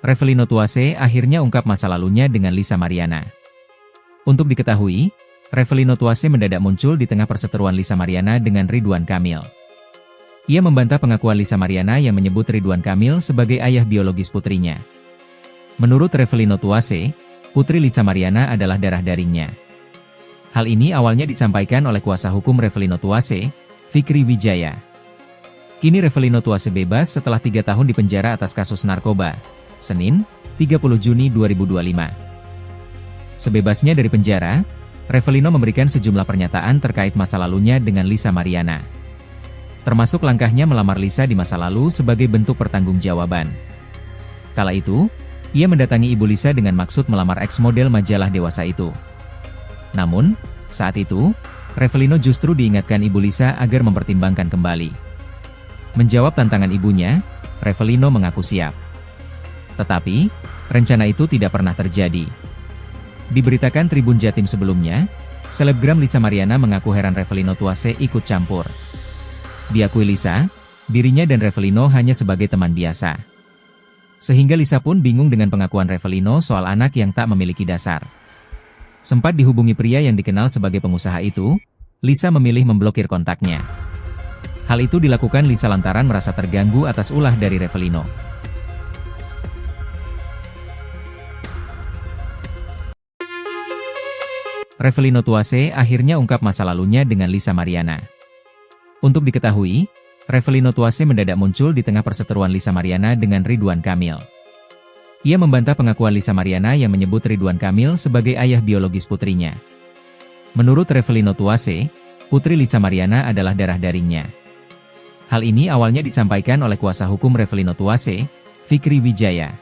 Revelino Tuase akhirnya ungkap masa lalunya dengan Lisa Mariana. Untuk diketahui, Revelino Tuase mendadak muncul di tengah perseteruan Lisa Mariana dengan Ridwan Kamil. Ia membantah pengakuan Lisa Mariana yang menyebut Ridwan Kamil sebagai ayah biologis putrinya. Menurut Revelino Tuase, putri Lisa Mariana adalah darah dagingnya. Hal ini awalnya disampaikan oleh kuasa hukum Revelino Tuase, Fikri Wijaya. Kini Revelino Tuase bebas setelah 3 tahun dipenjara atas kasus narkoba. Senin, 30 Juni 2025. Sebebasnya dari penjara, Revelino memberikan sejumlah pernyataan terkait masa lalunya dengan Lisa Mariana. Termasuk langkahnya melamar Lisa di masa lalu sebagai bentuk pertanggungjawaban. Kala itu, ia mendatangi ibu Lisa dengan maksud melamar ex-model majalah dewasa itu. Namun, saat itu, Revelino justru diingatkan ibu Lisa agar mempertimbangkan kembali. Menjawab tantangan ibunya, Revelino mengaku siap. Tetapi, rencana itu tidak pernah terjadi. Diberitakan Tribun Jatim sebelumnya, selebgram Lisa Mariana mengaku heran Revelino Tuase ikut campur. Diakui Lisa, dirinya dan Revelino hanya sebagai teman biasa. Sehingga Lisa pun bingung dengan pengakuan Revelino soal anak yang tak memiliki dasar. Sempat dihubungi pria yang dikenal sebagai pengusaha itu, Lisa memilih memblokir kontaknya. Hal itu dilakukan Lisa lantaran merasa terganggu atas ulah dari Revelino. Revelino Tuase akhirnya ungkap masa lalunya dengan Lisa Mariana. Untuk diketahui, Revelino Tuase mendadak muncul di tengah perseteruan Lisa Mariana dengan Ridwan Kamil. Ia membantah pengakuan Lisa Mariana yang menyebut Ridwan Kamil sebagai ayah biologis putrinya. Menurut Revelino Tuase, putri Lisa Mariana adalah darah dagingnya. Hal ini awalnya disampaikan oleh kuasa hukum Revelino Tuase, Fikri Wijaya.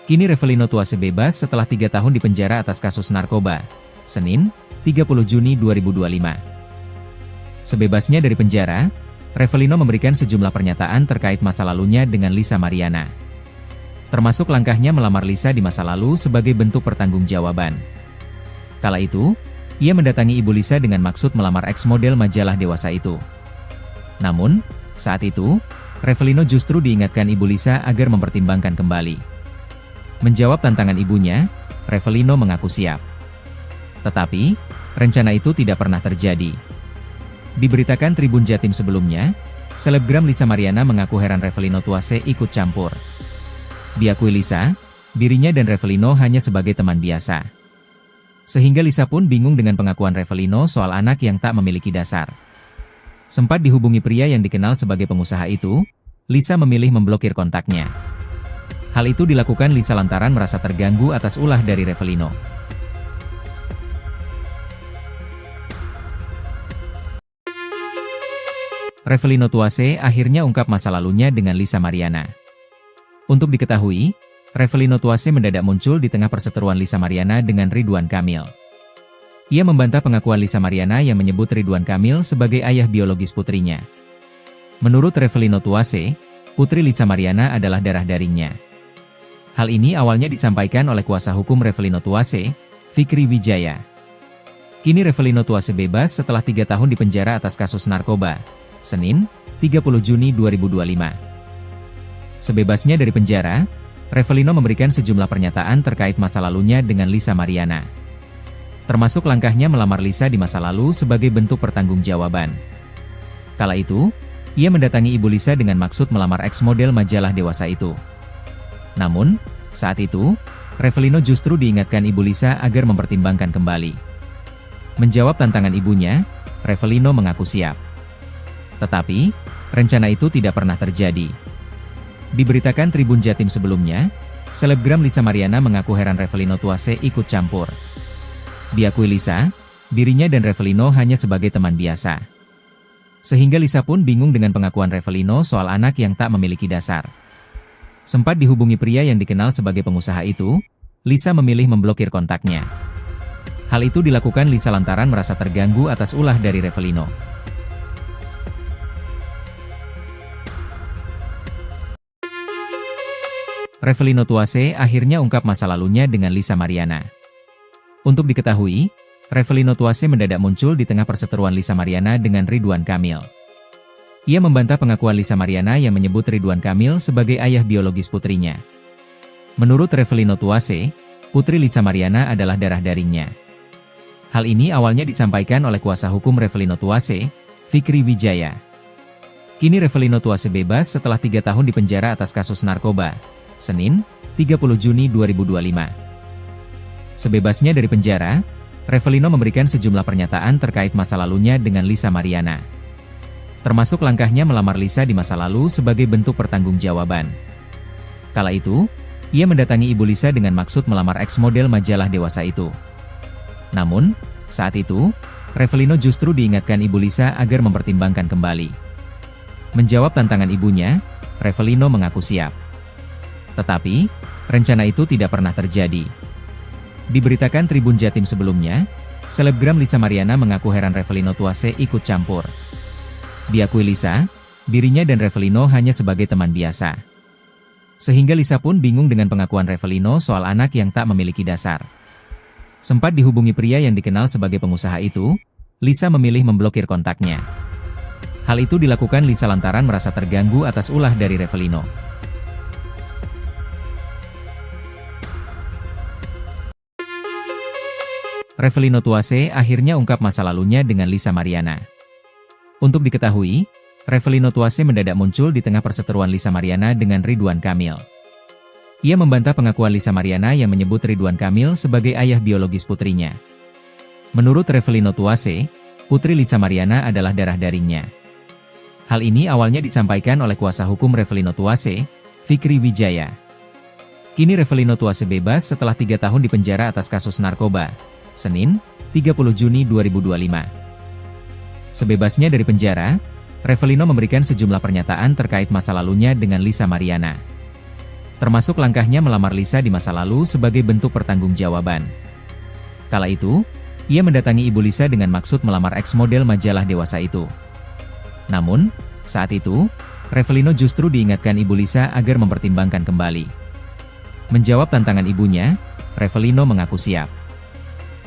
Kini Revelino Tuase bebas setelah 3 tahun dipenjara atas kasus narkoba. Senin, 30 Juni 2025. Sebebasnya dari penjara, Revelino memberikan sejumlah pernyataan terkait masa lalunya dengan Lisa Mariana. Termasuk langkahnya melamar Lisa di masa lalu sebagai bentuk pertanggungjawaban. Kala itu, ia mendatangi ibu Lisa dengan maksud melamar ex-model majalah dewasa itu. Namun, saat itu, Revelino justru diingatkan ibu Lisa agar mempertimbangkan kembali. Menjawab tantangan ibunya, Revelino mengaku siap. Tetapi, rencana itu tidak pernah terjadi. Diberitakan Tribun Jatim sebelumnya, selebgram Lisa Mariana mengaku heran Revelino Tuase ikut campur. Diakui Lisa, dirinya dan Revelino hanya sebagai teman biasa. Sehingga Lisa pun bingung dengan pengakuan Revelino soal anak yang tak memiliki dasar. Sempat dihubungi pria yang dikenal sebagai pengusaha itu, Lisa memilih memblokir kontaknya. Hal itu dilakukan Lisa lantaran merasa terganggu atas ulah dari Revelino. Revelino Tuase akhirnya ungkap masa lalunya dengan Lisa Mariana. Untuk diketahui, Revelino Tuase mendadak muncul di tengah perseteruan Lisa Mariana dengan Ridwan Kamil. Ia membantah pengakuan Lisa Mariana yang menyebut Ridwan Kamil sebagai ayah biologis putrinya. Menurut Revelino Tuase, putri Lisa Mariana adalah darah dagingnya. Hal ini awalnya disampaikan oleh kuasa hukum Revelino Tuase, Fikri Wijaya. Kini Revelino Tuase bebas setelah 3 tahun dipenjara atas kasus narkoba. Senin, 30 Juni 2025. Sebebasnya dari penjara, Revelino memberikan sejumlah pernyataan terkait masa lalunya dengan Lisa Mariana. Termasuk langkahnya melamar Lisa di masa lalu sebagai bentuk pertanggungjawaban. Kala itu, ia mendatangi ibu Lisa dengan maksud melamar ex-model majalah dewasa itu. Namun, saat itu, Revelino justru diingatkan ibu Lisa agar mempertimbangkan kembali. Menjawab tantangan ibunya, Revelino mengaku siap. Tetapi, rencana itu tidak pernah terjadi. Diberitakan Tribun Jatim sebelumnya, selebgram Lisa Mariana mengaku heran Revelino Tuase ikut campur. Diakui Lisa, dirinya dan Revelino hanya sebagai teman biasa. Sehingga Lisa pun bingung dengan pengakuan Revelino soal anak yang tak memiliki dasar. Sempat dihubungi pria yang dikenal sebagai pengusaha itu, Lisa memilih memblokir kontaknya. Hal itu dilakukan Lisa lantaran merasa terganggu atas ulah dari Revelino. Revelino Tuase akhirnya ungkap masa lalunya dengan Lisa Mariana. Untuk diketahui, Revelino Tuase mendadak muncul di tengah perseteruan Lisa Mariana dengan Ridwan Kamil. Ia membantah pengakuan Lisa Mariana yang menyebut Ridwan Kamil sebagai ayah biologis putrinya. Menurut Revelino Tuase, Putri Lisa Mariana adalah darah dagingnya. Hal ini awalnya disampaikan oleh kuasa hukum Revelino Tuase, Fikri Wijaya. Kini Revelino Tuase bebas setelah 3 tahun dipenjara atas kasus narkoba. Senin, 30 Juni 2025. Sebebasnya dari penjara, Revelino memberikan sejumlah pernyataan terkait masa lalunya dengan Lisa Mariana. Termasuk langkahnya melamar Lisa di masa lalu sebagai bentuk pertanggungjawaban. Kala itu, ia mendatangi ibu Lisa dengan maksud melamar ex-model majalah dewasa itu. Namun, saat itu, Revelino justru diingatkan ibu Lisa agar mempertimbangkan kembali. Menjawab tantangan ibunya, Revelino mengaku siap. Tetapi, rencana itu tidak pernah terjadi. Diberitakan Tribun Jatim sebelumnya, selebgram Lisa Mariana mengaku heran Revelino Tuase ikut campur. Diakui Lisa, dirinya dan Revelino hanya sebagai teman biasa. Sehingga Lisa pun bingung dengan pengakuan Revelino soal anak yang tak memiliki dasar. Sempat dihubungi pria yang dikenal sebagai pengusaha itu, Lisa memilih memblokir kontaknya. Hal itu dilakukan Lisa lantaran merasa terganggu atas ulah dari Revelino. Revelino Tuase akhirnya ungkap masa lalunya dengan Lisa Mariana. Untuk diketahui, Revelino Tuase mendadak muncul di tengah perseteruan Lisa Mariana dengan Ridwan Kamil. Ia membantah pengakuan Lisa Mariana yang menyebut Ridwan Kamil sebagai ayah biologis putrinya. Menurut Revelino Tuase, Putri Lisa Mariana adalah darah dagingnya. Hal ini awalnya disampaikan oleh kuasa hukum Revelino Tuase, Fikri Wijaya. Kini Revelino Tuase bebas setelah 3 tahun dipenjara atas kasus narkoba. Senin, 30 Juni 2025. Sebebasnya dari penjara, Revelino memberikan sejumlah pernyataan terkait masa lalunya dengan Lisa Mariana. Termasuk langkahnya melamar Lisa di masa lalu sebagai bentuk pertanggungjawaban. Kala itu, ia mendatangi ibu Lisa dengan maksud melamar ex-model majalah dewasa itu. Namun, saat itu, Revelino justru diingatkan ibu Lisa agar mempertimbangkan kembali. Menjawab tantangan ibunya, Revelino mengaku siap.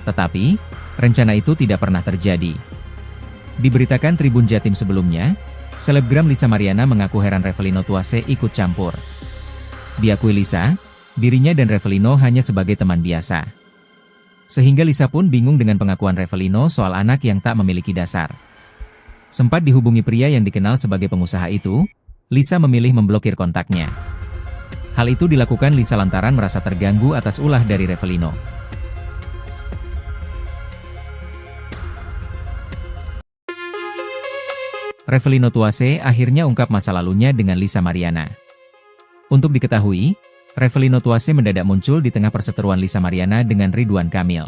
Tetapi, rencana itu tidak pernah terjadi. Diberitakan Tribun Jatim sebelumnya, selebgram Lisa Mariana mengaku heran Revelino Tuase ikut campur. Diakui Lisa, dirinya dan Revelino hanya sebagai teman biasa. Sehingga Lisa pun bingung dengan pengakuan Revelino soal anak yang tak memiliki dasar. Sempat dihubungi pria yang dikenal sebagai pengusaha itu, Lisa memilih memblokir kontaknya. Hal itu dilakukan Lisa lantaran merasa terganggu atas ulah dari Revelino. Revelino Tuase akhirnya ungkap masa lalunya dengan Lisa Mariana. Untuk diketahui, Revelino Tuase mendadak muncul di tengah perseteruan Lisa Mariana dengan Ridwan Kamil.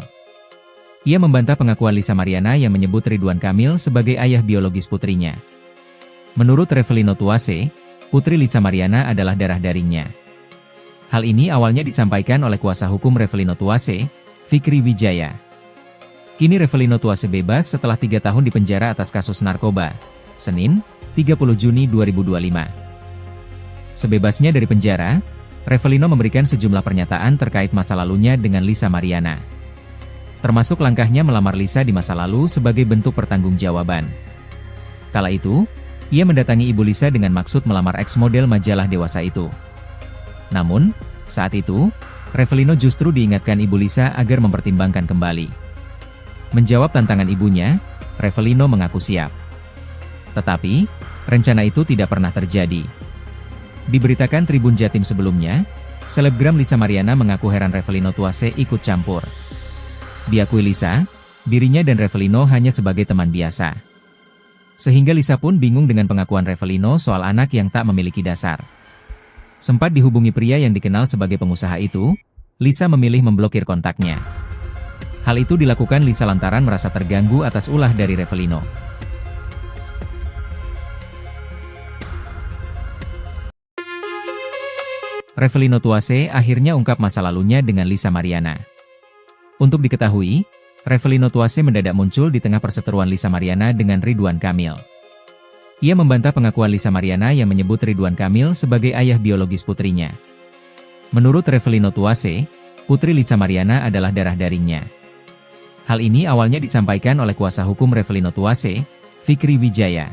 Ia membantah pengakuan Lisa Mariana yang menyebut Ridwan Kamil sebagai ayah biologis putrinya. Menurut Revelino Tuase, Putri Lisa Mariana adalah darah dagingnya. Hal ini awalnya disampaikan oleh kuasa hukum Revelino Tuase, Fikri Wijaya. Kini Revelino Tuase bebas setelah 3 tahun dipenjara atas kasus narkoba. Senin, 30 Juni 2025. Sebebasnya dari penjara, Revelino memberikan sejumlah pernyataan terkait masa lalunya dengan Lisa Mariana. Termasuk langkahnya melamar Lisa di masa lalu sebagai bentuk pertanggungjawaban. Kala itu, ia mendatangi ibu Lisa dengan maksud melamar ex-model majalah dewasa itu. Namun, saat itu, Revelino justru diingatkan ibu Lisa agar mempertimbangkan kembali. Menjawab tantangan ibunya, Revelino mengaku siap. Tetapi, rencana itu tidak pernah terjadi. Diberitakan Tribun Jatim sebelumnya, selebgram Lisa Mariana mengaku heran Revelino Tuase ikut campur. Diakui Lisa, dirinya dan Revelino hanya sebagai teman biasa. Sehingga Lisa pun bingung dengan pengakuan Revelino soal anak yang tak memiliki dasar. Sempat dihubungi pria yang dikenal sebagai pengusaha itu, Lisa memilih memblokir kontaknya. Hal itu dilakukan Lisa lantaran merasa terganggu atas ulah dari Revelino. Revelino Tuase akhirnya ungkap masa lalunya dengan Lisa Mariana. Untuk diketahui, Revelino Tuase mendadak muncul di tengah perseteruan Lisa Mariana dengan Ridwan Kamil. Ia membantah pengakuan Lisa Mariana yang menyebut Ridwan Kamil sebagai ayah biologis putrinya. Menurut Revelino Tuase, Putri Lisa Mariana adalah darah dagingnya. Hal ini awalnya disampaikan oleh kuasa hukum Revelino Tuase, Fikri Wijaya.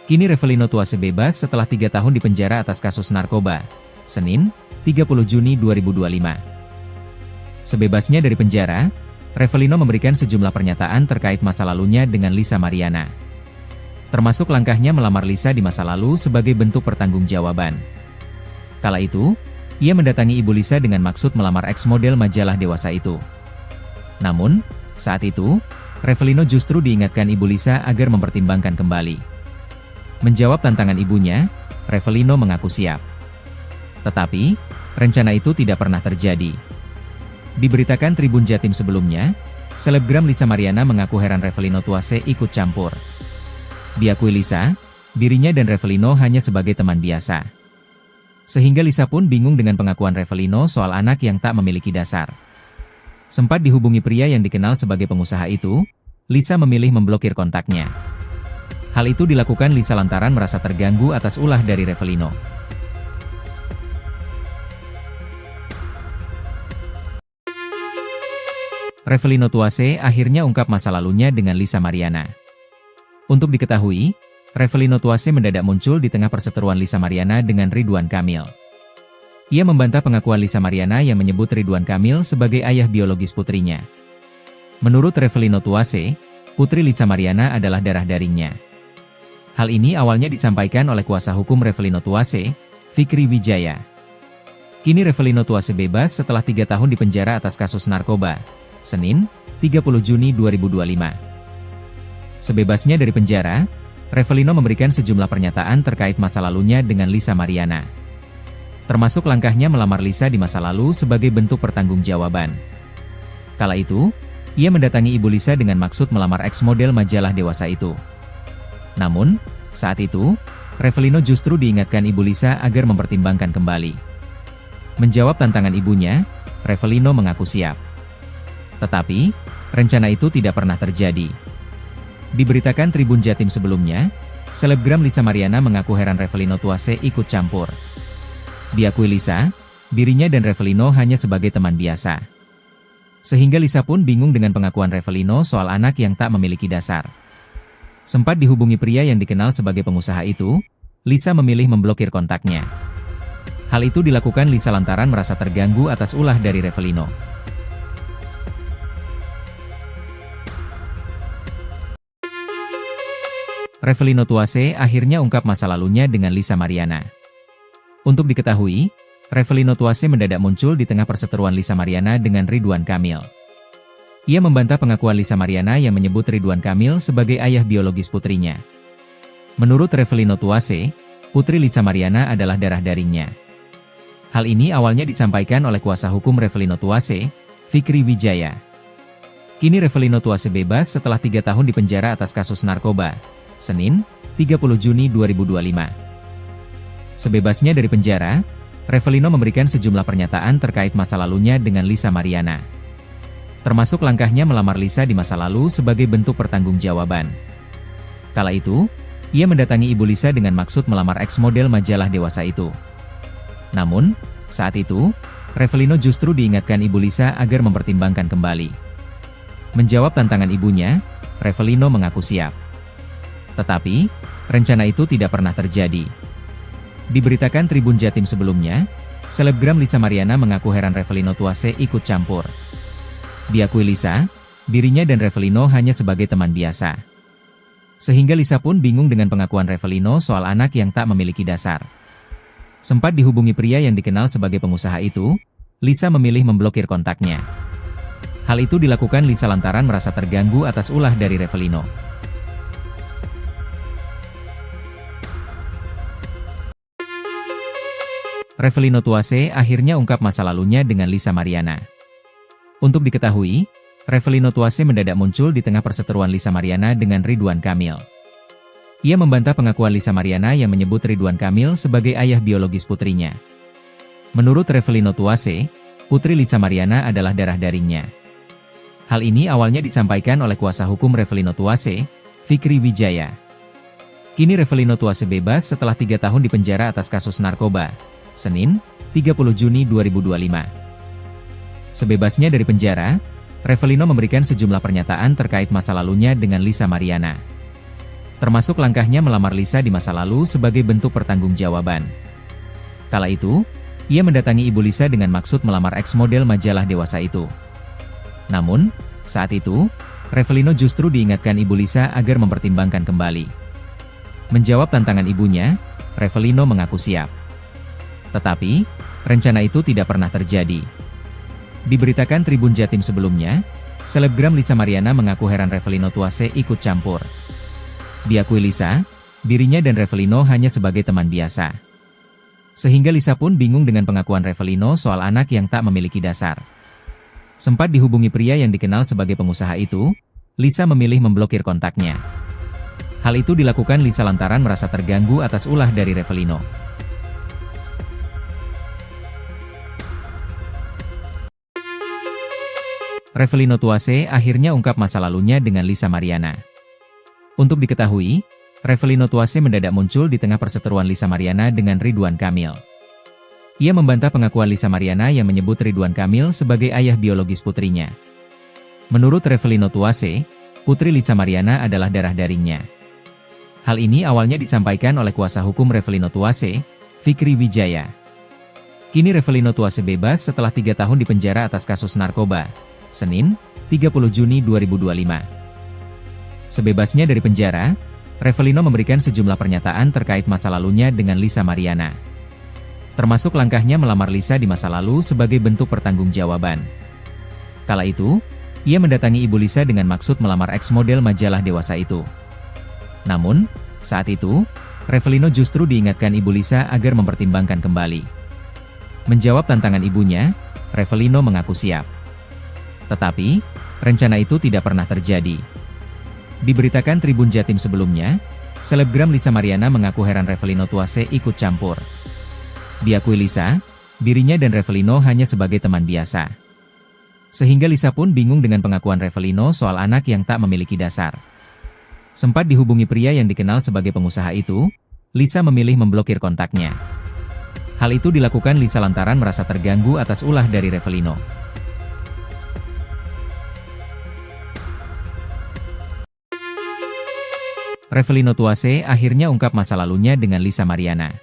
Kini Revelino Tuase bebas setelah 3 tahun dipenjara atas kasus narkoba. Senin, 30 Juni 2025. Sebebasnya dari penjara, Revelino memberikan sejumlah pernyataan terkait masa lalunya dengan Lisa Mariana. Termasuk langkahnya melamar Lisa di masa lalu sebagai bentuk pertanggungjawaban. Kala itu, ia mendatangi ibu Lisa dengan maksud melamar ex-model majalah dewasa itu. Namun, saat itu, Revelino justru diingatkan ibu Lisa agar mempertimbangkan kembali. Menjawab tantangan ibunya, Revelino mengaku siap. Tetapi, rencana itu tidak pernah terjadi. Diberitakan Tribun Jatim sebelumnya, selebgram Lisa Mariana mengaku heran Revelino Tuase ikut campur. Diakui Lisa, dirinya dan Revelino hanya sebagai teman biasa. Sehingga Lisa pun bingung dengan pengakuan Revelino soal anak yang tak memiliki dasar. Sempat dihubungi pria yang dikenal sebagai pengusaha itu, Lisa memilih memblokir kontaknya. Hal itu dilakukan Lisa lantaran merasa terganggu atas ulah dari Revelino. Revelino Tuase akhirnya ungkap masa lalunya dengan Lisa Mariana. Untuk diketahui, Revelino Tuase mendadak muncul di tengah perseteruan Lisa Mariana dengan Ridwan Kamil. Ia membantah pengakuan Lisa Mariana yang menyebut Ridwan Kamil sebagai ayah biologis putrinya. Menurut Revelino Tuase, putri Lisa Mariana adalah darah dagingnya. Hal ini awalnya disampaikan oleh kuasa hukum Revelino Tuase, Fikri Wijaya. Kini Revelino Tuase bebas setelah 3 tahun dipenjara atas kasus narkoba. Senin, 30 Juni 2025. Sebebasnya dari penjara, Revelino memberikan sejumlah pernyataan terkait masa lalunya dengan Lisa Mariana. Termasuk langkahnya melamar Lisa di masa lalu sebagai bentuk pertanggungjawaban. Kala itu, ia mendatangi ibu Lisa dengan maksud melamar ex-model majalah dewasa itu. Namun, saat itu, Revelino justru diingatkan ibu Lisa agar mempertimbangkan kembali. Menjawab tantangan ibunya, Revelino mengaku siap. Tetapi, rencana itu tidak pernah terjadi. Diberitakan Tribun Jatim sebelumnya, selebgram Lisa Mariana mengaku heran Revelino Tuase ikut campur. Diakui Lisa, dirinya dan Revelino hanya sebagai teman biasa. Sehingga Lisa pun bingung dengan pengakuan Revelino soal anak yang tak memiliki dasar. Sempat dihubungi pria yang dikenal sebagai pengusaha itu, Lisa memilih memblokir kontaknya. Hal itu dilakukan Lisa lantaran merasa terganggu atas ulah dari Revelino. Revelino Tuase akhirnya ungkap masa lalunya dengan Lisa Mariana. Untuk diketahui, Revelino Tuase mendadak muncul di tengah perseteruan Lisa Mariana dengan Ridwan Kamil. Ia membantah pengakuan Lisa Mariana yang menyebut Ridwan Kamil sebagai ayah biologis putrinya. Menurut Revelino Tuase, putri Lisa Mariana adalah darah dagingnya. Hal ini awalnya disampaikan oleh kuasa hukum Revelino Tuase, Fikri Wijaya. Kini Revelino Tuase bebas setelah 3 tahun dipenjara atas kasus narkoba. Senin, 30 Juni 2025. Sebebasnya dari penjara, Revelino memberikan sejumlah pernyataan terkait masa lalunya dengan Lisa Mariana. Termasuk langkahnya melamar Lisa di masa lalu sebagai bentuk pertanggungjawaban. Kala itu, ia mendatangi ibu Lisa dengan maksud melamar ex-model majalah dewasa itu. Namun, saat itu, Revelino justru diingatkan ibu Lisa agar mempertimbangkan kembali. Menjawab tantangan ibunya, Revelino mengaku siap. Tetapi, rencana itu tidak pernah terjadi. Diberitakan Tribun Jatim sebelumnya, selebgram Lisa Mariana mengaku heran Revelino Tuase ikut campur. Diakui Lisa, dirinya dan Revelino hanya sebagai teman biasa. Sehingga Lisa pun bingung dengan pengakuan Revelino soal anak yang tak memiliki dasar. Sempat dihubungi pria yang dikenal sebagai pengusaha itu, Lisa memilih memblokir kontaknya. Hal itu dilakukan Lisa lantaran merasa terganggu atas ulah dari Revelino. Revelino Tuase akhirnya ungkap masa lalunya dengan Lisa Mariana. Untuk diketahui, Revelino Tuase mendadak muncul di tengah perseteruan Lisa Mariana dengan Ridwan Kamil. Ia membantah pengakuan Lisa Mariana yang menyebut Ridwan Kamil sebagai ayah biologis putrinya. Menurut Revelino Tuase, putri Lisa Mariana adalah darah dagingnya. Hal ini awalnya disampaikan oleh kuasa hukum Revelino Tuase, Fikri Wijaya. Kini Revelino Tuase bebas setelah 3 tahun dipenjara atas kasus narkoba. Senin, 30 Juni 2025. Sebebasnya dari penjara, Revelino memberikan sejumlah pernyataan terkait masa lalunya dengan Lisa Mariana. Termasuk langkahnya melamar Lisa di masa lalu sebagai bentuk pertanggungjawaban. Kala itu, Ia mendatangi Ibu Lisa dengan maksud melamar eks model majalah dewasa itu. Namun, saat itu, Revelino justru diingatkan Ibu Lisa agar mempertimbangkan kembali. Menjawab tantangan ibunya, Revelino mengaku siap. Tetapi, rencana itu tidak pernah terjadi. Diberitakan Tribun Jatim sebelumnya, selebgram Lisa Mariana mengaku heran Revelino Tuase ikut campur. Diakui Lisa, dirinya dan Revelino hanya sebagai teman biasa. Sehingga Lisa pun bingung dengan pengakuan Revelino soal anak yang tak memiliki dasar. Sempat dihubungi pria yang dikenal sebagai pengusaha itu, Lisa memilih memblokir kontaknya. Hal itu dilakukan Lisa lantaran merasa terganggu atas ulah dari Revelino. Revelino Tuase akhirnya ungkap masa lalunya dengan Lisa Mariana. Untuk diketahui, Revelino Tuase mendadak muncul di tengah perseteruan Lisa Mariana dengan Ridwan Kamil. Ia membantah pengakuan Lisa Mariana yang menyebut Ridwan Kamil sebagai ayah biologis putrinya. Menurut Revelino Tuase, putri Lisa Mariana adalah darah dagingnya. Hal ini awalnya disampaikan oleh kuasa hukum Revelino Tuase, Fikri Wijaya. Kini Revelino Tuase bebas setelah 3 tahun dipenjara atas kasus narkoba. Senin, 30 Juni 2025. Sebebasnya dari penjara, Revelino memberikan sejumlah pernyataan terkait masa lalunya dengan Lisa Mariana. Termasuk langkahnya melamar Lisa di masa lalu sebagai bentuk pertanggungjawaban. Kala itu, ia mendatangi Ibu Lisa dengan maksud melamar eks model majalah dewasa itu. Namun, saat itu, Revelino justru diingatkan Ibu Lisa agar mempertimbangkan kembali. Menjawab tantangan ibunya, Revelino mengaku siap. Tetapi, rencana itu tidak pernah terjadi. Diberitakan Tribun Jatim sebelumnya, selebgram Lisa Mariana mengaku heran Revelino Tuase ikut campur. Diakui Lisa, dirinya dan Revelino hanya sebagai teman biasa. Sehingga Lisa pun bingung dengan pengakuan Revelino soal anak yang tak memiliki dasar. Sempat dihubungi pria yang dikenal sebagai pengusaha itu, Lisa memilih memblokir kontaknya. Hal itu dilakukan Lisa lantaran merasa terganggu atas ulah dari Revelino. Revelino Tuase akhirnya ungkap masa lalunya dengan Lisa Mariana.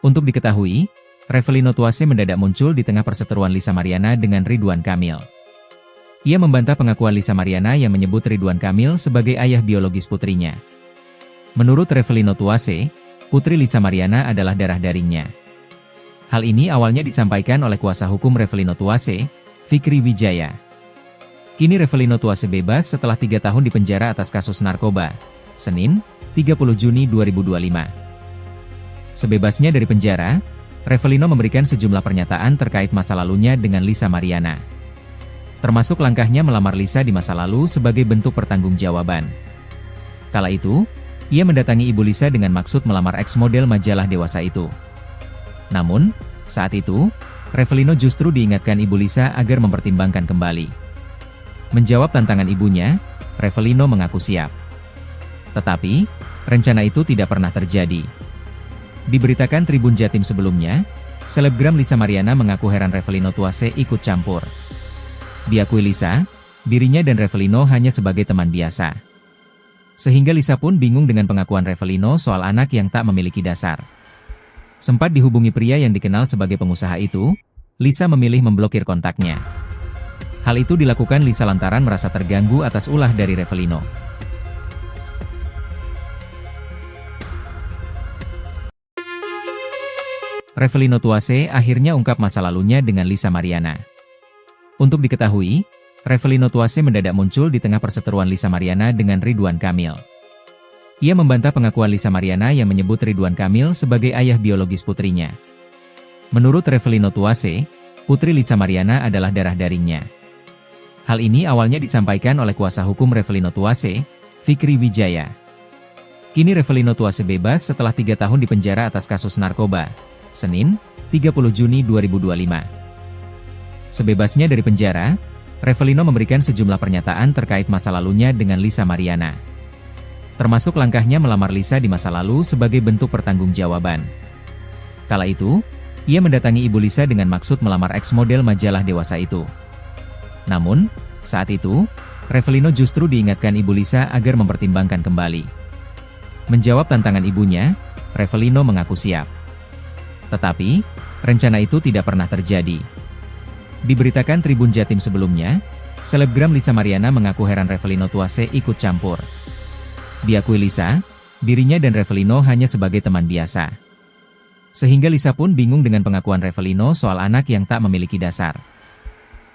Untuk diketahui, Revelino Tuase mendadak muncul di tengah perseteruan Lisa Mariana dengan Ridwan Kamil. Ia membantah pengakuan Lisa Mariana yang menyebut Ridwan Kamil sebagai ayah biologis putrinya. Menurut Revelino Tuase, putri Lisa Mariana adalah darah dagingnya. Hal ini awalnya disampaikan oleh kuasa hukum Revelino Tuase, Fikri Wijaya. Kini Revelino Tuase bebas setelah 3 tahun dipenjara atas kasus narkoba. Senin, 30 Juni 2025. Sebebasnya dari penjara, Revelino memberikan sejumlah pernyataan terkait masa lalunya dengan Lisa Mariana. Termasuk langkahnya melamar Lisa di masa lalu sebagai bentuk pertanggungjawaban. Kala itu, ia mendatangi Ibu Lisa dengan maksud melamar eks model majalah dewasa itu. Namun, saat itu, Revelino justru diingatkan Ibu Lisa agar mempertimbangkan kembali. Menjawab tantangan ibunya, Revelino mengaku siap. Tetapi, rencana itu tidak pernah terjadi. Diberitakan Tribun Jatim sebelumnya, selebgram Lisa Mariana mengaku heran Revelino Tuase ikut campur. Diakui Lisa, dirinya dan Revelino hanya sebagai teman biasa. Sehingga Lisa pun bingung dengan pengakuan Revelino soal anak yang tak memiliki dasar. Sempat dihubungi pria yang dikenal sebagai pengusaha itu, Lisa memilih memblokir kontaknya. Hal itu dilakukan Lisa lantaran merasa terganggu atas ulah dari Revelino. Revelino Tuase akhirnya ungkap masa lalunya dengan Lisa Mariana. Untuk diketahui, Revelino Tuase mendadak muncul di tengah perseteruan Lisa Mariana dengan Ridwan Kamil. Ia membantah pengakuan Lisa Mariana yang menyebut Ridwan Kamil sebagai ayah biologis putrinya. Menurut Revelino Tuase, putri Lisa Mariana adalah darah dagingnya. Hal ini awalnya disampaikan oleh kuasa hukum Revelino Tuase, Fikri Wijaya. Kini Revelino Tuase bebas setelah 3 tahun dipenjara atas kasus narkoba. Senin, 30 Juni 2025. Sebebasnya dari penjara, Revelino memberikan sejumlah pernyataan terkait masa lalunya dengan Lisa Mariana. Termasuk langkahnya melamar Lisa di masa lalu sebagai bentuk pertanggungjawaban. Kala itu, ia mendatangi Ibu Lisa dengan maksud melamar eks model majalah dewasa itu. Namun, saat itu, Revelino justru diingatkan Ibu Lisa agar mempertimbangkan kembali. Menjawab tantangan ibunya, Revelino mengaku siap. Tetapi, rencana itu tidak pernah terjadi. Diberitakan Tribun Jatim sebelumnya, selebgram Lisa Mariana mengaku heran Revelino Tuase ikut campur. Diakui Lisa, dirinya dan Revelino hanya sebagai teman biasa. Sehingga Lisa pun bingung dengan pengakuan Revelino soal anak yang tak memiliki dasar.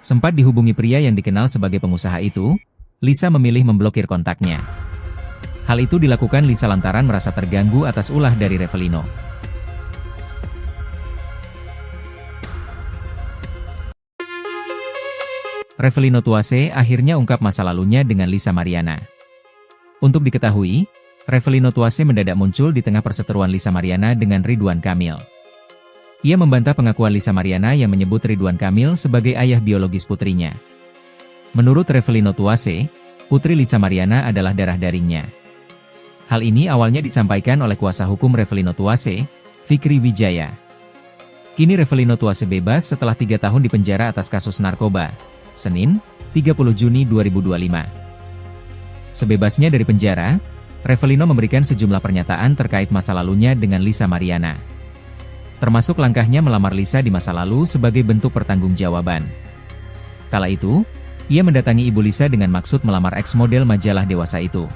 Sempat dihubungi pria yang dikenal sebagai pengusaha itu, Lisa memilih memblokir kontaknya. Hal itu dilakukan Lisa lantaran merasa terganggu atas ulah dari Revelino. Revelino Tuase akhirnya ungkap masa lalunya dengan Lisa Mariana. Untuk diketahui, Revelino Tuase mendadak muncul di tengah perseteruan Lisa Mariana dengan Ridwan Kamil. Ia membantah pengakuan Lisa Mariana yang menyebut Ridwan Kamil sebagai ayah biologis putrinya. Menurut Revelino Tuase, putri Lisa Mariana adalah darah dagingnya. Hal ini awalnya disampaikan oleh kuasa hukum Revelino Tuase, Fikri Wijaya. Kini Revelino Tuase bebas setelah 3 tahun di penjara atas kasus narkoba. Senin, 30 Juni 2025. Sebebasnya dari penjara, Revelino memberikan sejumlah pernyataan terkait masa lalunya dengan Lisa Mariana. Termasuk langkahnya melamar Lisa di masa lalu sebagai bentuk pertanggungjawaban. Kala itu, ia mendatangi ibu Lisa dengan maksud melamar ex-model majalah dewasa itu.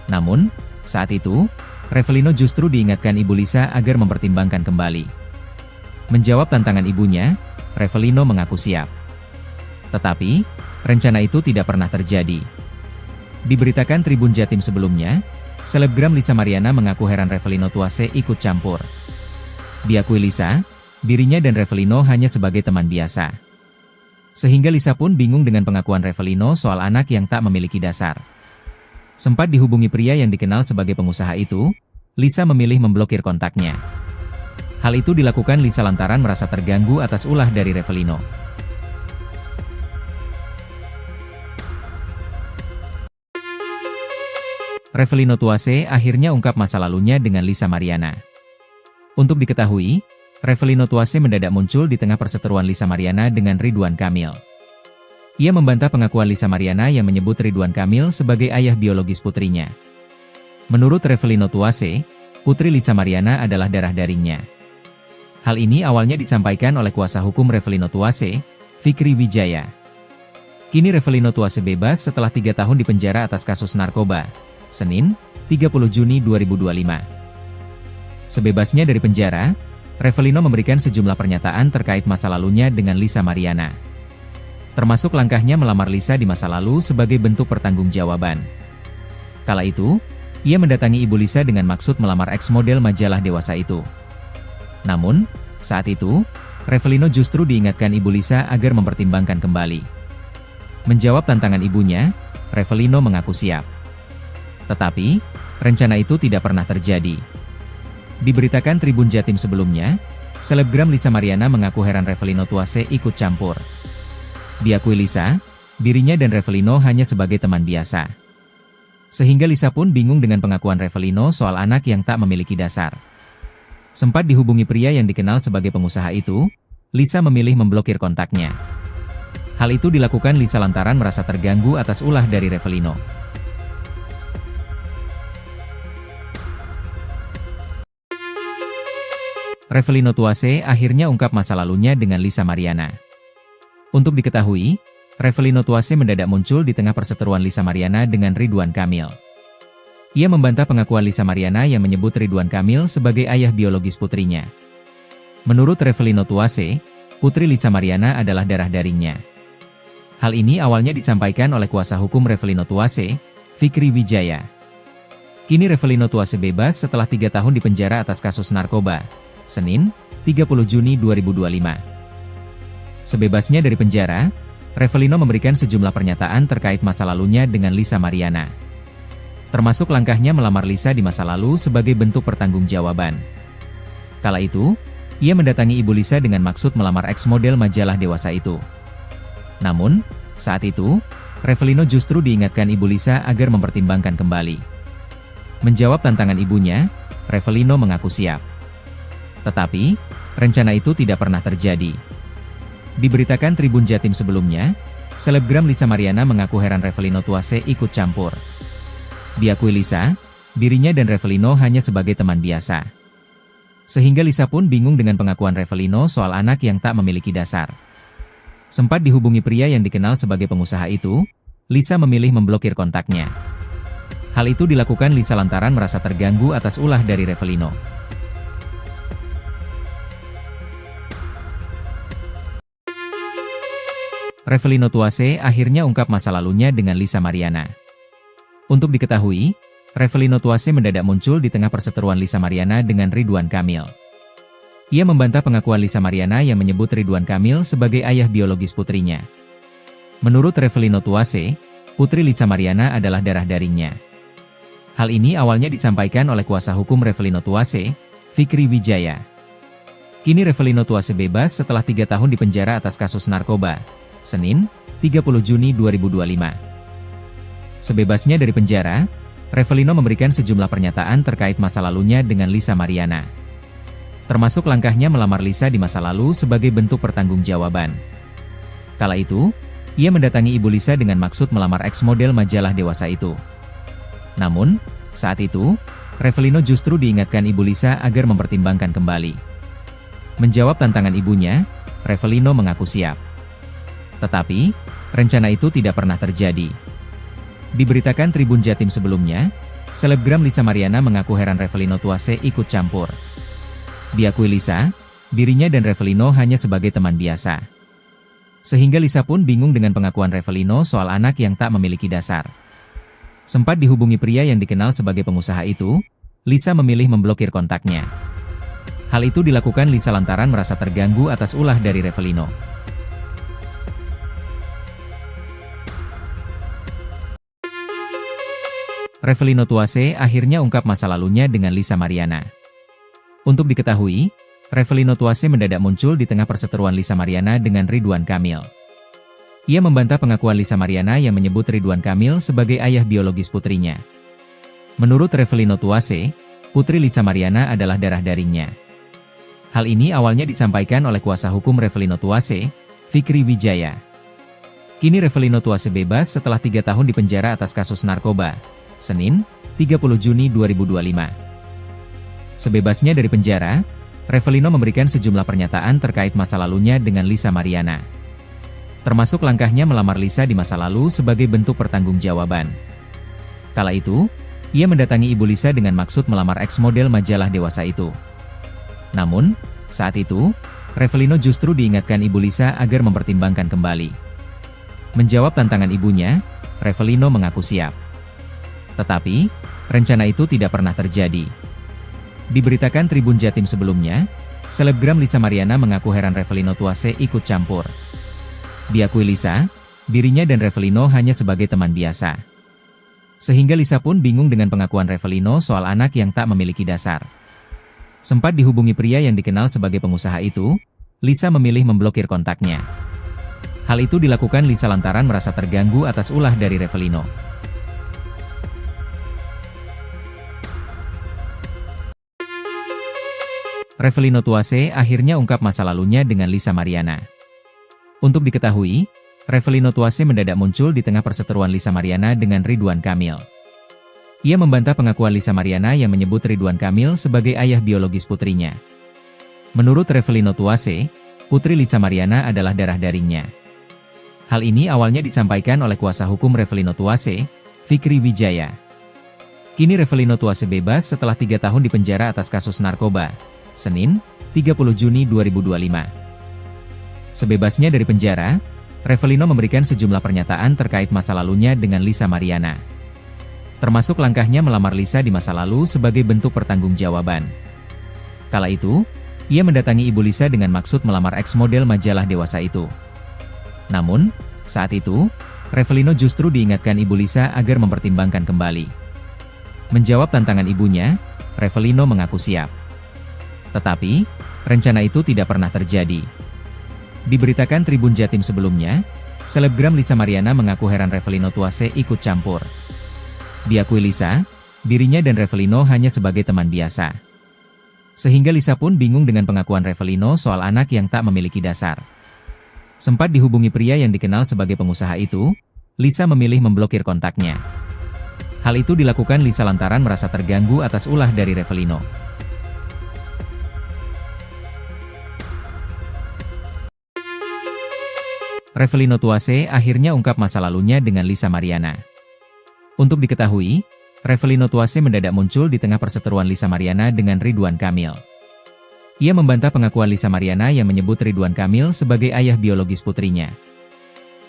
Namun, saat itu, Revelino justru diingatkan ibu Lisa agar mempertimbangkan kembali. Menjawab tantangan ibunya, Revelino mengaku siap. Tetapi, rencana itu tidak pernah terjadi. Diberitakan Tribun Jatim sebelumnya, selebgram Lisa Mariana mengaku heran Revelino Tuase ikut campur. Diakui Lisa, dirinya dan Revelino hanya sebagai teman biasa. Sehingga Lisa pun bingung dengan pengakuan Revelino soal anak yang tak memiliki dasar. Sempat dihubungi pria yang dikenal sebagai pengusaha itu, Lisa memilih memblokir kontaknya. Hal itu dilakukan Lisa lantaran merasa terganggu atas ulah dari Revelino. Revelino Tuase akhirnya ungkap masa lalunya dengan Lisa Mariana. Untuk diketahui, Revelino Tuase mendadak muncul di tengah perseteruan Lisa Mariana dengan Ridwan Kamil. Ia membantah pengakuan Lisa Mariana yang menyebut Ridwan Kamil sebagai ayah biologis putrinya. Menurut Revelino Tuase, putri Lisa Mariana adalah darah dagingnya. Hal ini awalnya disampaikan oleh kuasa hukum Revelino Tuase, Fikri Wijaya. Kini Revelino Tuase bebas setelah 3 tahun di penjara atas kasus narkoba. Senin, 30 Juni 2025. Sebebasnya dari penjara, Revelino memberikan sejumlah pernyataan terkait masa lalunya dengan Lisa Mariana. Termasuk langkahnya melamar Lisa di masa lalu sebagai bentuk pertanggungjawaban. Kala itu, ia mendatangi ibu Lisa dengan maksud melamar ex-model majalah dewasa itu. Namun, saat itu, Revelino justru diingatkan ibu Lisa agar mempertimbangkan kembali. Menjawab tantangan ibunya, Revelino mengaku siap. Tetapi, rencana itu tidak pernah terjadi. Diberitakan Tribun Jatim sebelumnya, selebgram Lisa Mariana mengaku heran Revelino Tuase ikut campur. Diakui Lisa, dirinya dan Revelino hanya sebagai teman biasa. Sehingga Lisa pun bingung dengan pengakuan Revelino soal anak yang tak memiliki dasar. Sempat dihubungi pria yang dikenal sebagai pengusaha itu, Lisa memilih memblokir kontaknya. Hal itu dilakukan Lisa lantaran merasa terganggu atas ulah dari Revelino. Revelino Tuase akhirnya ungkap masa lalunya dengan Lisa Mariana. Untuk diketahui, Revelino Tuase mendadak muncul di tengah perseteruan Lisa Mariana dengan Ridwan Kamil. Ia membantah pengakuan Lisa Mariana yang menyebut Ridwan Kamil sebagai ayah biologis putrinya. Menurut Revelino Tuase, putri Lisa Mariana adalah darah dagingnya. Hal ini awalnya disampaikan oleh kuasa hukum Revelino Tuase, Fikri Wijaya. Kini Revelino Tuase bebas setelah 3 tahun di penjara atas kasus narkoba. Senin, 30 Juni 2025. Sebebasnya dari penjara, Revelino memberikan sejumlah pernyataan terkait masa lalunya dengan Lisa Mariana. Termasuk langkahnya melamar Lisa di masa lalu sebagai bentuk pertanggungjawaban. Kala itu, ia mendatangi ibu Lisa dengan maksud melamar ex-model majalah dewasa itu. Namun, saat itu, Revelino justru diingatkan ibu Lisa agar mempertimbangkan kembali. Menjawab tantangan ibunya, Revelino mengaku siap. Tetapi, rencana itu tidak pernah terjadi. Diberitakan Tribun Jatim sebelumnya, selebgram Lisa Mariana mengaku heran Revelino Tuase ikut campur. Diakui Lisa, dirinya dan Revelino hanya sebagai teman biasa. Sehingga Lisa pun bingung dengan pengakuan Revelino soal anak yang tak memiliki dasar. Sempat dihubungi pria yang dikenal sebagai pengusaha itu, Lisa memilih memblokir kontaknya. Hal itu dilakukan Lisa lantaran merasa terganggu atas ulah dari Revelino. Revelino Tuase akhirnya ungkap masa lalunya dengan Lisa Mariana. Untuk diketahui, Revelino Tuase mendadak muncul di tengah perseteruan Lisa Mariana dengan Ridwan Kamil. Ia membantah pengakuan Lisa Mariana yang menyebut Ridwan Kamil sebagai ayah biologis putrinya. Menurut Revelino Tuase, putri Lisa Mariana adalah darah dagingnya. Hal ini awalnya disampaikan oleh kuasa hukum Revelino Tuase, Fikri Wijaya. Kini Revelino Tuase bebas setelah 3 tahun di penjara atas kasus narkoba. Senin, 30 Juni 2025. Sebebasnya dari penjara, Revelino memberikan sejumlah pernyataan terkait masa lalunya dengan Lisa Mariana. Termasuk langkahnya melamar Lisa di masa lalu sebagai bentuk pertanggungjawaban. Kala itu, ia mendatangi ibu Lisa dengan maksud melamar ex-model majalah dewasa itu. Namun, saat itu, Revelino justru diingatkan ibu Lisa agar mempertimbangkan kembali. Menjawab tantangan ibunya, Revelino mengaku siap. Tetapi, rencana itu tidak pernah terjadi. Diberitakan Tribun Jatim sebelumnya, selebgram Lisa Mariana mengaku heran Revelino Tuase ikut campur. Diakui Lisa, dirinya dan Revelino hanya sebagai teman biasa. Sehingga Lisa pun bingung dengan pengakuan Revelino soal anak yang tak memiliki dasar. Sempat dihubungi pria yang dikenal sebagai pengusaha itu, Lisa memilih memblokir kontaknya. Hal itu dilakukan Lisa lantaran merasa terganggu atas ulah dari Revelino. Revelino Tuase akhirnya ungkap masa lalunya dengan Lisa Mariana. Untuk diketahui, Revelino Tuase mendadak muncul di tengah perseteruan Lisa Mariana dengan Ridwan Kamil. Ia membantah pengakuan Lisa Mariana yang menyebut Ridwan Kamil sebagai ayah biologis putrinya. Menurut Revelino Tuase, putri Lisa Mariana adalah darah dagingnya. Hal ini awalnya disampaikan oleh kuasa hukum Revelino Tuase, Fikri Wijaya. Kini Revelino Tuase bebas setelah 3 tahun di penjara atas kasus narkoba. Senin, 30 Juni 2025. Sebebasnya dari penjara, Revelino memberikan sejumlah pernyataan terkait masa lalunya dengan Lisa Mariana. Termasuk langkahnya melamar Lisa di masa lalu sebagai bentuk pertanggungjawaban. Kala itu, ia mendatangi ibu Lisa dengan maksud melamar ex-model majalah dewasa itu. Namun, saat itu, Revelino justru diingatkan ibu Lisa agar mempertimbangkan kembali. Menjawab tantangan ibunya, Revelino mengaku siap. Tetapi, rencana itu tidak pernah terjadi. Diberitakan Tribun Jatim sebelumnya, selebgram Lisa Mariana mengaku heran Revelino Tuase ikut campur. Diakui Lisa, dirinya dan Revelino hanya sebagai teman biasa. Sehingga Lisa pun bingung dengan pengakuan Revelino soal anak yang tak memiliki dasar. Sempat dihubungi pria yang dikenal sebagai pengusaha itu, Lisa memilih memblokir kontaknya. Hal itu dilakukan Lisa lantaran merasa terganggu atas ulah dari Revelino. Revelino Tuase akhirnya ungkap masa lalunya dengan Lisa Mariana. Untuk diketahui, Revelino Tuase mendadak muncul di tengah perseteruan Lisa Mariana dengan Ridwan Kamil. Ia membantah pengakuan Lisa Mariana yang menyebut Ridwan Kamil sebagai ayah biologis putrinya. Menurut Revelino Tuase, putri Lisa Mariana adalah darah dagingnya. Hal ini awalnya disampaikan oleh kuasa hukum Revelino Tuase, Fikri Wijaya. Kini Revelino Tuase bebas setelah 3 tahun di penjara atas kasus narkoba. Senin, 30 Juni 2025. Sebebasnya dari penjara, Revelino memberikan sejumlah pernyataan terkait masa lalunya dengan Lisa Mariana. Termasuk langkahnya melamar Lisa di masa lalu sebagai bentuk pertanggungjawaban. Kala itu, ia mendatangi ibu Lisa dengan maksud melamar ex-model majalah dewasa itu. Namun, saat itu, Revelino justru diingatkan ibu Lisa agar mempertimbangkan kembali. Menjawab tantangan ibunya, Revelino mengaku siap. Tetapi, rencana itu tidak pernah terjadi. Diberitakan Tribun Jatim sebelumnya, selebgram Lisa Mariana mengaku heran Revelino Tuase ikut campur. Diakui Lisa, dirinya dan Revelino hanya sebagai teman biasa. Sehingga Lisa pun bingung dengan pengakuan Revelino soal anak yang tak memiliki dasar. Sempat dihubungi pria yang dikenal sebagai pengusaha itu, Lisa memilih memblokir kontaknya. Hal itu dilakukan Lisa lantaran merasa terganggu atas ulah dari Revelino. Revelino Tuase akhirnya ungkap masa lalunya dengan Lisa Mariana. Untuk diketahui, Revelino Tuase mendadak muncul di tengah perseteruan Lisa Mariana dengan Ridwan Kamil. Ia membantah pengakuan Lisa Mariana yang menyebut Ridwan Kamil sebagai ayah biologis putrinya.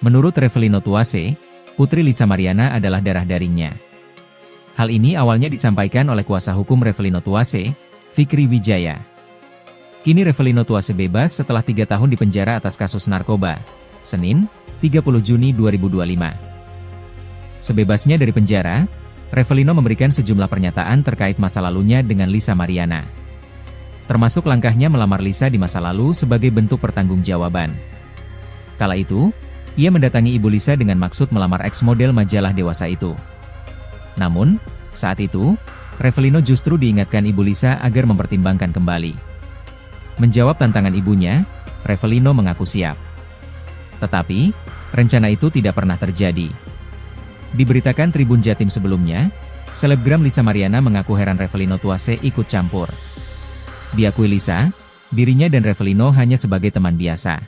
Menurut Revelino Tuase, putri Lisa Mariana adalah darah dagingnya. Hal ini awalnya disampaikan oleh kuasa hukum Revelino Tuase, Fikri Wijaya. Kini Revelino Tuase bebas setelah 3 tahun dipenjara atas kasus narkoba. Senin, 30 Juni 2025. Sebebasnya dari penjara, Revelino memberikan sejumlah pernyataan terkait masa lalunya dengan Lisa Mariana. Termasuk langkahnya melamar Lisa di masa lalu sebagai bentuk pertanggungjawaban. Kala itu, ia mendatangi ibu Lisa dengan maksud melamar ex-model majalah dewasa itu. Namun, saat itu, Revelino justru diingatkan ibu Lisa agar mempertimbangkan kembali. Menjawab tantangan ibunya, Revelino mengaku siap. Tetapi, rencana itu tidak pernah terjadi. Diberitakan Tribun Jatim sebelumnya, selebgram Lisa Mariana mengaku heran Revelino Tuase ikut campur. Diakui Lisa, dirinya dan Revelino hanya sebagai teman biasa.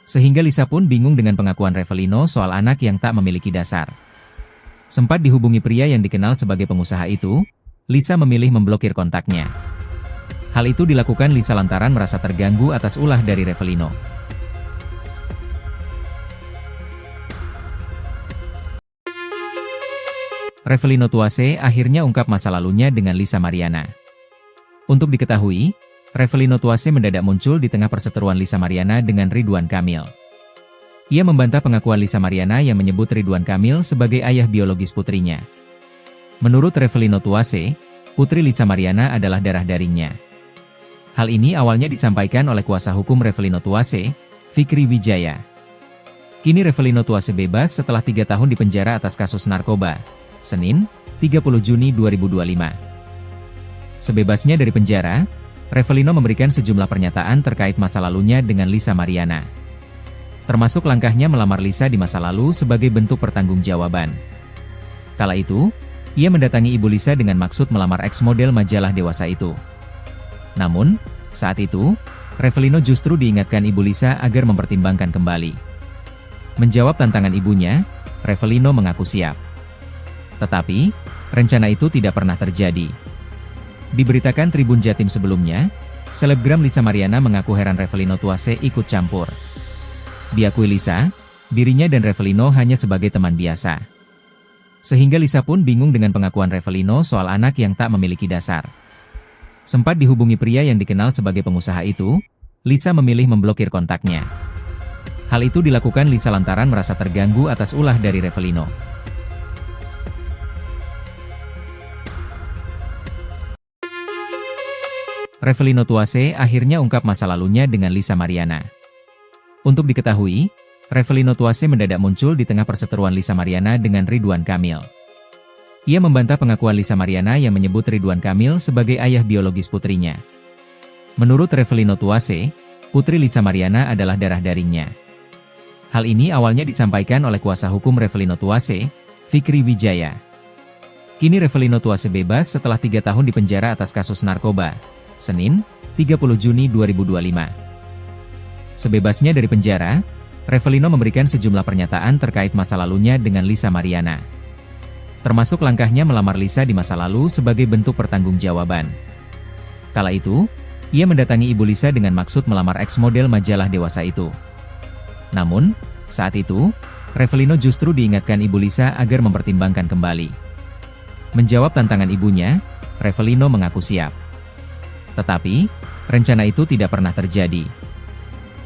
Sehingga Lisa pun bingung dengan pengakuan Revelino soal anak yang tak memiliki dasar. Sempat dihubungi pria yang dikenal sebagai pengusaha itu, Lisa memilih memblokir kontaknya. Hal itu dilakukan Lisa lantaran merasa terganggu atas ulah dari Revelino. Revelino Tuase akhirnya ungkap masa lalunya dengan Lisa Mariana. Untuk diketahui, Revelino Tuase mendadak muncul di tengah perseteruan Lisa Mariana dengan Ridwan Kamil. Ia membantah pengakuan Lisa Mariana yang menyebut Ridwan Kamil sebagai ayah biologis putrinya. Menurut Revelino Tuase, putri Lisa Mariana adalah darah dagingnya. Hal ini awalnya disampaikan oleh kuasa hukum Revelino Tuase, Fikri Wijaya. Kini Revelino Tuase bebas setelah 3 tahun dipenjara atas kasus narkoba. Senin, 30 Juni 2025. Sebebasnya dari penjara, Revelino memberikan sejumlah pernyataan terkait masa lalunya dengan Lisa Mariana. Termasuk langkahnya melamar Lisa di masa lalu sebagai bentuk pertanggungjawaban. Kala itu, ia mendatangi ibu Lisa dengan maksud melamar ex-model majalah dewasa itu. Namun, saat itu, Revelino justru diingatkan ibu Lisa agar mempertimbangkan kembali. Menjawab tantangan ibunya, Revelino mengaku siap. Tetapi, rencana itu tidak pernah terjadi. Diberitakan Tribun Jatim sebelumnya, selebgram Lisa Mariana mengaku heran Revelino Tuase ikut campur. Diakui Lisa, dirinya dan Revelino hanya sebagai teman biasa. Sehingga Lisa pun bingung dengan pengakuan Revelino soal anak yang tak memiliki dasar. Sempat dihubungi pria yang dikenal sebagai pengusaha itu, Lisa memilih memblokir kontaknya. Hal itu dilakukan Lisa lantaran merasa terganggu atas ulah dari Revelino. Revelino Tuase akhirnya ungkap masa lalunya dengan Lisa Mariana. Untuk diketahui, Revelino Tuase mendadak muncul di tengah perseteruan Lisa Mariana dengan Ridwan Kamil. Ia membantah pengakuan Lisa Mariana yang menyebut Ridwan Kamil sebagai ayah biologis putrinya. Menurut Revelino Tuase, putri Lisa Mariana adalah darah dagingnya. Hal ini awalnya disampaikan oleh kuasa hukum Revelino Tuase, Fikri Wijaya. Kini Revelino Tuase bebas setelah 3 tahun dipenjara atas kasus narkoba. Senin, 30 Juni 2025. Sebebasnya dari penjara, Revelino memberikan sejumlah pernyataan terkait masa lalunya dengan Lisa Mariana. Termasuk langkahnya melamar Lisa di masa lalu sebagai bentuk pertanggungjawaban. Kala itu, ia mendatangi ibu Lisa dengan maksud melamar ex-model majalah dewasa itu. Namun, saat itu, Revelino justru diingatkan ibu Lisa agar mempertimbangkan kembali. Menjawab tantangan ibunya, Revelino mengaku siap. Tetapi, rencana itu tidak pernah terjadi.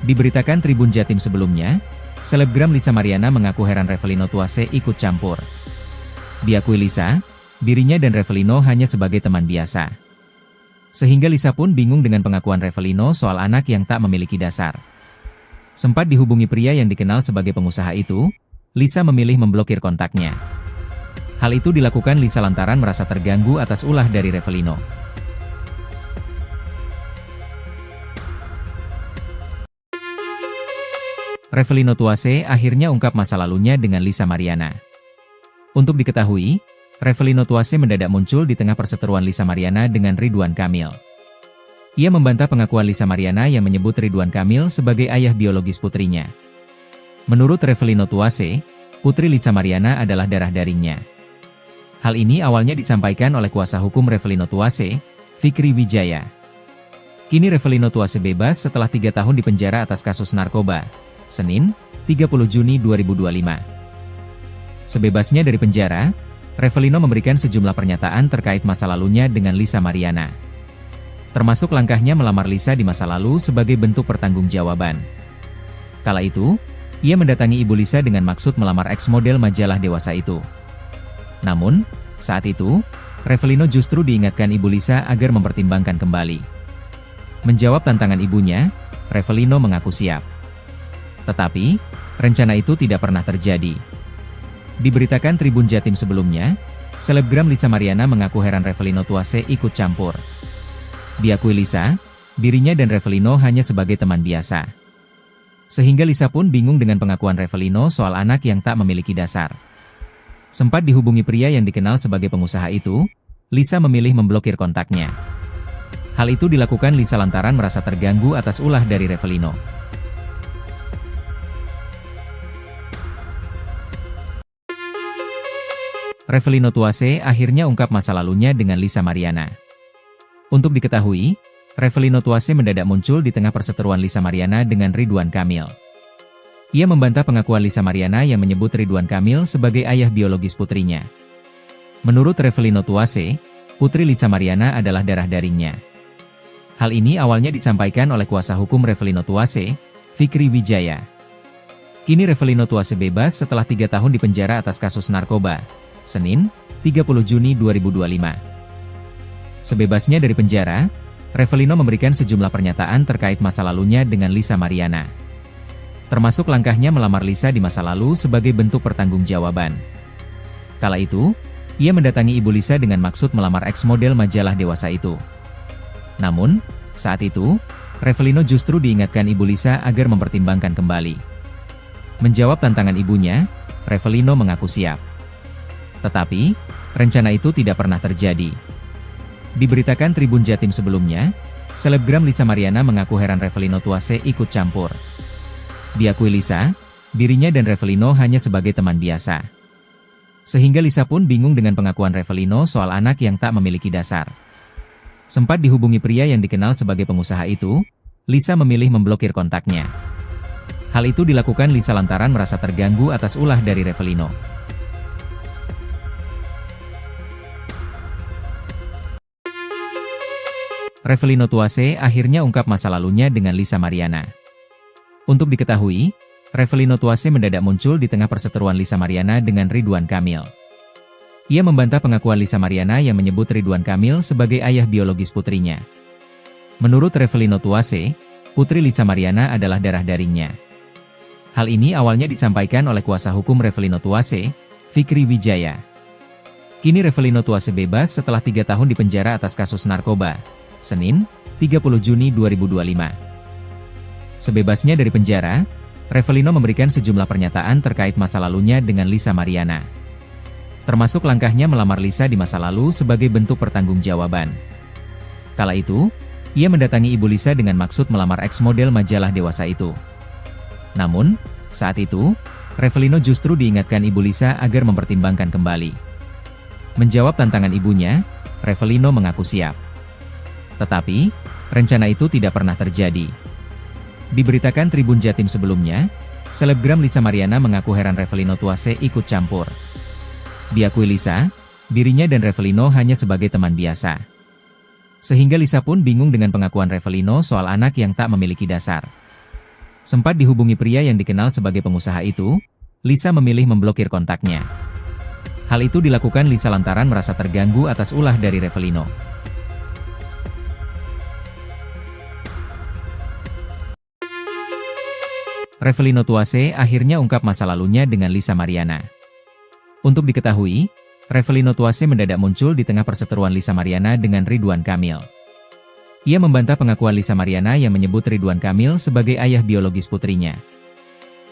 Diberitakan Tribun Jatim sebelumnya, selebgram Lisa Mariana mengaku heran Revelino Tuase ikut campur. Diakui Lisa, dirinya dan Revelino hanya sebagai teman biasa. Sehingga Lisa pun bingung dengan pengakuan Revelino soal anak yang tak memiliki dasar. Sempat dihubungi pria yang dikenal sebagai pengusaha itu, Lisa memilih memblokir kontaknya. Hal itu dilakukan Lisa lantaran merasa terganggu atas ulah dari Revelino. Revelino Tuase akhirnya ungkap masa lalunya dengan Lisa Mariana. Untuk diketahui, Revelino Tuase mendadak muncul di tengah perseteruan Lisa Mariana dengan Ridwan Kamil. Ia membantah pengakuan Lisa Mariana yang menyebut Ridwan Kamil sebagai ayah biologis putrinya. Menurut Revelino Tuase, Putri Lisa Mariana adalah darah dagingnya. Hal ini awalnya disampaikan oleh kuasa hukum Revelino Tuase, Fikri Wijaya. Kini Revelino Tuase bebas setelah 3 tahun di penjara atas kasus narkoba. Senin, 30 Juni 2025. Sebebasnya dari penjara, Revelino memberikan sejumlah pernyataan terkait masa lalunya dengan Lisa Mariana. Termasuk langkahnya melamar Lisa di masa lalu sebagai bentuk pertanggungjawaban. Kala itu, ia mendatangi ibu Lisa dengan maksud melamar ex-model majalah dewasa itu. Namun, saat itu, Revelino justru diingatkan ibu Lisa agar mempertimbangkan kembali. Menjawab tantangan ibunya, Revelino mengaku siap. Tetapi, rencana itu tidak pernah terjadi. Diberitakan Tribun Jatim sebelumnya, selebgram Lisa Mariana mengaku heran Revelino Tuase ikut campur. Diakui Lisa, dirinya dan Revelino hanya sebagai teman biasa. Sehingga Lisa pun bingung dengan pengakuan Revelino soal anak yang tak memiliki dasar. Sempat dihubungi pria yang dikenal sebagai pengusaha itu, Lisa memilih memblokir kontaknya. Hal itu dilakukan Lisa lantaran merasa terganggu atas ulah dari Revelino. Revelino Tuase akhirnya ungkap masa lalunya dengan Lisa Mariana. Untuk diketahui, Revelino Tuase mendadak muncul di tengah perseteruan Lisa Mariana dengan Ridwan Kamil. Ia membantah pengakuan Lisa Mariana yang menyebut Ridwan Kamil sebagai ayah biologis putrinya. Menurut Revelino Tuase, Putri Lisa Mariana adalah darah dagingnya. Hal ini awalnya disampaikan oleh kuasa hukum Revelino Tuase, Fikri Wijaya. Kini Revelino Tuase bebas setelah 3 tahun di penjara atas kasus narkoba. Senin, 30 Juni 2025. Sebebasnya dari penjara, Revelino memberikan sejumlah pernyataan terkait masa lalunya dengan Lisa Mariana. Termasuk langkahnya melamar Lisa di masa lalu sebagai bentuk pertanggungjawaban. Kala itu, ia mendatangi ibu Lisa dengan maksud melamar ex-model majalah dewasa itu. Namun, saat itu, Revelino justru diingatkan ibu Lisa agar mempertimbangkan kembali. Menjawab tantangan ibunya, Revelino mengaku siap. Tetapi, rencana itu tidak pernah terjadi. Diberitakan Tribun Jatim sebelumnya, selebgram Lisa Mariana mengaku heran Revelino Tuase ikut campur. Diakui Lisa, dirinya dan Revelino hanya sebagai teman biasa. Sehingga Lisa pun bingung dengan pengakuan Revelino soal anak yang tak memiliki dasar. Sempat dihubungi pria yang dikenal sebagai pengusaha itu, Lisa memilih memblokir kontaknya. Hal itu dilakukan Lisa lantaran merasa terganggu atas ulah dari Revelino. Revelino Tuase akhirnya ungkap masa lalunya dengan Lisa Mariana. Untuk diketahui, Revelino Tuase mendadak muncul di tengah perseteruan Lisa Mariana dengan Ridwan Kamil. Ia membantah pengakuan Lisa Mariana yang menyebut Ridwan Kamil sebagai ayah biologis putrinya. Menurut Revelino Tuase, Putri Lisa Mariana adalah darah dagingnya. Hal ini awalnya disampaikan oleh kuasa hukum Revelino Tuase, Fikri Wijaya. Kini Revelino Tuase bebas setelah 3 tahun di penjara atas kasus narkoba. Senin, 30 Juni 2025. Sebebasnya dari penjara, Revelino memberikan sejumlah pernyataan terkait masa lalunya dengan Lisa Mariana. Termasuk langkahnya melamar Lisa di masa lalu sebagai bentuk pertanggungjawaban. Kala itu, ia mendatangi ibu Lisa dengan maksud melamar ex-model majalah dewasa itu. Namun, saat itu, Revelino justru diingatkan ibu Lisa agar mempertimbangkan kembali. Menjawab tantangan ibunya, Revelino mengaku siap. Tetapi, rencana itu tidak pernah terjadi. Diberitakan Tribun Jatim sebelumnya, selebgram Lisa Mariana mengaku heran Revelino Tuase ikut campur. Diakui Lisa, dirinya dan Revelino hanya sebagai teman biasa. Sehingga Lisa pun bingung dengan pengakuan Revelino soal anak yang tak memiliki dasar. Sempat dihubungi pria yang dikenal sebagai pengusaha itu, Lisa memilih memblokir kontaknya. Hal itu dilakukan Lisa lantaran merasa terganggu atas ulah dari Revelino. Revelino Tuase akhirnya ungkap masa lalunya dengan Lisa Mariana. Untuk diketahui, Revelino Tuase mendadak muncul di tengah perseteruan Lisa Mariana dengan Ridwan Kamil. Ia membantah pengakuan Lisa Mariana yang menyebut Ridwan Kamil sebagai ayah biologis putrinya.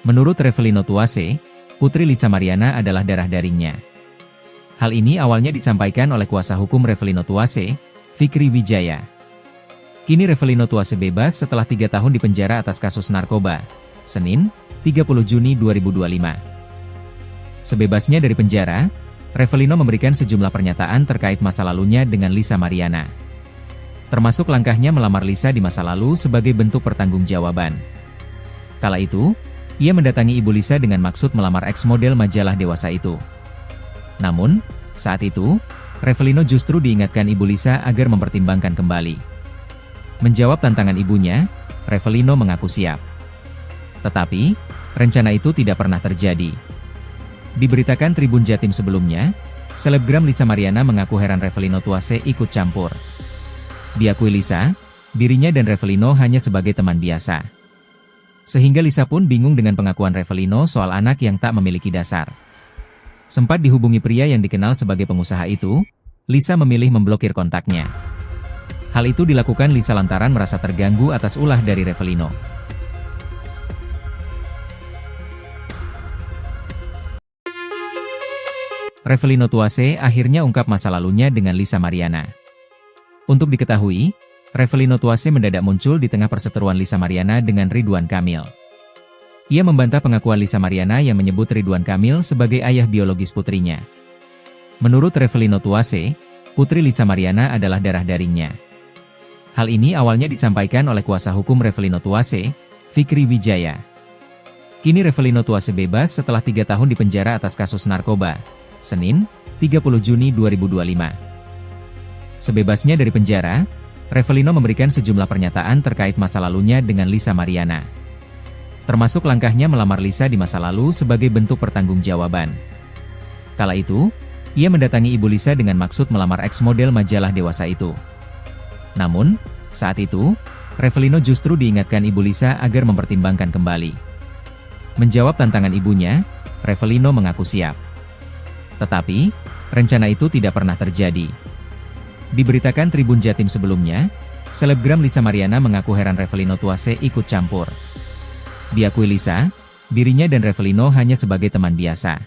Menurut Revelino Tuase, Putri Lisa Mariana adalah darah dagingnya. Hal ini awalnya disampaikan oleh kuasa hukum Revelino Tuase, Fikri Wijaya. Kini Revelino Tuase bebas setelah 3 tahun di penjara atas kasus narkoba. Senin, 30 Juni 2025. Sebebasnya dari penjara, Revelino memberikan sejumlah pernyataan terkait masa lalunya dengan Lisa Mariana. Termasuk langkahnya melamar Lisa di masa lalu sebagai bentuk pertanggungjawaban. Kala itu, ia mendatangi ibu Lisa dengan maksud melamar ex-model majalah dewasa itu. Namun, saat itu, Revelino justru diingatkan ibu Lisa agar mempertimbangkan kembali. Menjawab tantangan ibunya, Revelino mengaku siap. Tetapi, rencana itu tidak pernah terjadi. Diberitakan Tribun Jatim sebelumnya, selebgram Lisa Mariana mengaku heran Revelino Tuase ikut campur. Diakui Lisa, dirinya dan Revelino hanya sebagai teman biasa. Sehingga Lisa pun bingung dengan pengakuan Revelino soal anak yang tak memiliki dasar. Sempat dihubungi pria yang dikenal sebagai pengusaha itu, Lisa memilih memblokir kontaknya. Hal itu dilakukan Lisa lantaran merasa terganggu atas ulah dari Revelino. Revelino Tuase akhirnya ungkap masa lalunya dengan Lisa Mariana. Untuk diketahui, Revelino Tuase mendadak muncul di tengah perseteruan Lisa Mariana dengan Ridwan Kamil. Ia membantah pengakuan Lisa Mariana yang menyebut Ridwan Kamil sebagai ayah biologis putrinya. Menurut Revelino Tuase, putri Lisa Mariana adalah darah dagingnya. Hal ini awalnya disampaikan oleh kuasa hukum Revelino Tuase, Fikri Wijaya. Kini Revelino Tuase bebas setelah 3 tahun di penjara atas kasus narkoba. Senin, 30 Juni 2025. Sebebasnya dari penjara, Revelino memberikan sejumlah pernyataan terkait masa lalunya dengan Lisa Mariana. Termasuk langkahnya melamar Lisa di masa lalu sebagai bentuk pertanggungjawaban. Kala itu, ia mendatangi ibu Lisa dengan maksud melamar ex-model majalah dewasa itu. Namun, saat itu, Revelino justru diingatkan ibu Lisa agar mempertimbangkan kembali. Menjawab tantangan ibunya, Revelino mengaku siap. Tetapi, rencana itu tidak pernah terjadi. Diberitakan Tribun Jatim sebelumnya, selebgram Lisa Mariana mengaku heran Revelino Tuase ikut campur. Diakui Lisa, dirinya dan Revelino hanya sebagai teman biasa.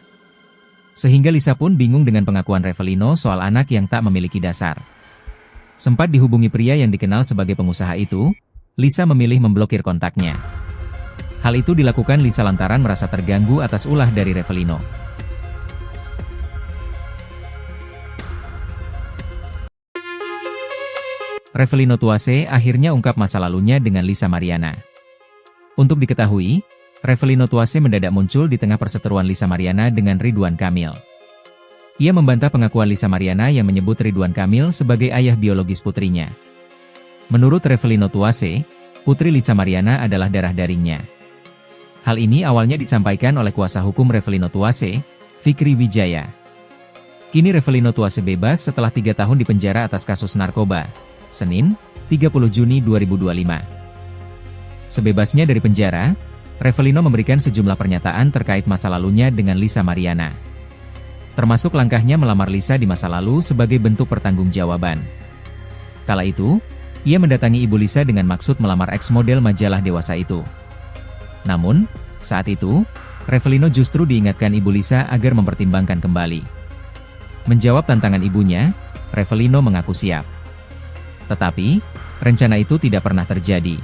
Sehingga Lisa pun bingung dengan pengakuan Revelino soal anak yang tak memiliki dasar. Sempat dihubungi pria yang dikenal sebagai pengusaha itu, Lisa memilih memblokir kontaknya. Hal itu dilakukan Lisa lantaran merasa terganggu atas ulah dari Revelino. Revelino Tuase akhirnya ungkap masa lalunya dengan Lisa Mariana. Untuk diketahui, Revelino Tuase mendadak muncul di tengah perseteruan Lisa Mariana dengan Ridwan Kamil. Ia membantah pengakuan Lisa Mariana yang menyebut Ridwan Kamil sebagai ayah biologis putrinya. Menurut Revelino Tuase, putri Lisa Mariana adalah darah dagingnya. Hal ini awalnya disampaikan oleh kuasa hukum Revelino Tuase, Fikri Wijaya. Kini Revelino Tuase bebas setelah 3 tahun di penjara atas kasus narkoba. Senin, 30 Juni 2025. Sebebasnya dari penjara, Revelino memberikan sejumlah pernyataan terkait masa lalunya dengan Lisa Mariana. Termasuk langkahnya melamar Lisa di masa lalu sebagai bentuk pertanggungjawaban. Kala itu, ia mendatangi ibu Lisa dengan maksud melamar ex-model majalah dewasa itu. Namun, saat itu, Revelino justru diingatkan ibu Lisa agar mempertimbangkan kembali. Menjawab tantangan ibunya, Revelino mengaku siap. Tetapi, rencana itu tidak pernah terjadi.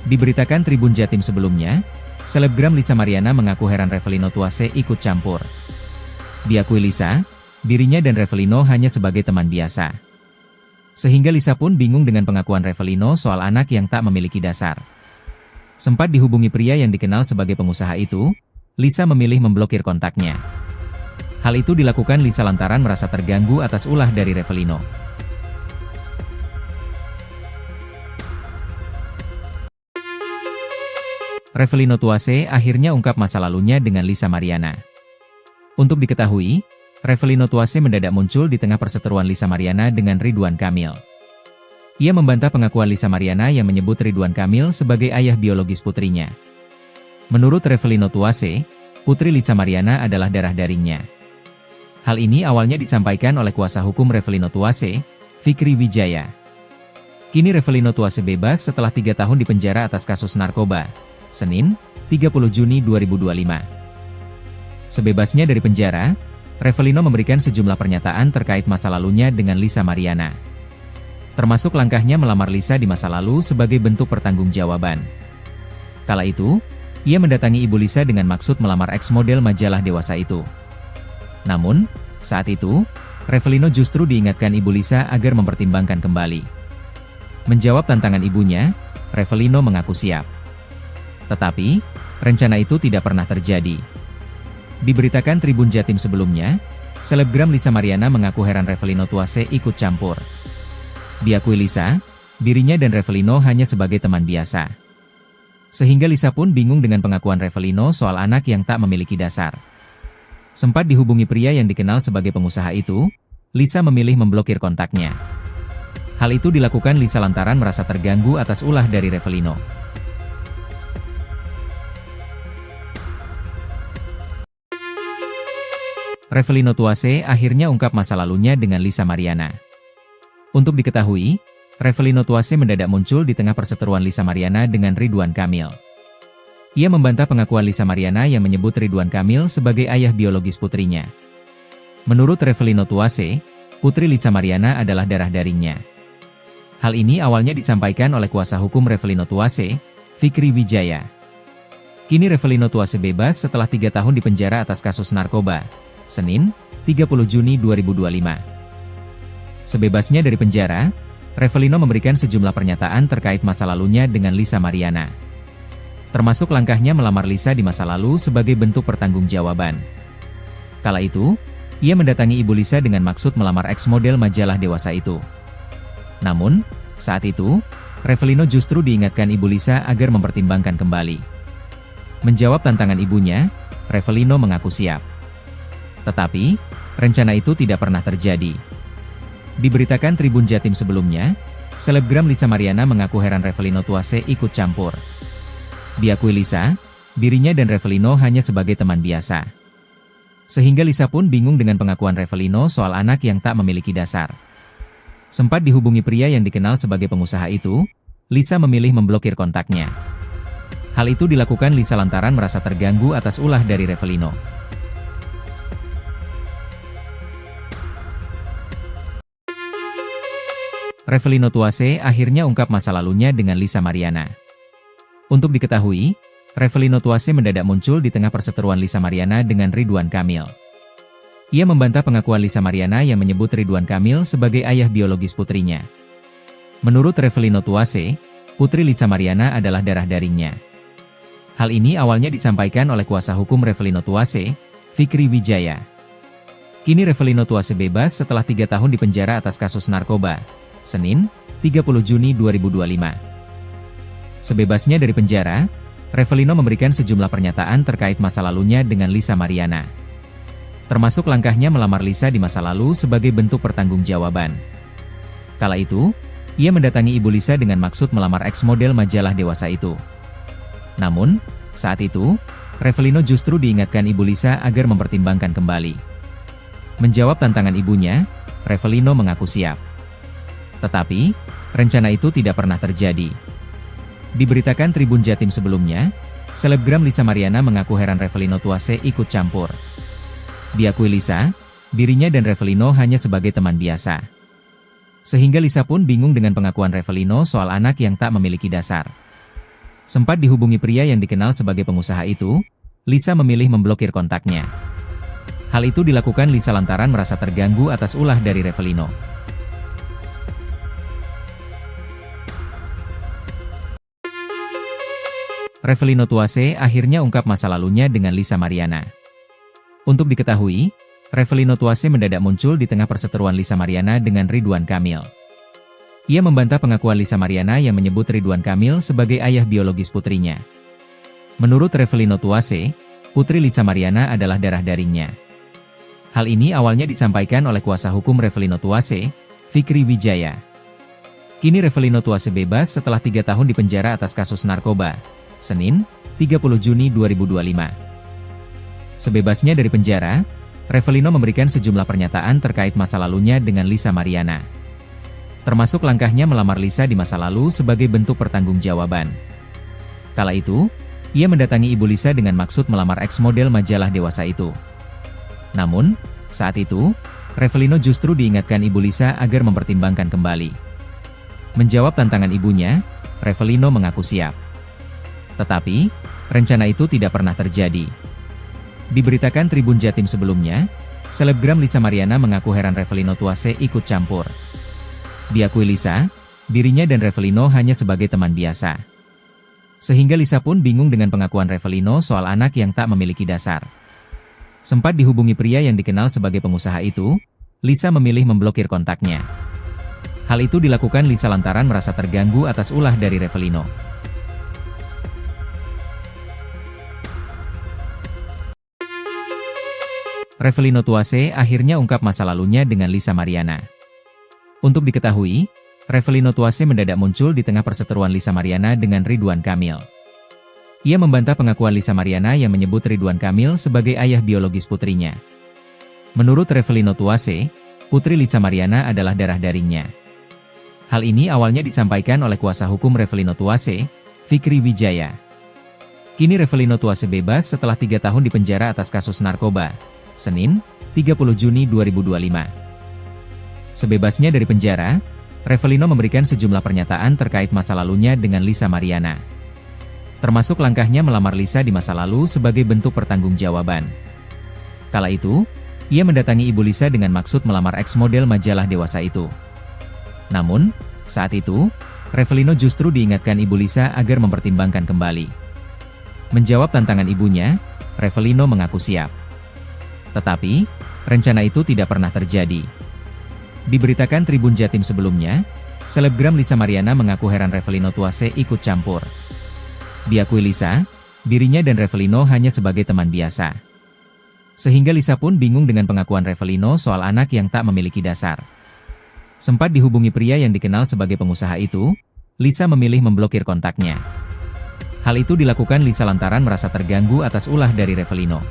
Diberitakan Tribun Jatim sebelumnya, selebgram Lisa Mariana mengaku heran Revelino Tuase ikut campur. Diakui Lisa, dirinya dan Revelino hanya sebagai teman biasa. Sehingga Lisa pun bingung dengan pengakuan Revelino soal anak yang tak memiliki dasar. Sempat dihubungi pria yang dikenal sebagai pengusaha itu, Lisa memilih memblokir kontaknya. Hal itu dilakukan Lisa lantaran merasa terganggu atas ulah dari Revelino. Revelino Tuase akhirnya ungkap masa lalunya dengan Lisa Mariana. Untuk diketahui, Revelino Tuase mendadak muncul di tengah perseteruan Lisa Mariana dengan Ridwan Kamil. Ia membantah pengakuan Lisa Mariana yang menyebut Ridwan Kamil sebagai ayah biologis putrinya. Menurut Revelino Tuase, putri Lisa Mariana adalah darah dagingnya. Hal ini awalnya disampaikan oleh kuasa hukum Revelino Tuase, Fikri Wijaya. Kini Revelino Tuase bebas setelah 3 tahun di penjara atas kasus narkoba. Senin, 30 Juni 2025. Sebebasnya dari penjara, Revelino memberikan sejumlah pernyataan terkait masa lalunya dengan Lisa Mariana. Termasuk langkahnya melamar Lisa di masa lalu sebagai bentuk pertanggungjawaban. Kala itu, Ia mendatangi Ibu Lisa dengan maksud melamar eks model majalah dewasa itu. Namun, saat itu, Revelino justru diingatkan Ibu Lisa agar mempertimbangkan kembali. Menjawab tantangan ibunya, Revelino mengaku siap. Tetapi, rencana itu tidak pernah terjadi. Diberitakan Tribun Jatim sebelumnya, selebgram Lisa Mariana mengaku heran Revelino Tuase ikut campur. Diakui Lisa, dirinya dan Revelino hanya sebagai teman biasa. Sehingga Lisa pun bingung dengan pengakuan Revelino soal anak yang tak memiliki dasar. Sempat dihubungi pria yang dikenal sebagai pengusaha itu, Lisa memilih memblokir kontaknya. Hal itu dilakukan Lisa lantaran merasa terganggu atas ulah dari Revelino. Revelino Tuase akhirnya ungkap masa lalunya dengan Lisa Mariana. Untuk diketahui, Revelino Tuase mendadak muncul di tengah perseteruan Lisa Mariana dengan Ridwan Kamil. Ia membantah pengakuan Lisa Mariana yang menyebut Ridwan Kamil sebagai ayah biologis putrinya. Menurut Revelino Tuase, putri Lisa Mariana adalah darah dagingnya. Hal ini awalnya disampaikan oleh kuasa hukum Revelino Tuase, Fikri Wijaya. Kini Revelino Tuase bebas setelah 3 tahun dipenjara atas kasus narkoba. Senin, 30 Juni 2025. Sebebasnya dari penjara, Revelino memberikan sejumlah pernyataan terkait masa lalunya dengan Lisa Mariana. Termasuk langkahnya melamar Lisa di masa lalu sebagai bentuk pertanggungjawaban. Kala itu, ia mendatangi Ibu Lisa dengan maksud melamar eks model majalah dewasa itu. Namun, saat itu, Revelino justru diingatkan Ibu Lisa agar mempertimbangkan kembali. Menjawab tantangan ibunya, Revelino mengaku siap. Tetapi, rencana itu tidak pernah terjadi. Diberitakan Tribun Jatim sebelumnya, selebgram Lisa Mariana mengaku heran Revelino Tuase ikut campur. Diakui Lisa, dirinya dan Revelino hanya sebagai teman biasa. Sehingga Lisa pun bingung dengan pengakuan Revelino soal anak yang tak memiliki dasar. Sempat dihubungi pria yang dikenal sebagai pengusaha itu, Lisa memilih memblokir kontaknya. Hal itu dilakukan Lisa lantaran merasa terganggu atas ulah dari Revelino. Revelino Tuase akhirnya ungkap masa lalunya dengan Lisa Mariana. Untuk diketahui, Revelino Tuase mendadak muncul di tengah perseteruan Lisa Mariana dengan Ridwan Kamil. Ia membantah pengakuan Lisa Mariana yang menyebut Ridwan Kamil sebagai ayah biologis putrinya. Menurut Revelino Tuase, putri Lisa Mariana adalah darah dagingnya. Hal ini awalnya disampaikan oleh kuasa hukum Revelino Tuase, Fikri Wijaya. Kini Revelino Tuase bebas setelah 3 tahun dipenjara atas kasus narkoba. Senin, 30 Juni 2025. Sebebasnya dari penjara, Revelino memberikan sejumlah pernyataan terkait masa lalunya dengan Lisa Mariana. Termasuk langkahnya melamar Lisa di masa lalu sebagai bentuk pertanggungjawaban. Kala itu, ia mendatangi Ibu Lisa dengan maksud melamar eks model majalah dewasa itu. Namun, saat itu, Revelino justru diingatkan Ibu Lisa agar mempertimbangkan kembali. Menjawab tantangan ibunya, Revelino mengaku siap. Tetapi, rencana itu tidak pernah terjadi. Diberitakan Tribun Jatim sebelumnya, selebgram Lisa Mariana mengaku heran Revelino Tuase ikut campur. Diakui Lisa, dirinya dan Revelino hanya sebagai teman biasa. Sehingga Lisa pun bingung dengan pengakuan Revelino soal anak yang tak memiliki dasar. Sempat dihubungi pria yang dikenal sebagai pengusaha itu, Lisa memilih memblokir kontaknya. Hal itu dilakukan Lisa lantaran merasa terganggu atas ulah dari Revelino. Revelino Tuase akhirnya ungkap masa lalunya dengan Lisa Mariana. Untuk diketahui, Revelino Tuase mendadak muncul di tengah perseteruan Lisa Mariana dengan Ridwan Kamil. Ia membantah pengakuan Lisa Mariana yang menyebut Ridwan Kamil sebagai ayah biologis putrinya. Menurut Revelino Tuase, putri Lisa Mariana adalah darah dagingnya. Hal ini awalnya disampaikan oleh kuasa hukum Revelino Tuase, Fikri Wijaya. Kini Revelino Tuase bebas setelah 3 tahun dipenjara atas kasus narkoba. Senin, 30 Juni 2025. Sebebasnya dari penjara, Revelino memberikan sejumlah pernyataan terkait masa lalunya dengan Lisa Mariana. Termasuk langkahnya melamar Lisa di masa lalu sebagai bentuk pertanggungjawaban. Kala itu, ia mendatangi Ibu Lisa dengan maksud melamar eks model majalah dewasa itu. Namun, saat itu, Revelino justru diingatkan Ibu Lisa agar mempertimbangkan kembali. Menjawab tantangan ibunya, Revelino mengaku siap. Tetapi, rencana itu tidak pernah terjadi. Diberitakan Tribun Jatim sebelumnya, selebgram Lisa Mariana mengaku heran Revelino Tuase ikut campur. Diakui Lisa, dirinya dan Revelino hanya sebagai teman biasa. Sehingga Lisa pun bingung dengan pengakuan Revelino soal anak yang tak memiliki dasar. Sempat dihubungi pria yang dikenal sebagai pengusaha itu, Lisa memilih memblokir kontaknya. Hal itu dilakukan Lisa lantaran merasa terganggu atas ulah dari Revelino. Revelino Tuase akhirnya ungkap masa lalunya dengan Lisa Mariana. Untuk diketahui, Revelino Tuase mendadak muncul di tengah perseteruan Lisa Mariana dengan Ridwan Kamil. Ia membantah pengakuan Lisa Mariana yang menyebut Ridwan Kamil sebagai ayah biologis putrinya. Menurut Revelino Tuase, putri Lisa Mariana adalah darah dagingnya. Hal ini awalnya disampaikan oleh kuasa hukum Revelino Tuase, Fikri Wijaya. Kini Revelino Tuase bebas setelah 3 tahun dipenjara atas kasus narkoba. Senin, 30 Juni 2025. Sebebasnya dari penjara, Revelino memberikan sejumlah pernyataan terkait masa lalunya dengan Lisa Mariana. Termasuk langkahnya melamar Lisa di masa lalu sebagai bentuk pertanggungjawaban. Kala itu, ia mendatangi ibu Lisa dengan maksud melamar ex-model majalah dewasa itu. Namun, saat itu, Revelino justru diingatkan ibu Lisa agar mempertimbangkan kembali. Menjawab tantangan ibunya, Revelino mengaku siap. Tetapi, rencana itu tidak pernah terjadi. Diberitakan Tribun Jatim sebelumnya, selebgram Lisa Mariana mengaku heran Revelino Tuase ikut campur. Diakui Lisa, dirinya dan Revelino hanya sebagai teman biasa. Sehingga Lisa pun bingung dengan pengakuan Revelino soal anak yang tak memiliki dasar. Sempat dihubungi pria yang dikenal sebagai pengusaha itu, Lisa memilih memblokir kontaknya. Hal itu dilakukan Lisa lantaran merasa terganggu atas ulah dari Revelino.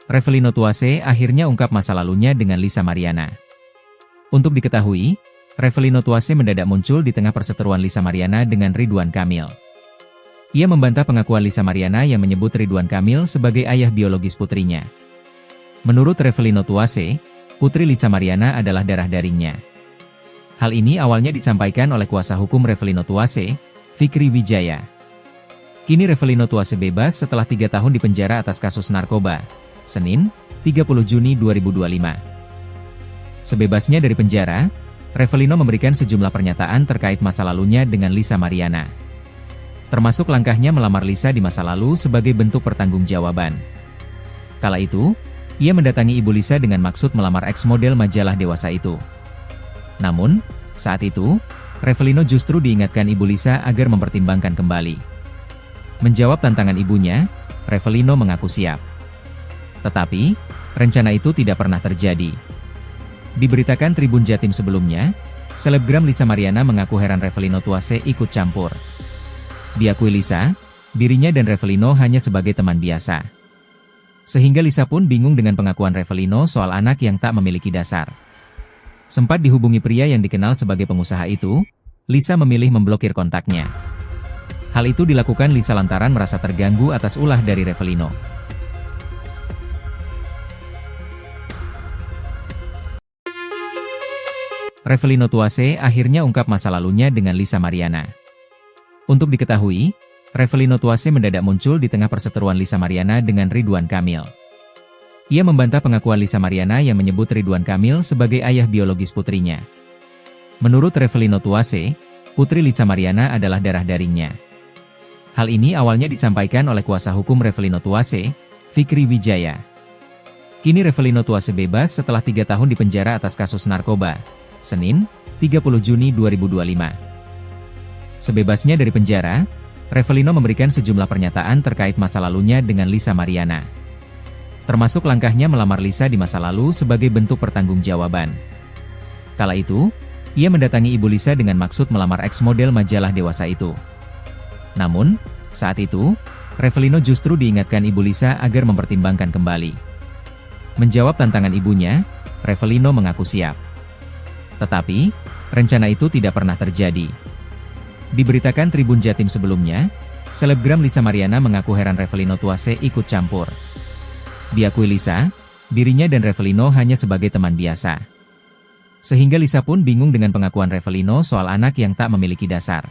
Revelino Tuase akhirnya ungkap masa lalunya dengan Lisa Mariana. Untuk diketahui, Revelino Tuase mendadak muncul di tengah perseteruan Lisa Mariana dengan Ridwan Kamil. Ia membantah pengakuan Lisa Mariana yang menyebut Ridwan Kamil sebagai ayah biologis putrinya. Menurut Revelino Tuase, putri Lisa Mariana adalah darah dagingnya. Hal ini awalnya disampaikan oleh kuasa hukum Revelino Tuase, Fikri Wijaya. Kini Revelino Tuase bebas setelah 3 tahun dipenjara atas kasus narkoba. Senin, 30 Juni 2025. Sebebasnya dari penjara, Revelino memberikan sejumlah pernyataan terkait masa lalunya dengan Lisa Mariana. Termasuk langkahnya melamar Lisa di masa lalu sebagai bentuk pertanggungjawaban. Kala itu, ia mendatangi ibu Lisa dengan maksud melamar ex-model majalah dewasa itu. Namun, saat itu, Revelino justru diingatkan ibu Lisa agar mempertimbangkan kembali. Menjawab tantangan ibunya, Revelino mengaku siap. Tetapi, rencana itu tidak pernah terjadi. Diberitakan Tribun Jatim sebelumnya, selebgram Lisa Mariana mengaku heran Revelino Tuase ikut campur. Diakui Lisa, dirinya dan Revelino hanya sebagai teman biasa. Sehingga Lisa pun bingung dengan pengakuan Revelino soal anak yang tak memiliki dasar. Sempat dihubungi pria yang dikenal sebagai pengusaha itu, Lisa memilih memblokir kontaknya. Hal itu dilakukan Lisa lantaran merasa terganggu atas ulah dari Revelino. Revelino Tuase akhirnya ungkap masa lalunya dengan Lisa Mariana. Untuk diketahui, Revelino Tuase mendadak muncul di tengah perseteruan Lisa Mariana dengan Ridwan Kamil. Ia membantah pengakuan Lisa Mariana yang menyebut Ridwan Kamil sebagai ayah biologis putrinya. Menurut Revelino Tuase, putri Lisa Mariana adalah darah dagingnya. Hal ini awalnya disampaikan oleh kuasa hukum Revelino Tuase, Fikri Wijaya. Kini Revelino Tuase bebas setelah 3 tahun dipenjara atas kasus narkoba. Senin, 30 Juni 2025. Sebebasnya dari penjara, Revelino memberikan sejumlah pernyataan terkait masa lalunya dengan Lisa Mariana. Termasuk langkahnya melamar Lisa di masa lalu sebagai bentuk pertanggungjawaban. Kala itu, ia mendatangi ibu Lisa dengan maksud melamar ex-model majalah dewasa itu. Namun, saat itu, Revelino justru diingatkan ibu Lisa agar mempertimbangkan kembali. Menjawab tantangan ibunya, Revelino mengaku siap. Tetapi, rencana itu tidak pernah terjadi. Diberitakan Tribun Jatim sebelumnya, selebgram Lisa Mariana mengaku heran Revelino Tuase ikut campur. Diakui Lisa, dirinya dan Revelino hanya sebagai teman biasa. Sehingga Lisa pun bingung dengan pengakuan Revelino soal anak yang tak memiliki dasar.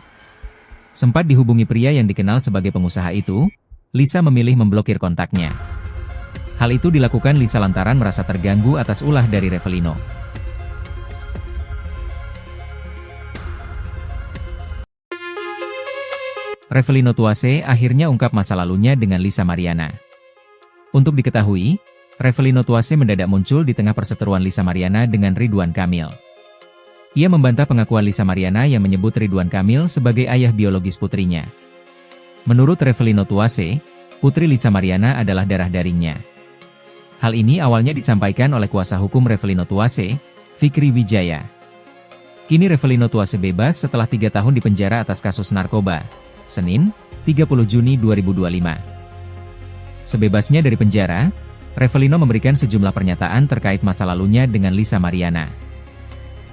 Sempat dihubungi pria yang dikenal sebagai pengusaha itu, Lisa memilih memblokir kontaknya. Hal itu dilakukan Lisa lantaran merasa terganggu atas ulah dari Revelino. Revelino Tuase akhirnya ungkap masa lalunya dengan Lisa Mariana. Untuk diketahui, Revelino Tuase mendadak muncul di tengah perseteruan Lisa Mariana dengan Ridwan Kamil. Ia membantah pengakuan Lisa Mariana yang menyebut Ridwan Kamil sebagai ayah biologis putrinya. Menurut Revelino Tuase, putri Lisa Mariana adalah darah dagingnya. Hal ini awalnya disampaikan oleh kuasa hukum Revelino Tuase, Fikri Wijaya. Kini Revelino Tuase bebas setelah 3 tahun dipenjara atas kasus narkoba. Senin, 30 Juni 2025. Sebebasnya dari penjara, Revelino memberikan sejumlah pernyataan terkait masa lalunya dengan Lisa Mariana.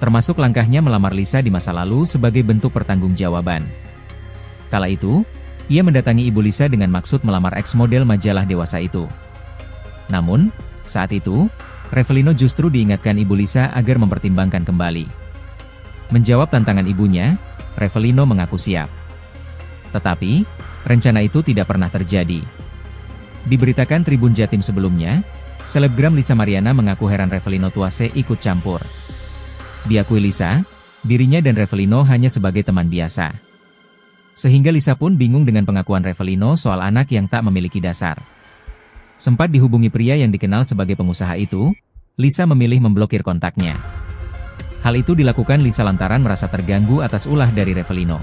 Termasuk langkahnya melamar Lisa di masa lalu sebagai bentuk pertanggungjawaban. Kala itu, ia mendatangi ibu Lisa dengan maksud melamar ex-model majalah dewasa itu. Namun, saat itu, Revelino justru diingatkan ibu Lisa agar mempertimbangkan kembali. Menjawab tantangan ibunya, Revelino mengaku siap. Tetapi, rencana itu tidak pernah terjadi. Diberitakan Tribun Jatim sebelumnya, selebgram Lisa Mariana mengaku heran Revelino Tuase ikut campur. Diakui Lisa, dirinya dan Revelino hanya sebagai teman biasa. Sehingga Lisa pun bingung dengan pengakuan Revelino soal anak yang tak memiliki dasar. Sempat dihubungi pria yang dikenal sebagai pengusaha itu, Lisa memilih memblokir kontaknya. Hal itu dilakukan Lisa lantaran merasa terganggu atas ulah dari Revelino.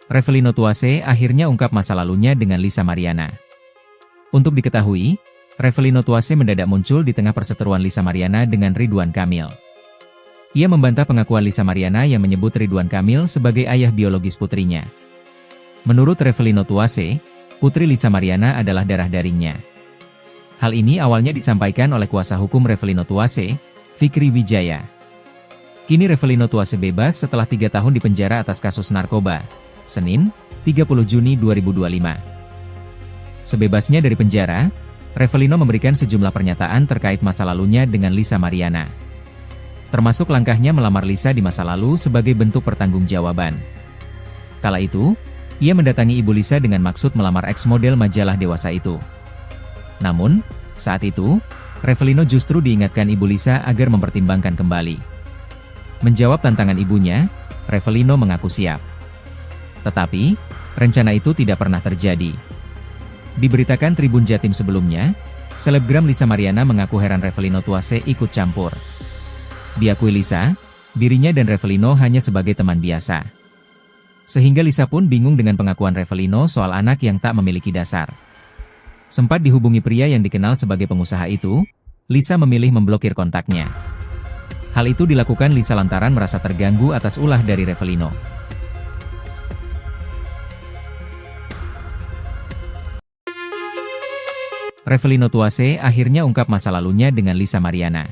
Revelino Tuase akhirnya ungkap masa lalunya dengan Lisa Mariana. Untuk diketahui, Revelino Tuase mendadak muncul di tengah perseteruan Lisa Mariana dengan Ridwan Kamil. Ia membantah pengakuan Lisa Mariana yang menyebut Ridwan Kamil sebagai ayah biologis putrinya. Menurut Revelino Tuase, putri Lisa Mariana adalah darah dagingnya. Hal ini awalnya disampaikan oleh kuasa hukum Revelino Tuase, Fikri Wijaya. Kini Revelino Tuase bebas setelah 3 tahun dipenjara atas kasus narkoba. Senin, 30 Juni 2025. Sebebasnya dari penjara, Revelino memberikan sejumlah pernyataan terkait masa lalunya dengan Lisa Mariana. Termasuk langkahnya melamar Lisa di masa lalu sebagai bentuk pertanggungjawaban. Kala itu, ia mendatangi ibu Lisa dengan maksud melamar ex-model majalah dewasa itu. Namun, saat itu, Revelino justru diingatkan ibu Lisa agar mempertimbangkan kembali. Menjawab tantangan ibunya, Revelino mengaku siap. Tetapi, rencana itu tidak pernah terjadi. Diberitakan Tribun Jatim sebelumnya, selebgram Lisa Mariana mengaku heran Revelino Tuase ikut campur. Diakui Lisa, dirinya dan Revelino hanya sebagai teman biasa. Sehingga Lisa pun bingung dengan pengakuan Revelino soal anak yang tak memiliki dasar. Sempat dihubungi pria yang dikenal sebagai pengusaha itu, Lisa memilih memblokir kontaknya. Hal itu dilakukan Lisa lantaran merasa terganggu atas ulah dari Revelino. Revelino Tuase akhirnya ungkap masa lalunya dengan Lisa Mariana.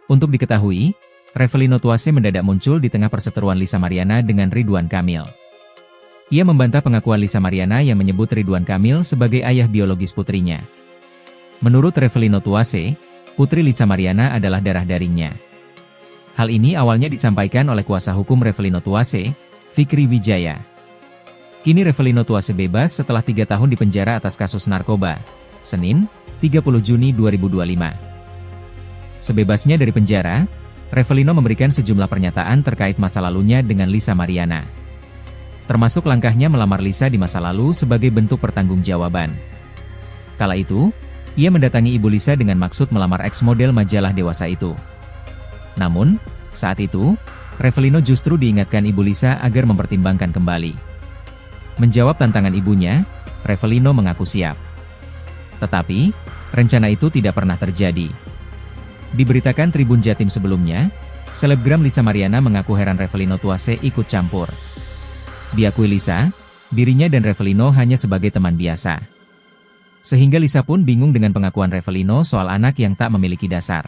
Untuk diketahui, Revelino Tuase mendadak muncul di tengah perseteruan Lisa Mariana dengan Ridwan Kamil. Ia membantah pengakuan Lisa Mariana yang menyebut Ridwan Kamil sebagai ayah biologis putrinya. Menurut Revelino Tuase, putri Lisa Mariana adalah darah dagingnya. Hal ini awalnya disampaikan oleh kuasa hukum Revelino Tuase, Fikri Wijaya. Kini Revelino Tuase bebas setelah 3 tahun dipenjara atas kasus narkoba. Senin, 30 Juni 2025. Sebebasnya dari penjara, Revelino memberikan sejumlah pernyataan terkait masa lalunya dengan Lisa Mariana. Termasuk langkahnya melamar Lisa di masa lalu sebagai bentuk pertanggungjawaban. Kala itu, ia mendatangi ibu Lisa dengan maksud melamar ex-model majalah dewasa itu. Namun, saat itu, Revelino justru diingatkan ibu Lisa agar mempertimbangkan kembali. Menjawab tantangan ibunya, Revelino mengaku siap. Tetapi, rencana itu tidak pernah terjadi. Diberitakan Tribun Jatim sebelumnya, selebgram Lisa Mariana mengaku heran Revelino Tuase ikut campur. Diakui Lisa, dirinya dan Revelino hanya sebagai teman biasa. Sehingga Lisa pun bingung dengan pengakuan Revelino soal anak yang tak memiliki dasar.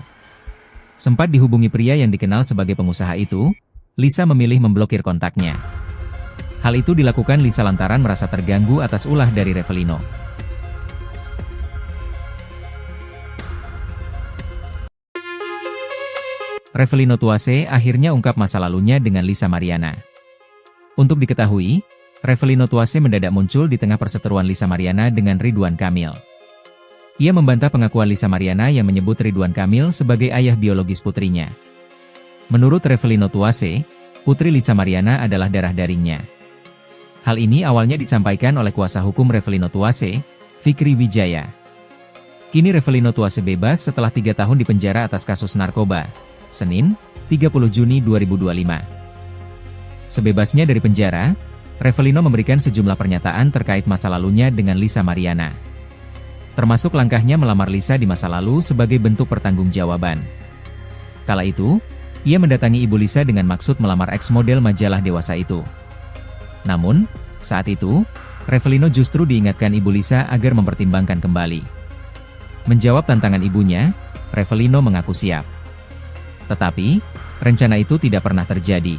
Sempat dihubungi pria yang dikenal sebagai pengusaha itu, Lisa memilih memblokir kontaknya. Hal itu dilakukan Lisa lantaran merasa terganggu atas ulah dari Revelino. Revelino Tuase akhirnya ungkap masa lalunya dengan Lisa Mariana. Untuk diketahui, Revelino Tuase mendadak muncul di tengah perseteruan Lisa Mariana dengan Ridwan Kamil. Ia membantah pengakuan Lisa Mariana yang menyebut Ridwan Kamil sebagai ayah biologis putrinya. Menurut Revelino Tuase, putri Lisa Mariana adalah darah dagingnya. Hal ini awalnya disampaikan oleh kuasa hukum Revelino Tuase, Fikri Wijaya. Kini Revelino Tuase bebas setelah 3 tahun dipenjara atas kasus narkoba. Senin, 30 Juni 2025. Sebebasnya dari penjara, Revelino memberikan sejumlah pernyataan terkait masa lalunya dengan Lisa Mariana. Termasuk langkahnya melamar Lisa di masa lalu sebagai bentuk pertanggungjawaban. Kala itu, ia mendatangi ibu Lisa dengan maksud melamar ex-model majalah dewasa itu. Namun, saat itu, Revelino justru diingatkan ibu Lisa agar mempertimbangkan kembali. Menjawab tantangan ibunya, Revelino mengaku siap. Tetapi, rencana itu tidak pernah terjadi.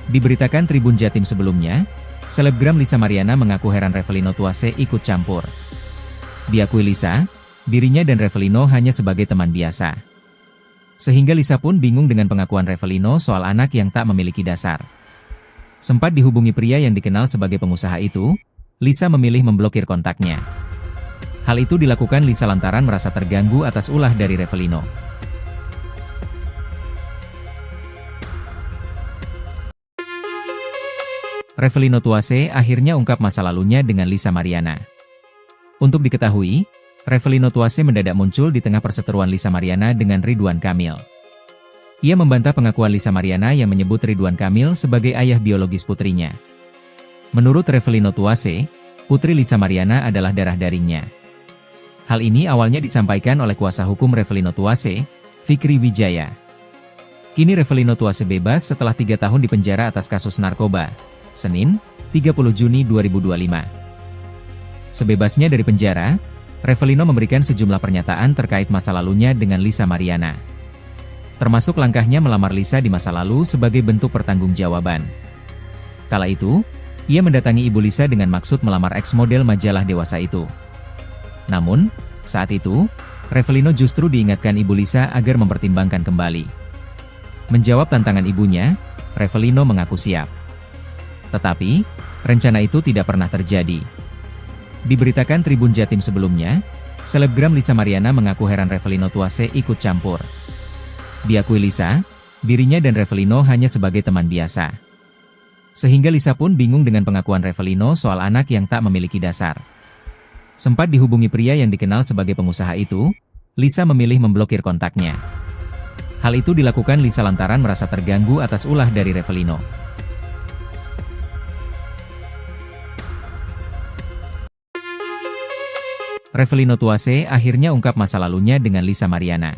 Diberitakan Tribun Jatim sebelumnya, selebgram Lisa Mariana mengaku heran Revelino Tuase ikut campur. Diakui Lisa, dirinya dan Revelino hanya sebagai teman biasa. Sehingga Lisa pun bingung dengan pengakuan Revelino soal anak yang tak memiliki dasar. Sempat dihubungi pria yang dikenal sebagai pengusaha itu, Lisa memilih memblokir kontaknya. Hal itu dilakukan Lisa lantaran merasa terganggu atas ulah dari Revelino. Revelino Tuase akhirnya ungkap masa lalunya dengan Lisa Mariana. Untuk diketahui, Revelino Tuase mendadak muncul di tengah perseteruan Lisa Mariana dengan Ridwan Kamil. Ia membantah pengakuan Lisa Mariana yang menyebut Ridwan Kamil sebagai ayah biologis putrinya. Menurut Revelino Tuase, putri Lisa Mariana adalah darah dagingnya. Hal ini awalnya disampaikan oleh kuasa hukum Revelino Tuase, Fikri Wijaya. Kini Revelino Tuase bebas setelah 3 tahun dipenjara atas kasus narkoba. Senin, 30 Juni 2025. Sebebasnya dari penjara, Revelino memberikan sejumlah pernyataan terkait masa lalunya dengan Lisa Mariana. Termasuk langkahnya melamar Lisa di masa lalu sebagai bentuk pertanggungjawaban. Kala itu, ia mendatangi ibu Lisa dengan maksud melamar ex-model majalah dewasa itu. Namun, saat itu, Revelino justru diingatkan ibu Lisa agar mempertimbangkan kembali. Menjawab tantangan ibunya, Revelino mengaku siap. Tetapi, rencana itu tidak pernah terjadi. Diberitakan Tribun Jatim sebelumnya, selebgram Lisa Mariana mengaku heran Revelino Tuase ikut campur. Diakui Lisa, dirinya dan Revelino hanya sebagai teman biasa. Sehingga Lisa pun bingung dengan pengakuan Revelino soal anak yang tak memiliki dasar. Sempat dihubungi pria yang dikenal sebagai pengusaha itu, Lisa memilih memblokir kontaknya. Hal itu dilakukan Lisa lantaran merasa terganggu atas ulah dari Revelino. Revelino Tuase akhirnya ungkap masa lalunya dengan Lisa Mariana.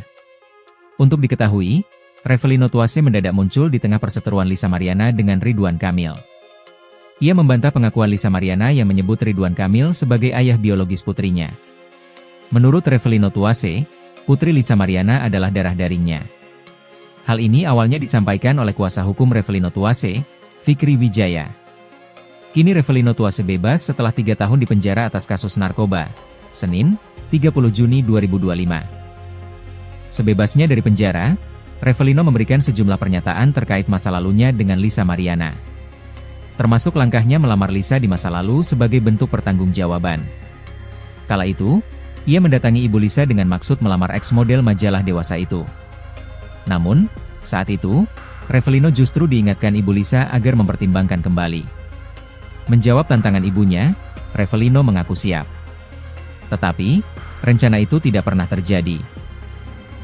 Untuk diketahui, Revelino Tuase mendadak muncul di tengah perseteruan Lisa Mariana dengan Ridwan Kamil. Ia membantah pengakuan Lisa Mariana yang menyebut Ridwan Kamil sebagai ayah biologis putrinya. Menurut Revelino Tuase, putri Lisa Mariana adalah darah dagingnya. Hal ini awalnya disampaikan oleh kuasa hukum Revelino Tuase, Fikri Wijaya. Kini Revelino Tuase bebas setelah 3 tahun dipenjara atas kasus narkoba. Senin, 30 Juni 2025. Sebebasnya dari penjara, Revelino memberikan sejumlah pernyataan terkait masa lalunya dengan Lisa Mariana. Termasuk langkahnya melamar Lisa di masa lalu sebagai bentuk pertanggungjawaban. Kala itu, ia mendatangi ibu Lisa dengan maksud melamar ex-model majalah dewasa itu. Namun, saat itu, Revelino justru diingatkan ibu Lisa agar mempertimbangkan kembali. Menjawab tantangan ibunya, Revelino mengaku siap. Tetapi, rencana itu tidak pernah terjadi.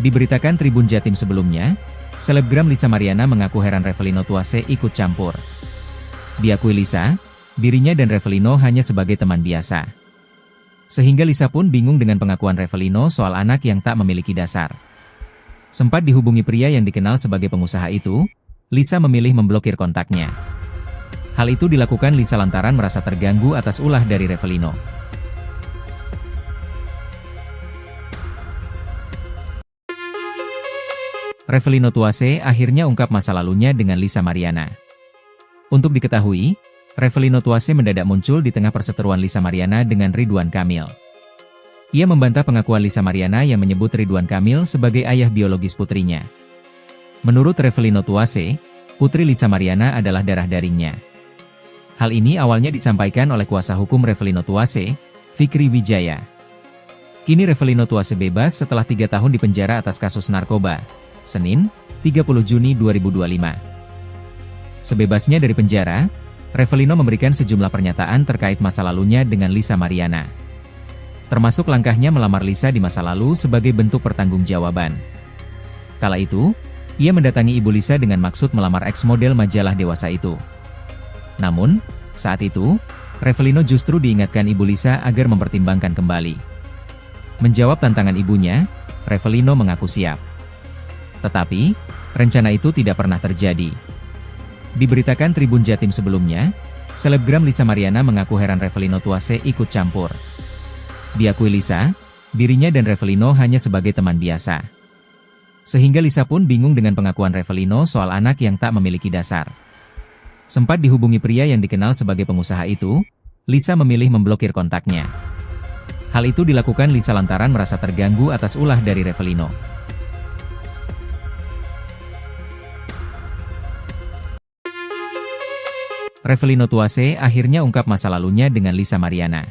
Diberitakan Tribun Jatim sebelumnya, selebgram Lisa Mariana mengaku heran Revelino Tuase ikut campur. Diakui Lisa, dirinya dan Revelino hanya sebagai teman biasa. Sehingga Lisa pun bingung dengan pengakuan Revelino soal anak yang tak memiliki dasar. Sempat dihubungi pria yang dikenal sebagai pengusaha itu, Lisa memilih memblokir kontaknya. Hal itu dilakukan Lisa lantaran merasa terganggu atas ulah dari Revelino. Revelino Tuase akhirnya ungkap masa lalunya dengan Lisa Mariana. Untuk diketahui, Revelino Tuase mendadak muncul di tengah perseteruan Lisa Mariana dengan Ridwan Kamil. Ia membantah pengakuan Lisa Mariana yang menyebut Ridwan Kamil sebagai ayah biologis putrinya. Menurut Revelino Tuase, Putri Lisa Mariana adalah darah dagingnya. Hal ini awalnya disampaikan oleh kuasa hukum Revelino Tuase, Fikri Wijaya. Kini Revelino Tuase bebas setelah 3 tahun di penjara atas kasus narkoba. Senin, 30 Juni 2025. Sebebasnya dari penjara, Revelino memberikan sejumlah pernyataan terkait masa lalunya dengan Lisa Mariana. Termasuk langkahnya melamar Lisa di masa lalu sebagai bentuk pertanggungjawaban. Kala itu, ia mendatangi ibu Lisa dengan maksud melamar ex-model majalah dewasa itu. Namun, saat itu, Revelino justru diingatkan ibu Lisa agar mempertimbangkan kembali. Menjawab tantangan ibunya, Revelino mengaku siap. Tetapi, rencana itu tidak pernah terjadi. Diberitakan Tribun Jatim sebelumnya, selebgram Lisa Mariana mengaku heran Revelino Tuase ikut campur. Diakui Lisa, dirinya dan Revelino hanya sebagai teman biasa. Sehingga Lisa pun bingung dengan pengakuan Revelino soal anak yang tak memiliki dasar. Sempat dihubungi pria yang dikenal sebagai pengusaha itu, Lisa memilih memblokir kontaknya. Hal itu dilakukan Lisa lantaran merasa terganggu atas ulah dari Revelino. Revelino Tuase akhirnya ungkap masa lalunya dengan Lisa Mariana.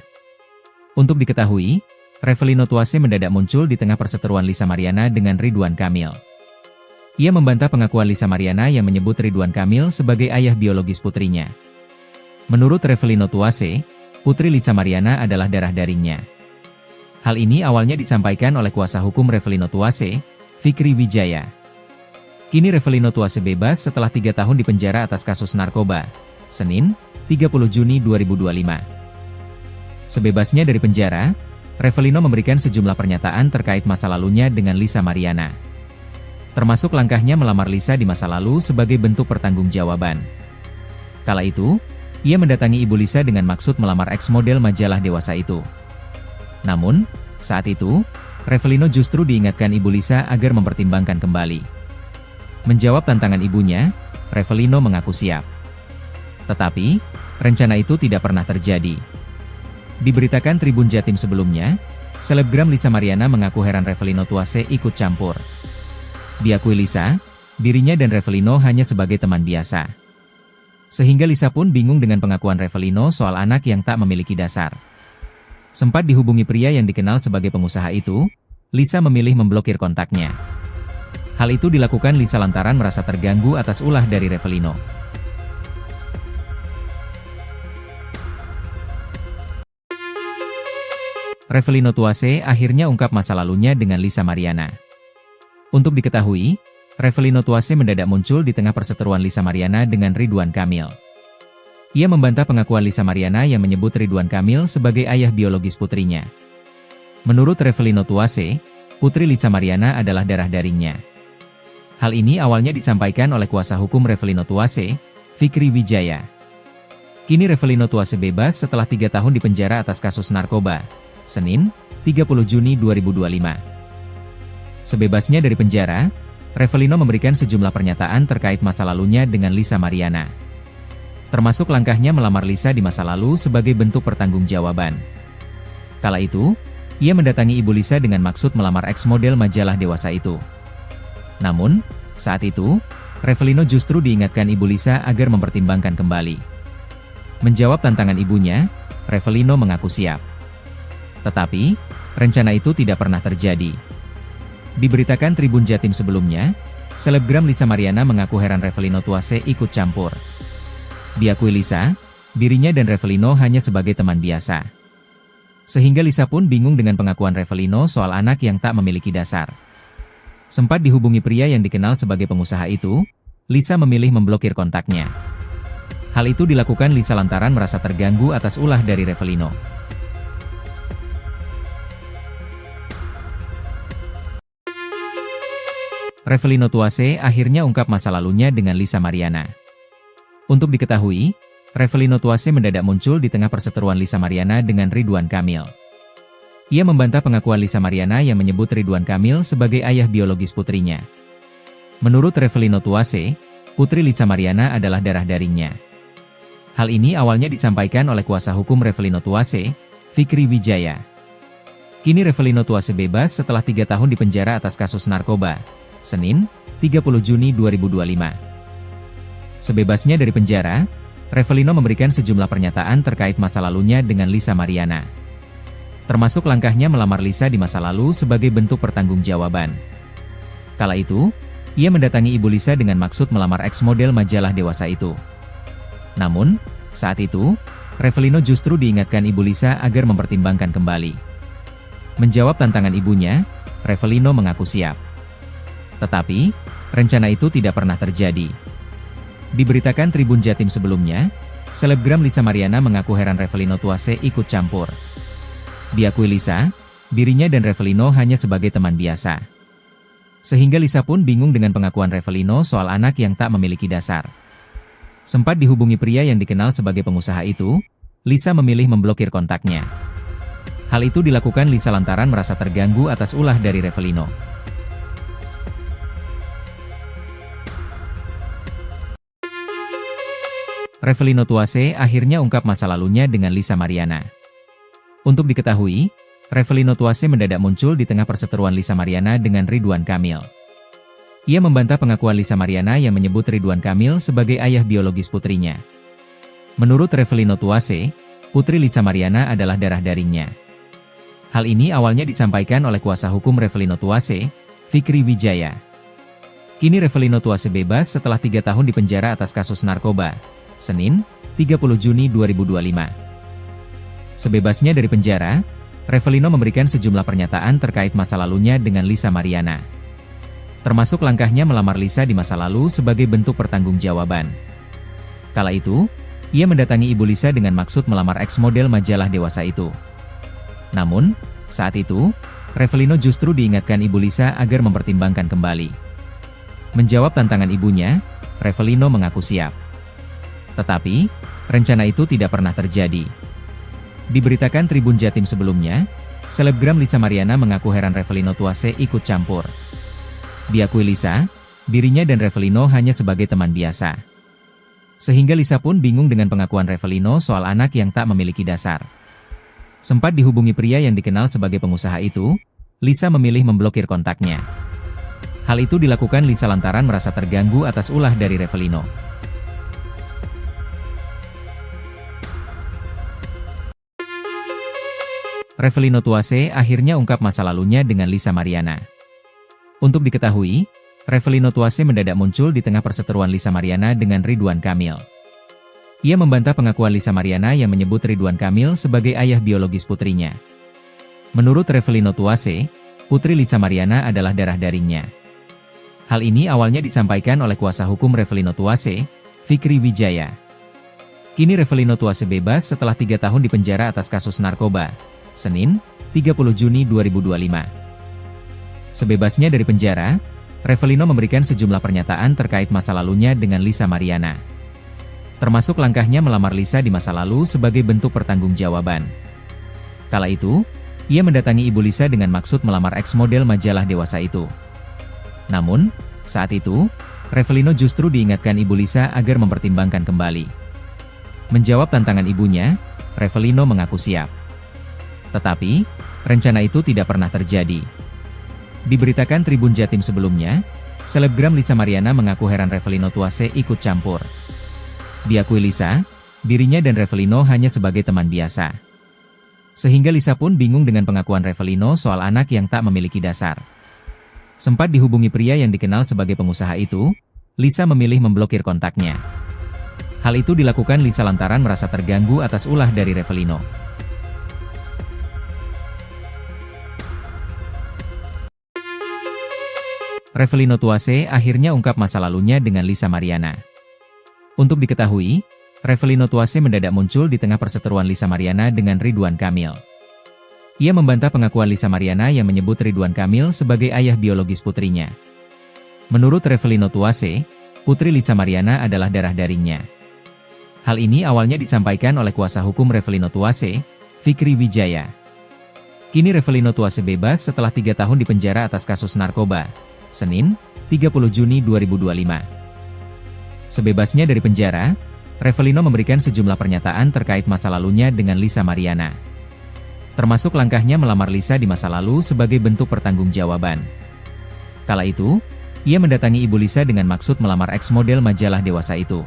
Untuk diketahui, Revelino Tuase mendadak muncul di tengah perseteruan Lisa Mariana dengan Ridwan Kamil. Ia membantah pengakuan Lisa Mariana yang menyebut Ridwan Kamil sebagai ayah biologis putrinya. Menurut Revelino Tuase, Putri Lisa Mariana adalah darah dagingnya. Hal ini awalnya disampaikan oleh kuasa hukum Revelino Tuase, Fikri Wijaya. Kini Revelino Tuase bebas setelah 3 tahun di penjara atas kasus narkoba. Senin, 30 Juni 2025. Sebebasnya dari penjara, Revelino memberikan sejumlah pernyataan terkait masa lalunya dengan Lisa Mariana. Termasuk langkahnya melamar Lisa di masa lalu sebagai bentuk pertanggungjawaban. Kala itu, ia mendatangi ibu Lisa dengan maksud melamar ex-model majalah dewasa itu. Namun, saat itu, Revelino justru diingatkan ibu Lisa agar mempertimbangkan kembali. Menjawab tantangan ibunya, Revelino mengaku siap. Tetapi, rencana itu tidak pernah terjadi. Diberitakan Tribun Jatim sebelumnya, selebgram Lisa Mariana mengaku heran Revelino Tuase ikut campur. Diakui Lisa, dirinya dan Revelino hanya sebagai teman biasa. Sehingga Lisa pun bingung dengan pengakuan Revelino soal anak yang tak memiliki dasar. Sempat dihubungi pria yang dikenal sebagai pengusaha itu, Lisa memilih memblokir kontaknya. Hal itu dilakukan Lisa lantaran merasa terganggu atas ulah dari Revelino. Revelino Tuase akhirnya ungkap masa lalunya dengan Lisa Mariana. Untuk diketahui, Revelino Tuase mendadak muncul di tengah perseteruan Lisa Mariana dengan Ridwan Kamil. Ia membantah pengakuan Lisa Mariana yang menyebut Ridwan Kamil sebagai ayah biologis putrinya. Menurut Revelino Tuase, Putri Lisa Mariana adalah darah dagingnya. Hal ini awalnya disampaikan oleh kuasa hukum Revelino Tuase, Fikri Wijaya. Kini Revelino Tuase bebas setelah 3 tahun di penjara atas kasus narkoba. Senin, 30 Juni 2025. Sebebasnya dari penjara, Revelino memberikan sejumlah pernyataan terkait masa lalunya dengan Lisa Mariana. Termasuk langkahnya melamar Lisa di masa lalu sebagai bentuk pertanggungjawaban. Kala itu, ia mendatangi ibu Lisa dengan maksud melamar ex-model majalah dewasa itu. Namun, saat itu, Revelino justru diingatkan ibu Lisa agar mempertimbangkan kembali. Menjawab tantangan ibunya, Revelino mengaku siap. Tetapi, rencana itu tidak pernah terjadi. Diberitakan Tribun Jatim sebelumnya, selebgram Lisa Mariana mengaku heran Revelino Tuase ikut campur. Diakui Lisa, dirinya dan Revelino hanya sebagai teman biasa. Sehingga Lisa pun bingung dengan pengakuan Revelino soal anak yang tak memiliki dasar. Sempat dihubungi pria yang dikenal sebagai pengusaha itu, Lisa memilih memblokir kontaknya. Hal itu dilakukan Lisa lantaran merasa terganggu atas ulah dari Revelino. Revelino Tuase akhirnya ungkap masa lalunya dengan Lisa Mariana. Untuk diketahui, Revelino Tuase mendadak muncul di tengah perseteruan Lisa Mariana dengan Ridwan Kamil. Ia membantah pengakuan Lisa Mariana yang menyebut Ridwan Kamil sebagai ayah biologis putrinya. Menurut Revelino Tuase, Putri Lisa Mariana adalah darah dagingnya. Hal ini awalnya disampaikan oleh kuasa hukum Revelino Tuase, Fikri Wijaya. Kini Revelino Tuase bebas setelah 3 tahun di penjara atas kasus narkoba. Senin, 30 Juni 2025. Sebebasnya dari penjara, Revelino memberikan sejumlah pernyataan terkait masa lalunya dengan Lisa Mariana. Termasuk langkahnya melamar Lisa di masa lalu sebagai bentuk pertanggungjawaban. Kala itu, ia mendatangi ibu Lisa dengan maksud melamar ex-model majalah dewasa itu. Namun, saat itu, Revelino justru diingatkan ibu Lisa agar mempertimbangkan kembali. Menjawab tantangan ibunya, Revelino mengaku siap. Tetapi, rencana itu tidak pernah terjadi. Diberitakan Tribun Jatim sebelumnya, selebgram Lisa Mariana mengaku heran Revelino Tuase ikut campur. Diakui Lisa, dirinya dan Revelino hanya sebagai teman biasa. Sehingga Lisa pun bingung dengan pengakuan Revelino soal anak yang tak memiliki dasar. Sempat dihubungi pria yang dikenal sebagai pengusaha itu, Lisa memilih memblokir kontaknya. Hal itu dilakukan Lisa lantaran merasa terganggu atas ulah dari Revelino. Revelino Tuase akhirnya ungkap masa lalunya dengan Lisa Mariana. Untuk diketahui, Revelino Tuase mendadak muncul di tengah perseteruan Lisa Mariana dengan Ridwan Kamil. Ia membantah pengakuan Lisa Mariana yang menyebut Ridwan Kamil sebagai ayah biologis putrinya. Menurut Revelino Tuase, putri Lisa Mariana adalah darah dagingnya. Hal ini awalnya disampaikan oleh kuasa hukum Revelino Tuase, Fikri Wijaya. Kini Revelino Tuase bebas setelah 3 tahun di penjara atas kasus narkoba. Senin, 30 Juni 2025. Sebebasnya dari penjara, Revelino memberikan sejumlah pernyataan terkait masa lalunya dengan Lisa Mariana. Termasuk langkahnya melamar Lisa di masa lalu sebagai bentuk pertanggungjawaban. Kala itu, ia mendatangi ibu Lisa dengan maksud melamar ex-model majalah dewasa itu. Namun, saat itu, Revelino justru diingatkan ibu Lisa agar mempertimbangkan kembali. Menjawab tantangan ibunya, Revelino mengaku siap. Tetapi, rencana itu tidak pernah terjadi. Diberitakan Tribun Jatim sebelumnya, selebgram Lisa Mariana mengaku heran Revelino Tuase ikut campur. Diakui Lisa, dirinya dan Revelino hanya sebagai teman biasa. Sehingga Lisa pun bingung dengan pengakuan Revelino soal anak yang tak memiliki dasar. Sempat dihubungi pria yang dikenal sebagai pengusaha itu, Lisa memilih memblokir kontaknya. Hal itu dilakukan Lisa lantaran merasa terganggu atas ulah dari Revelino. Revelino Tuase akhirnya ungkap masa lalunya dengan Lisa Mariana. Untuk diketahui, Revelino Tuase mendadak muncul di tengah perseteruan Lisa Mariana dengan Ridwan Kamil. Ia membantah pengakuan Lisa Mariana yang menyebut Ridwan Kamil sebagai ayah biologis putrinya. Menurut Revelino Tuase, putri Lisa Mariana adalah darah dagingnya. Hal ini awalnya disampaikan oleh kuasa hukum Revelino Tuase, Fikri Wijaya. Kini Revelino Tuase bebas setelah 3 tahun di penjara atas kasus narkoba. Senin, 30 Juni 2025. Sebebasnya dari penjara, Revelino memberikan sejumlah pernyataan terkait masa lalunya dengan Lisa Mariana. Termasuk langkahnya melamar Lisa di masa lalu sebagai bentuk pertanggungjawaban. Kala itu, ia mendatangi ibu Lisa dengan maksud melamar ex-model majalah dewasa itu. Namun, saat itu, Revelino justru diingatkan ibu Lisa agar mempertimbangkan kembali. Menjawab tantangan ibunya, Revelino mengaku siap. Tetapi, rencana itu tidak pernah terjadi. Diberitakan Tribun Jatim sebelumnya, selebgram Lisa Mariana mengaku heran Revelino Tuase ikut campur. Diakui Lisa, dirinya dan Revelino hanya sebagai teman biasa. Sehingga Lisa pun bingung dengan pengakuan Revelino soal anak yang tak memiliki dasar. Sempat dihubungi pria yang dikenal sebagai pengusaha itu, Lisa memilih memblokir kontaknya. Hal itu dilakukan Lisa lantaran merasa terganggu atas ulah dari Revelino. Revelino Tuase akhirnya ungkap masa lalunya dengan Lisa Mariana. Untuk diketahui, Revelino Tuase mendadak muncul di tengah perseteruan Lisa Mariana dengan Ridwan Kamil. Ia membantah pengakuan Lisa Mariana yang menyebut Ridwan Kamil sebagai ayah biologis putrinya. Menurut Revelino Tuase, putri Lisa Mariana adalah darah dagingnya. Hal ini awalnya disampaikan oleh kuasa hukum Revelino Tuase, Fikri Wijaya. Kini Revelino Tuase bebas setelah 3 tahun di penjara atas kasus narkoba. Senin, 30 Juni 2025. Sebebasnya dari penjara, Revelino memberikan sejumlah pernyataan terkait masa lalunya dengan Lisa Mariana. Termasuk langkahnya melamar Lisa di masa lalu sebagai bentuk pertanggungjawaban. Kala itu, Ia mendatangi Ibu Lisa dengan maksud melamar eks model majalah dewasa itu.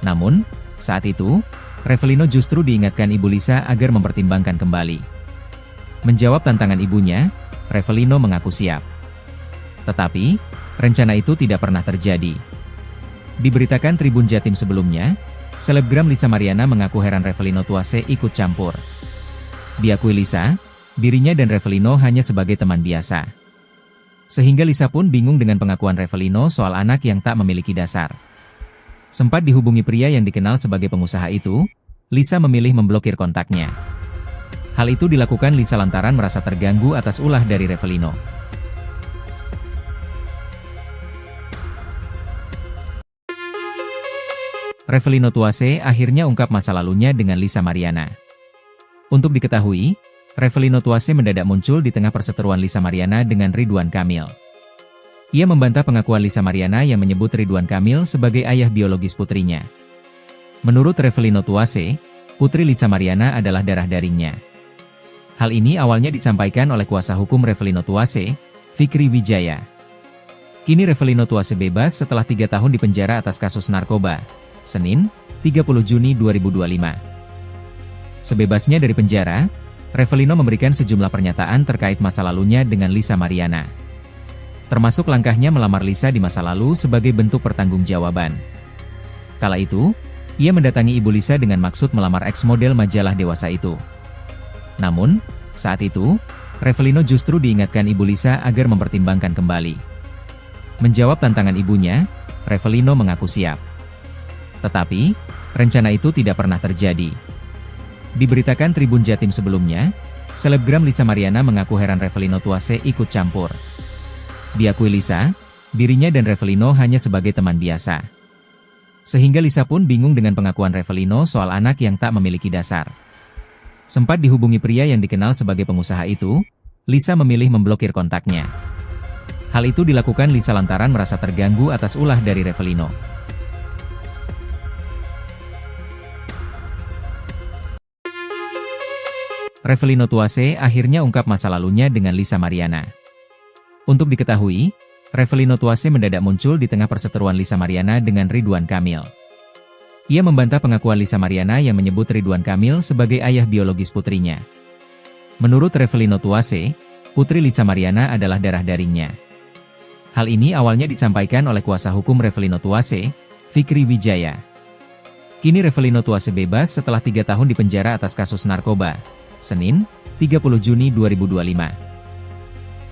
Namun, saat itu, Revelino justru diingatkan Ibu Lisa agar mempertimbangkan kembali. Menjawab tantangan ibunya, Revelino mengaku siap. Tetapi, rencana itu tidak pernah terjadi. Diberitakan Tribun Jatim sebelumnya, selebgram Lisa Mariana mengaku heran Revelino Tuase ikut campur. Diakui Lisa, dirinya dan Revelino hanya sebagai teman biasa. Sehingga Lisa pun bingung dengan pengakuan Revelino soal anak yang tak memiliki dasar. Sempat dihubungi pria yang dikenal sebagai pengusaha itu, Lisa memilih memblokir kontaknya. Hal itu dilakukan Lisa lantaran merasa terganggu atas ulah dari Revelino. Revelino Tuase akhirnya ungkap masa lalunya dengan Lisa Mariana. Untuk diketahui, Revelino Tuase mendadak muncul di tengah perseteruan Lisa Mariana dengan Ridwan Kamil. Ia membantah pengakuan Lisa Mariana yang menyebut Ridwan Kamil sebagai ayah biologis putrinya. Menurut Revelino Tuase, putri Lisa Mariana adalah darah dagingnya. Hal ini awalnya disampaikan oleh kuasa hukum Revelino Tuase, Fikri Wijaya. Kini Revelino Tuase bebas setelah 3 tahun dipenjara atas kasus narkoba. Senin, 30 Juni 2025. Sebebasnya dari penjara, Revelino memberikan sejumlah pernyataan terkait masa lalunya dengan Lisa Mariana. Termasuk langkahnya melamar Lisa di masa lalu sebagai bentuk pertanggungjawaban. Kala itu, ia mendatangi Ibu Lisa dengan maksud melamar eks model majalah dewasa itu. Namun, saat itu, Revelino justru diingatkan Ibu Lisa agar mempertimbangkan kembali. Menjawab tantangan ibunya, Revelino mengaku siap. Tetapi, rencana itu tidak pernah terjadi. Diberitakan Tribun Jatim sebelumnya, selebgram Lisa Mariana mengaku heran Revelino Tuase ikut campur. Diakui Lisa, dirinya dan Revelino hanya sebagai teman biasa. Sehingga Lisa pun bingung dengan pengakuan Revelino soal anak yang tak memiliki dasar. Sempat dihubungi pria yang dikenal sebagai pengusaha itu, Lisa memilih memblokir kontaknya. Hal itu dilakukan Lisa lantaran merasa terganggu atas ulah dari Revelino. Revelino Tuase akhirnya ungkap masa lalunya dengan Lisa Mariana. Untuk diketahui, Revelino Tuase mendadak muncul di tengah perseteruan Lisa Mariana dengan Ridwan Kamil. Ia membantah pengakuan Lisa Mariana yang menyebut Ridwan Kamil sebagai ayah biologis putrinya. Menurut Revelino Tuase, putri Lisa Mariana adalah darah dagingnya. Hal ini awalnya disampaikan oleh kuasa hukum Revelino Tuase, Fikri Wijaya. Kini Revelino Tuase bebas setelah 3 tahun dipenjara atas kasus narkoba. Senin, 30 Juni 2025.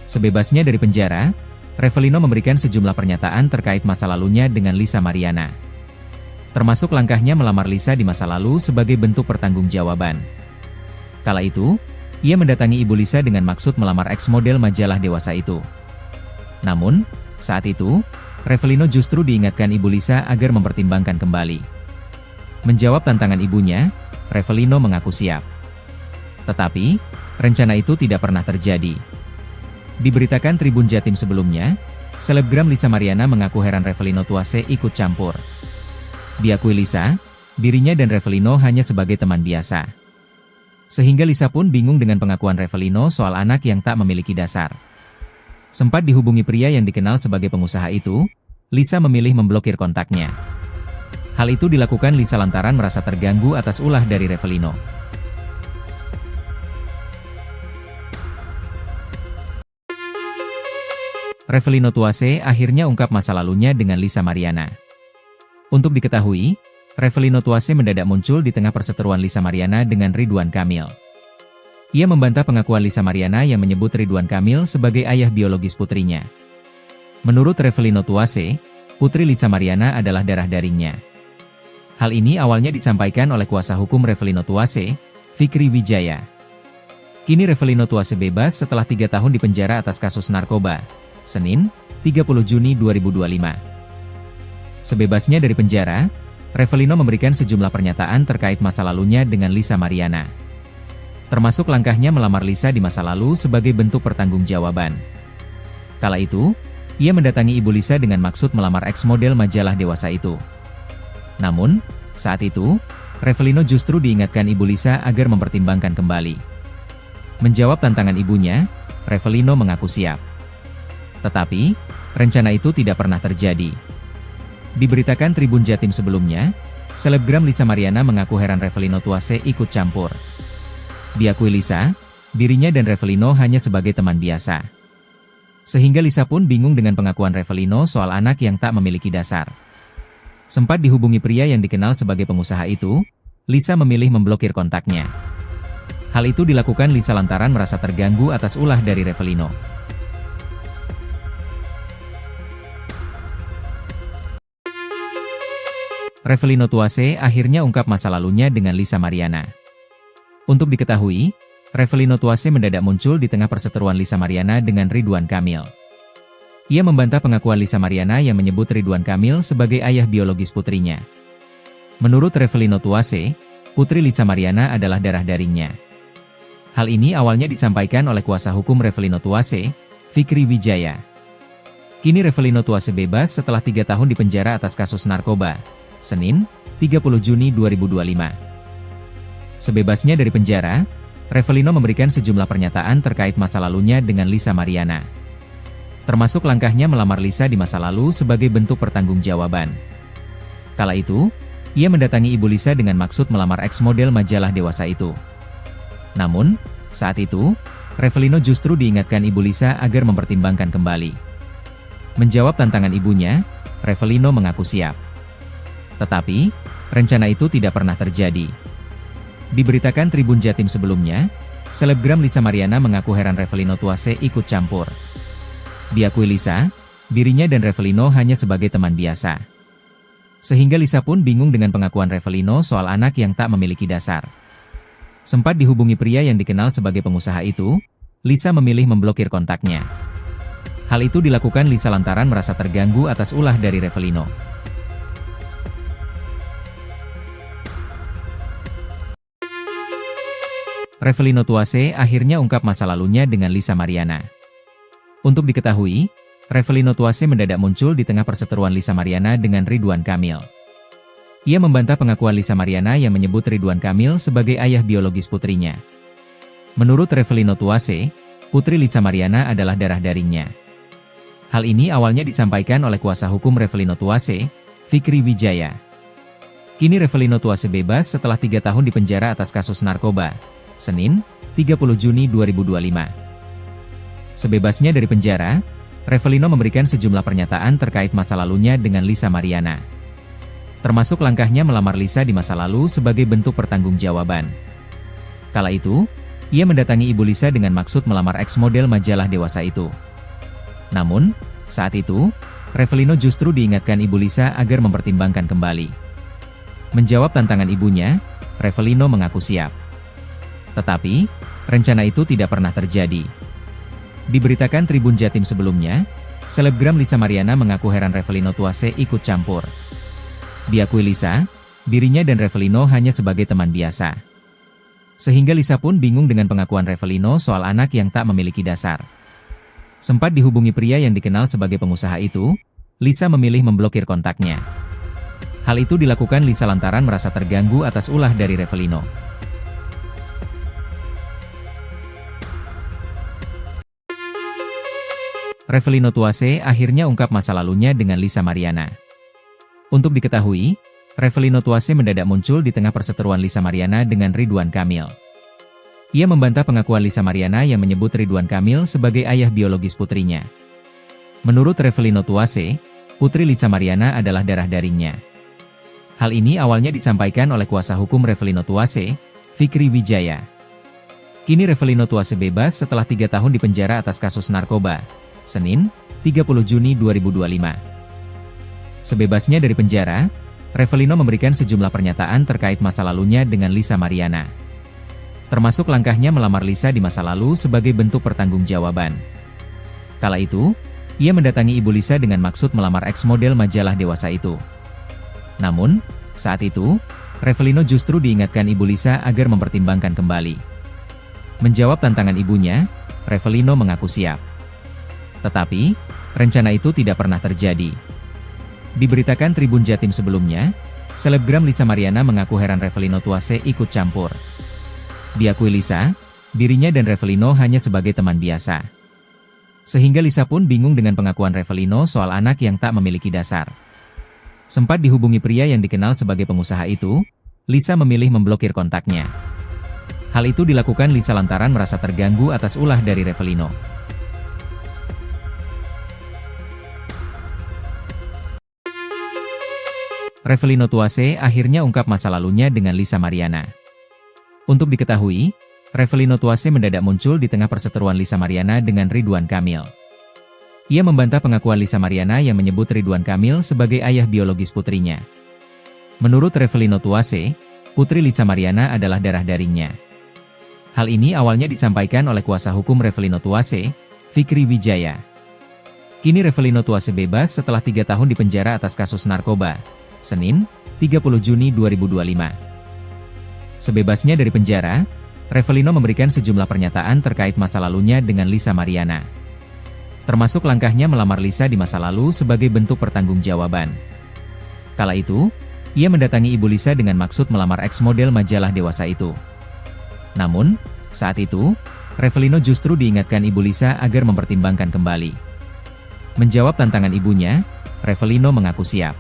Sebebasnya dari penjara, Revelino memberikan sejumlah pernyataan terkait masa lalunya dengan Lisa Mariana. Termasuk langkahnya melamar Lisa di masa lalu sebagai bentuk pertanggungjawaban. Kala itu, ia mendatangi Ibu Lisa dengan maksud melamar eks model majalah dewasa itu. Namun, saat itu, Revelino justru diingatkan Ibu Lisa agar mempertimbangkan kembali. Menjawab tantangan ibunya, Revelino mengaku siap. Tetapi, rencana itu tidak pernah terjadi. Diberitakan Tribun Jatim sebelumnya, selebgram Lisa Mariana mengaku heran Revelino Tuase ikut campur. Diakui Lisa, dirinya dan Revelino hanya sebagai teman biasa. Sehingga Lisa pun bingung dengan pengakuan Revelino soal anak yang tak memiliki dasar. Sempat dihubungi pria yang dikenal sebagai pengusaha itu, Lisa memilih memblokir kontaknya. Hal itu dilakukan Lisa lantaran merasa terganggu atas ulah dari Revelino. Revelino Tuase akhirnya ungkap masa lalunya dengan Lisa Mariana. Untuk diketahui, Revelino Tuase mendadak muncul di tengah perseteruan Lisa Mariana dengan Ridwan Kamil. Ia membantah pengakuan Lisa Mariana yang menyebut Ridwan Kamil sebagai ayah biologis putrinya. Menurut Revelino Tuase, putri Lisa Mariana adalah darah dagingnya. Hal ini awalnya disampaikan oleh kuasa hukum Revelino Tuase, Fikri Wijaya. Kini Revelino Tuase bebas setelah 3 tahun dipenjara atas kasus narkoba. Senin, 30 Juni 2025. Sebebasnya dari penjara, Revelino memberikan sejumlah pernyataan terkait masa lalunya dengan Lisa Mariana. Termasuk langkahnya melamar Lisa di masa lalu sebagai bentuk pertanggungjawaban. Kala itu, ia mendatangi Ibu Lisa dengan maksud melamar eks model majalah dewasa itu. Namun, saat itu, Revelino justru diingatkan Ibu Lisa agar mempertimbangkan kembali. Menjawab tantangan ibunya, Revelino mengaku siap. Tetapi, rencana itu tidak pernah terjadi. Diberitakan Tribun Jatim sebelumnya, selebgram Lisa Mariana mengaku heran Revelino Tuase ikut campur. Diakui Lisa, dirinya dan Revelino hanya sebagai teman biasa. Sehingga Lisa pun bingung dengan pengakuan Revelino soal anak yang tak memiliki dasar. Sempat dihubungi pria yang dikenal sebagai pengusaha itu, Lisa memilih memblokir kontaknya. Hal itu dilakukan Lisa lantaran merasa terganggu atas ulah dari Revelino. Revelino Tuase akhirnya ungkap masa lalunya dengan Lisa Mariana. Untuk diketahui, Revelino Tuase mendadak muncul di tengah perseteruan Lisa Mariana dengan Ridwan Kamil. Ia membantah pengakuan Lisa Mariana yang menyebut Ridwan Kamil sebagai ayah biologis putrinya. Menurut Revelino Tuase, putri Lisa Mariana adalah darah dagingnya. Hal ini awalnya disampaikan oleh kuasa hukum Revelino Tuase, Fikri Wijaya. Kini Revelino Tuase bebas setelah 3 tahun dipenjara atas kasus narkoba. Senin, 30 Juni 2025. Sebebasnya dari penjara, Revelino memberikan sejumlah pernyataan terkait masa lalunya dengan Lisa Mariana. Termasuk langkahnya melamar Lisa di masa lalu sebagai bentuk pertanggungjawaban. Kala itu, ia mendatangi ibu Lisa dengan maksud melamar ex-model majalah dewasa itu. Namun, saat itu, Revelino justru diingatkan ibu Lisa agar mempertimbangkan kembali. Menjawab tantangan ibunya, Revelino mengaku siap. Tetapi, rencana itu tidak pernah terjadi. Diberitakan Tribun Jatim sebelumnya, selebgram Lisa Mariana mengaku heran Revelino Tuase ikut campur. Diakui Lisa, dirinya dan Revelino hanya sebagai teman biasa. Sehingga Lisa pun bingung dengan pengakuan Revelino soal anak yang tak memiliki dasar. Sempat dihubungi pria yang dikenal sebagai pengusaha itu, Lisa memilih memblokir kontaknya. Hal itu dilakukan Lisa lantaran merasa terganggu atas ulah dari Revelino. Revelino Tuase akhirnya ungkap masa lalunya dengan Lisa Mariana. Untuk diketahui, Revelino Tuase mendadak muncul di tengah perseteruan Lisa Mariana dengan Ridwan Kamil. Ia membantah pengakuan Lisa Mariana yang menyebut Ridwan Kamil sebagai ayah biologis putrinya. Menurut Revelino Tuase, putri Lisa Mariana adalah darah dagingnya. Hal ini awalnya disampaikan oleh kuasa hukum Revelino Tuase, Fikri Wijaya. Kini Revelino Tuase bebas setelah 3 tahun dipenjara atas kasus narkoba. Senin, 30 Juni 2025. Sebebasnya dari penjara, Revelino memberikan sejumlah pernyataan terkait masa lalunya dengan Lisa Mariana. Termasuk langkahnya melamar Lisa di masa lalu sebagai bentuk pertanggungjawaban. Kala itu, ia mendatangi ibu Lisa dengan maksud melamar ex-model majalah dewasa itu. Namun, saat itu, Revelino justru diingatkan ibu Lisa agar mempertimbangkan kembali. Menjawab tantangan ibunya, Revelino mengaku siap. Tetapi, rencana itu tidak pernah terjadi. Diberitakan Tribun Jatim sebelumnya, selebgram Lisa Mariana mengaku heran Revelino Tuase ikut campur. Diakui Lisa, dirinya dan Revelino hanya sebagai teman biasa. Sehingga Lisa pun bingung dengan pengakuan Revelino soal anak yang tak memiliki dasar. Sempat dihubungi pria yang dikenal sebagai pengusaha itu, Lisa memilih memblokir kontaknya. Hal itu dilakukan Lisa lantaran merasa terganggu atas ulah dari Revelino. Revelino Tuase akhirnya ungkap masa lalunya dengan Lisa Mariana. Untuk diketahui, Revelino Tuase mendadak muncul di tengah perseteruan Lisa Mariana dengan Ridwan Kamil. Ia membantah pengakuan Lisa Mariana yang menyebut Ridwan Kamil sebagai ayah biologis putrinya. Menurut Revelino Tuase, putri Lisa Mariana adalah darah dagingnya. Hal ini awalnya disampaikan oleh kuasa hukum Revelino Tuase, Fikri Wijaya. Kini Revelino Tuase bebas setelah 3 tahun dipenjara atas kasus narkoba. Senin, 30 Juni 2025. Sebebasnya dari penjara, Revelino memberikan sejumlah pernyataan terkait masa lalunya dengan Lisa Mariana. Termasuk langkahnya melamar Lisa di masa lalu sebagai bentuk pertanggungjawaban. Kala itu, ia mendatangi ibu Lisa dengan maksud melamar ex-model majalah dewasa itu. Namun, saat itu, Revelino justru diingatkan ibu Lisa agar mempertimbangkan kembali. Menjawab tantangan ibunya, Revelino mengaku siap. Tetapi, rencana itu tidak pernah terjadi. Diberitakan Tribun Jatim sebelumnya, selebgram Lisa Mariana mengaku heran Revelino Tuase ikut campur. Diakui Lisa, dirinya dan Revelino hanya sebagai teman biasa. Sehingga Lisa pun bingung dengan pengakuan Revelino soal anak yang tak memiliki dasar. Sempat dihubungi pria yang dikenal sebagai pengusaha itu, Lisa memilih memblokir kontaknya. Hal itu dilakukan Lisa lantaran merasa terganggu atas ulah dari Revelino. Revelino Tuase akhirnya ungkap masa lalunya dengan Lisa Mariana. Untuk diketahui, Revelino Tuase mendadak muncul di tengah perseteruan Lisa Mariana dengan Ridwan Kamil. Ia membantah pengakuan Lisa Mariana yang menyebut Ridwan Kamil sebagai ayah biologis putrinya. Menurut Revelino Tuase, putri Lisa Mariana adalah darah dagingnya. Hal ini awalnya disampaikan oleh kuasa hukum Revelino Tuase, Fikri Wijaya. Kini Revelino Tuase bebas setelah 3 tahun dipenjara atas kasus narkoba. Senin, 30 Juni 2025. Sebebasnya dari penjara, Revelino memberikan sejumlah pernyataan terkait masa lalunya dengan Lisa Mariana. Termasuk langkahnya melamar Lisa di masa lalu sebagai bentuk pertanggungjawaban. Kala itu, ia mendatangi ibu Lisa dengan maksud melamar ex-model majalah dewasa itu. Namun, saat itu, Revelino justru diingatkan ibu Lisa agar mempertimbangkan kembali. Menjawab tantangan ibunya, Revelino mengaku siap.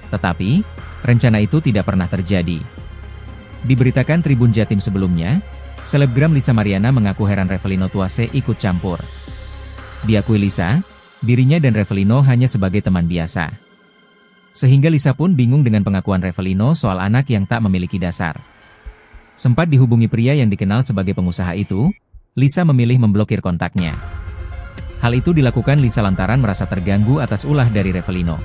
Tetapi, rencana itu tidak pernah terjadi. Diberitakan Tribun Jatim sebelumnya, selebgram Lisa Mariana mengaku heran Revelino Tuase ikut campur. Diakui Lisa, dirinya dan Revelino hanya sebagai teman biasa. Sehingga Lisa pun bingung dengan pengakuan Revelino soal anak yang tak memiliki dasar. Sempat dihubungi pria yang dikenal sebagai pengusaha itu, Lisa memilih memblokir kontaknya. Hal itu dilakukan Lisa lantaran merasa terganggu atas ulah dari Revelino.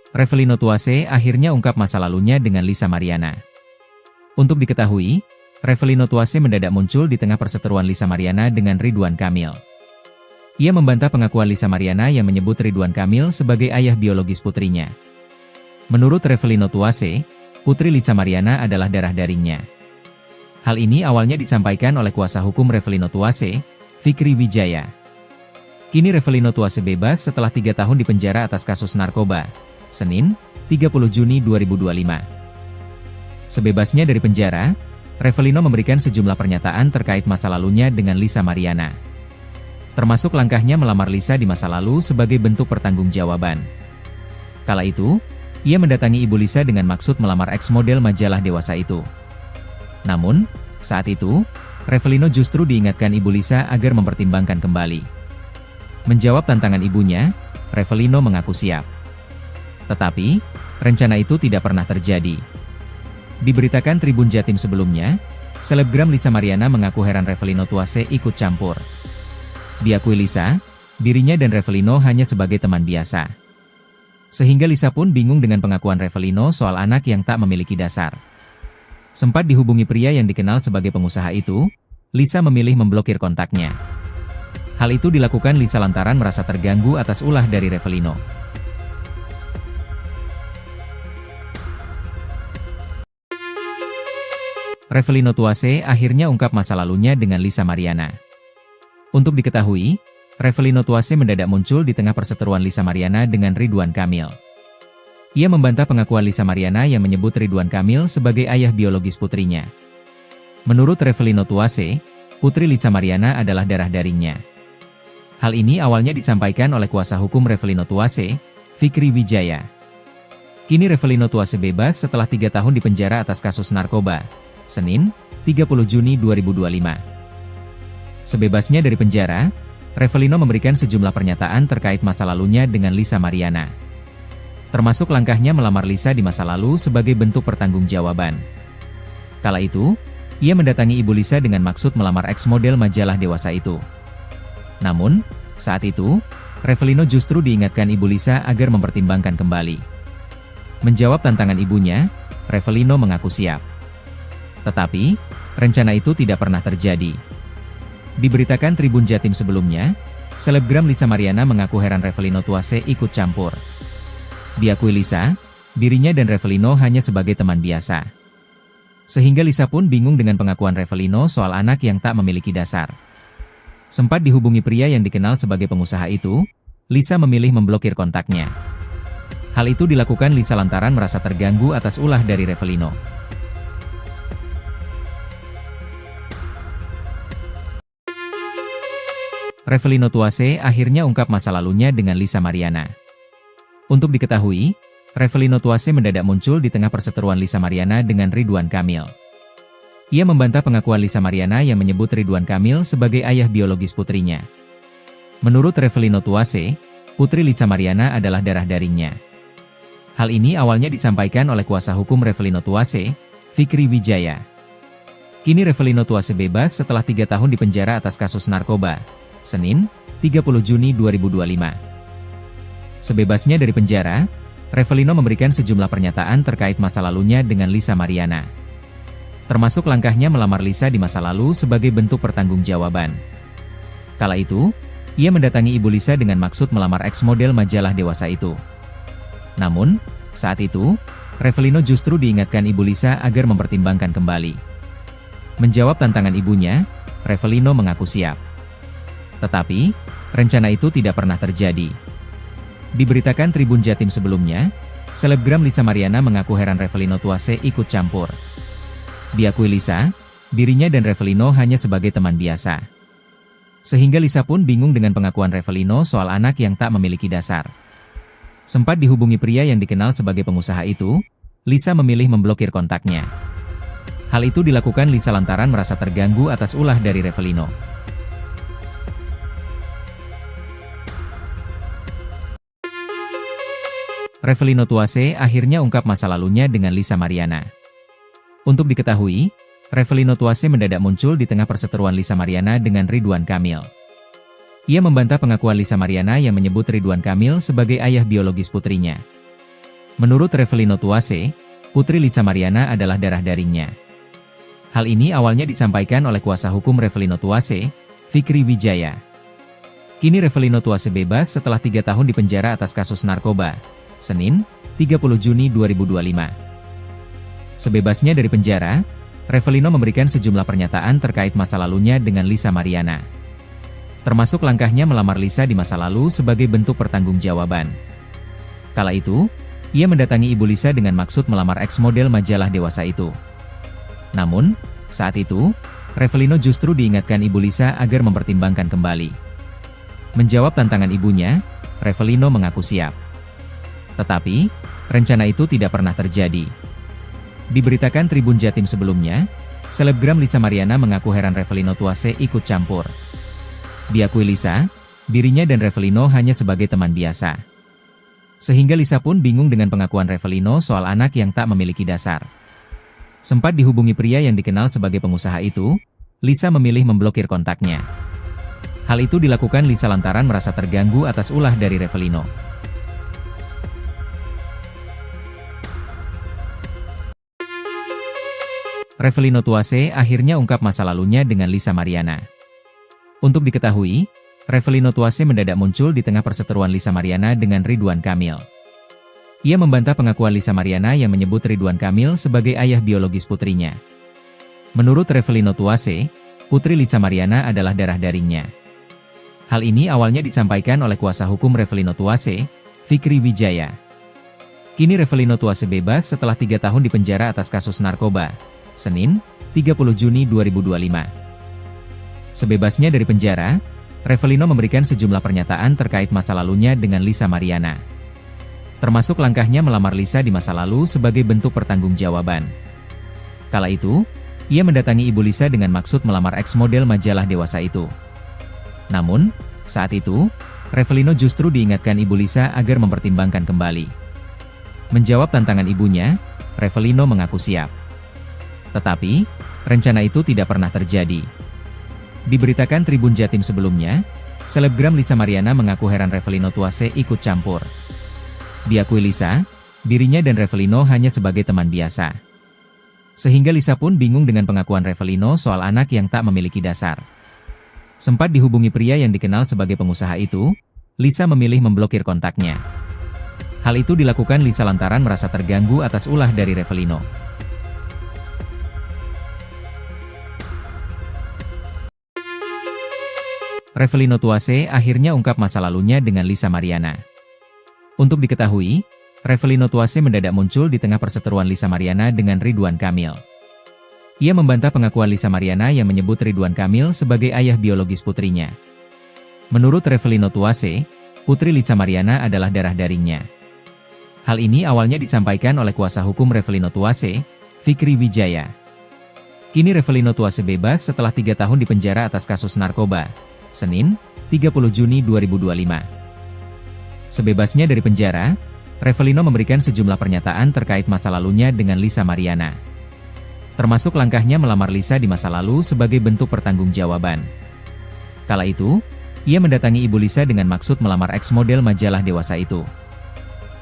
Revelino Tuase akhirnya ungkap masa lalunya dengan Lisa Mariana. Untuk diketahui, Revelino Tuase mendadak muncul di tengah perseteruan Lisa Mariana dengan Ridwan Kamil. Ia membantah pengakuan Lisa Mariana yang menyebut Ridwan Kamil sebagai ayah biologis putrinya. Menurut Revelino Tuase, putri Lisa Mariana adalah darah dagingnya. Hal ini awalnya disampaikan oleh kuasa hukum Revelino Tuase, Fikri Wijaya. Kini Revelino Tuase bebas setelah 3 tahun dipenjara atas kasus narkoba. Senin, 30 Juni 2025. Sebebasnya dari penjara, Revelino memberikan sejumlah pernyataan terkait masa lalunya dengan Lisa Mariana. Termasuk langkahnya melamar Lisa di masa lalu sebagai bentuk pertanggungjawaban. Kala itu, ia mendatangi ibu Lisa dengan maksud melamar ex-model majalah dewasa itu. Namun, saat itu, Revelino justru diingatkan ibu Lisa agar mempertimbangkan kembali. Menjawab tantangan ibunya, Revelino mengaku siap. Tetapi, rencana itu tidak pernah terjadi. Diberitakan Tribun Jatim sebelumnya, selebgram Lisa Mariana mengaku heran Revelino Tuase ikut campur. Diakui Lisa, dirinya dan Revelino hanya sebagai teman biasa. Sehingga Lisa pun bingung dengan pengakuan Revelino soal anak yang tak memiliki dasar. Sempat dihubungi pria yang dikenal sebagai pengusaha itu, Lisa memilih memblokir kontaknya. Hal itu dilakukan Lisa lantaran merasa terganggu atas ulah dari Revelino. Revelino Tuase akhirnya ungkap masa lalunya dengan Lisa Mariana. Untuk diketahui, Revelino Tuase mendadak muncul di tengah perseteruan Lisa Mariana dengan Ridwan Kamil. Ia membantah pengakuan Lisa Mariana yang menyebut Ridwan Kamil sebagai ayah biologis putrinya. Menurut Revelino Tuase, putri Lisa Mariana adalah darah dagingnya. Hal ini awalnya disampaikan oleh kuasa hukum Revelino Tuase, Fikri Wijaya. Kini Revelino Tuase bebas setelah 3 tahun dipenjara atas kasus narkoba. Senin, 30 Juni 2025. Sebebasnya dari penjara, Revelino memberikan sejumlah pernyataan terkait masa lalunya dengan Lisa Mariana. Termasuk langkahnya melamar Lisa di masa lalu sebagai bentuk pertanggungjawaban. Kala itu, ia mendatangi ibu Lisa dengan maksud melamar ex-model majalah dewasa itu. Namun, saat itu, Revelino justru diingatkan ibu Lisa agar mempertimbangkan kembali. Menjawab tantangan ibunya, Revelino mengaku siap. Tetapi, rencana itu tidak pernah terjadi. Diberitakan Tribun Jatim sebelumnya, selebgram Lisa Mariana mengaku heran Revelino Tuase ikut campur. Diakui Lisa, dirinya dan Revelino hanya sebagai teman biasa. Sehingga Lisa pun bingung dengan pengakuan Revelino soal anak yang tak memiliki dasar. Sempat dihubungi pria yang dikenal sebagai pengusaha itu, Lisa memilih memblokir kontaknya. Hal itu dilakukan Lisa lantaran merasa terganggu atas ulah dari Revelino. Revelino Tuase akhirnya ungkap masa lalunya dengan Lisa Mariana. Untuk diketahui, Revelino Tuase mendadak muncul di tengah perseteruan Lisa Mariana dengan Ridwan Kamil. Ia membantah pengakuan Lisa Mariana yang menyebut Ridwan Kamil sebagai ayah biologis putrinya. Menurut Revelino Tuase, putri Lisa Mariana adalah darah dagingnya. Hal ini awalnya disampaikan oleh kuasa hukum Revelino Tuase, Fikri Wijaya. Kini Revelino Tuase bebas setelah 3 tahun dipenjara atas kasus narkoba. Senin, 30 Juni 2025. Sebebasnya dari penjara, Revelino memberikan sejumlah pernyataan terkait masa lalunya dengan Lisa Mariana. Termasuk langkahnya melamar Lisa di masa lalu sebagai bentuk pertanggungjawaban. Kala itu, ia mendatangi ibu Lisa dengan maksud melamar ex-model majalah dewasa itu. Namun, saat itu, Revelino justru diingatkan ibu Lisa agar mempertimbangkan kembali. Menjawab tantangan ibunya, Revelino mengaku siap. Tetapi, rencana itu tidak pernah terjadi. Diberitakan Tribun Jatim sebelumnya, selebgram Lisa Mariana mengaku heran Revelino Tuase ikut campur. Diakui Lisa, dirinya dan Revelino hanya sebagai teman biasa. Sehingga Lisa pun bingung dengan pengakuan Revelino soal anak yang tak memiliki dasar. Sempat dihubungi pria yang dikenal sebagai pengusaha itu, Lisa memilih memblokir kontaknya. Hal itu dilakukan Lisa lantaran merasa terganggu atas ulah dari Revelino. Revelino Tuase akhirnya ungkap masa lalunya dengan Lisa Mariana. Untuk diketahui, Revelino Tuase mendadak muncul di tengah perseteruan Lisa Mariana dengan Ridwan Kamil. Ia membantah pengakuan Lisa Mariana yang menyebut Ridwan Kamil sebagai ayah biologis putrinya. Menurut Revelino Tuase, putri Lisa Mariana adalah darah dagingnya. Hal ini awalnya disampaikan oleh kuasa hukum Revelino Tuase, Fikri Wijaya. Kini Revelino Tuase bebas setelah 3 tahun dipenjara atas kasus narkoba. Senin, 30 Juni 2025. Sebebasnya dari penjara, Revelino memberikan sejumlah pernyataan terkait masa lalunya dengan Lisa Mariana. Termasuk langkahnya melamar Lisa di masa lalu sebagai bentuk pertanggungjawaban. Kala itu, ia mendatangi ibu Lisa dengan maksud melamar ex-model majalah dewasa itu. Namun, saat itu, Revelino justru diingatkan ibu Lisa agar mempertimbangkan kembali. Menjawab tantangan ibunya, Revelino mengaku siap. Tetapi, rencana itu tidak pernah terjadi. Diberitakan Tribun Jatim sebelumnya, selebgram Lisa Mariana mengaku heran Revelino Tuase ikut campur. Diakui Lisa, dirinya dan Revelino hanya sebagai teman biasa. Sehingga Lisa pun bingung dengan pengakuan Revelino soal anak yang tak memiliki dasar. Sempat dihubungi pria yang dikenal sebagai pengusaha itu, Lisa memilih memblokir kontaknya. Hal itu dilakukan Lisa lantaran merasa terganggu atas ulah dari Revelino. Revelino Tuase akhirnya ungkap masa lalunya dengan Lisa Mariana. Untuk diketahui, Revelino Tuase mendadak muncul di tengah perseteruan Lisa Mariana dengan Ridwan Kamil. Ia membantah pengakuan Lisa Mariana yang menyebut Ridwan Kamil sebagai ayah biologis putrinya. Menurut Revelino Tuase, putri Lisa Mariana adalah darah dagingnya. Hal ini awalnya disampaikan oleh kuasa hukum Revelino Tuase, Fikri Wijaya. Kini Revelino Tuase bebas setelah 3 tahun dipenjara atas kasus narkoba. Senin, 30 Juni 2025. Sebebasnya dari penjara, Revelino memberikan sejumlah pernyataan terkait masa lalunya dengan Lisa Mariana. Termasuk langkahnya melamar Lisa di masa lalu sebagai bentuk pertanggungjawaban. Kala itu, ia mendatangi ibu Lisa dengan maksud melamar ex-model majalah dewasa itu. Namun, saat itu, Revelino justru diingatkan ibu Lisa agar mempertimbangkan kembali. Menjawab tantangan ibunya, Revelino mengaku siap. Tetapi, rencana itu tidak pernah terjadi. Diberitakan Tribun Jatim sebelumnya, selebgram Lisa Mariana mengaku heran Revelino Tuase ikut campur. Diakui Lisa, dirinya dan Revelino hanya sebagai teman biasa. Sehingga Lisa pun bingung dengan pengakuan Revelino soal anak yang tak memiliki dasar. Sempat dihubungi pria yang dikenal sebagai pengusaha itu, Lisa memilih memblokir kontaknya. Hal itu dilakukan Lisa lantaran merasa terganggu atas ulah dari Revelino. Revelino Tuase akhirnya ungkap masa lalunya dengan Lisa Mariana. Untuk diketahui, Revelino Tuase mendadak muncul di tengah perseteruan Lisa Mariana dengan Ridwan Kamil. Ia membantah pengakuan Lisa Mariana yang menyebut Ridwan Kamil sebagai ayah biologis putrinya. Menurut Revelino Tuase, putri Lisa Mariana adalah darah dagingnya. Hal ini awalnya disampaikan oleh kuasa hukum Revelino Tuase, Fikri Wijaya. Kini Revelino Tuase bebas setelah 3 tahun di penjara atas kasus narkoba. Senin, 30 Juni 2025. Sebebasnya dari penjara, Revelino memberikan sejumlah pernyataan terkait masa lalunya dengan Lisa Mariana. Termasuk langkahnya melamar Lisa di masa lalu sebagai bentuk pertanggungjawaban. Kala itu, ia mendatangi ibu Lisa dengan maksud melamar ex-model majalah dewasa itu.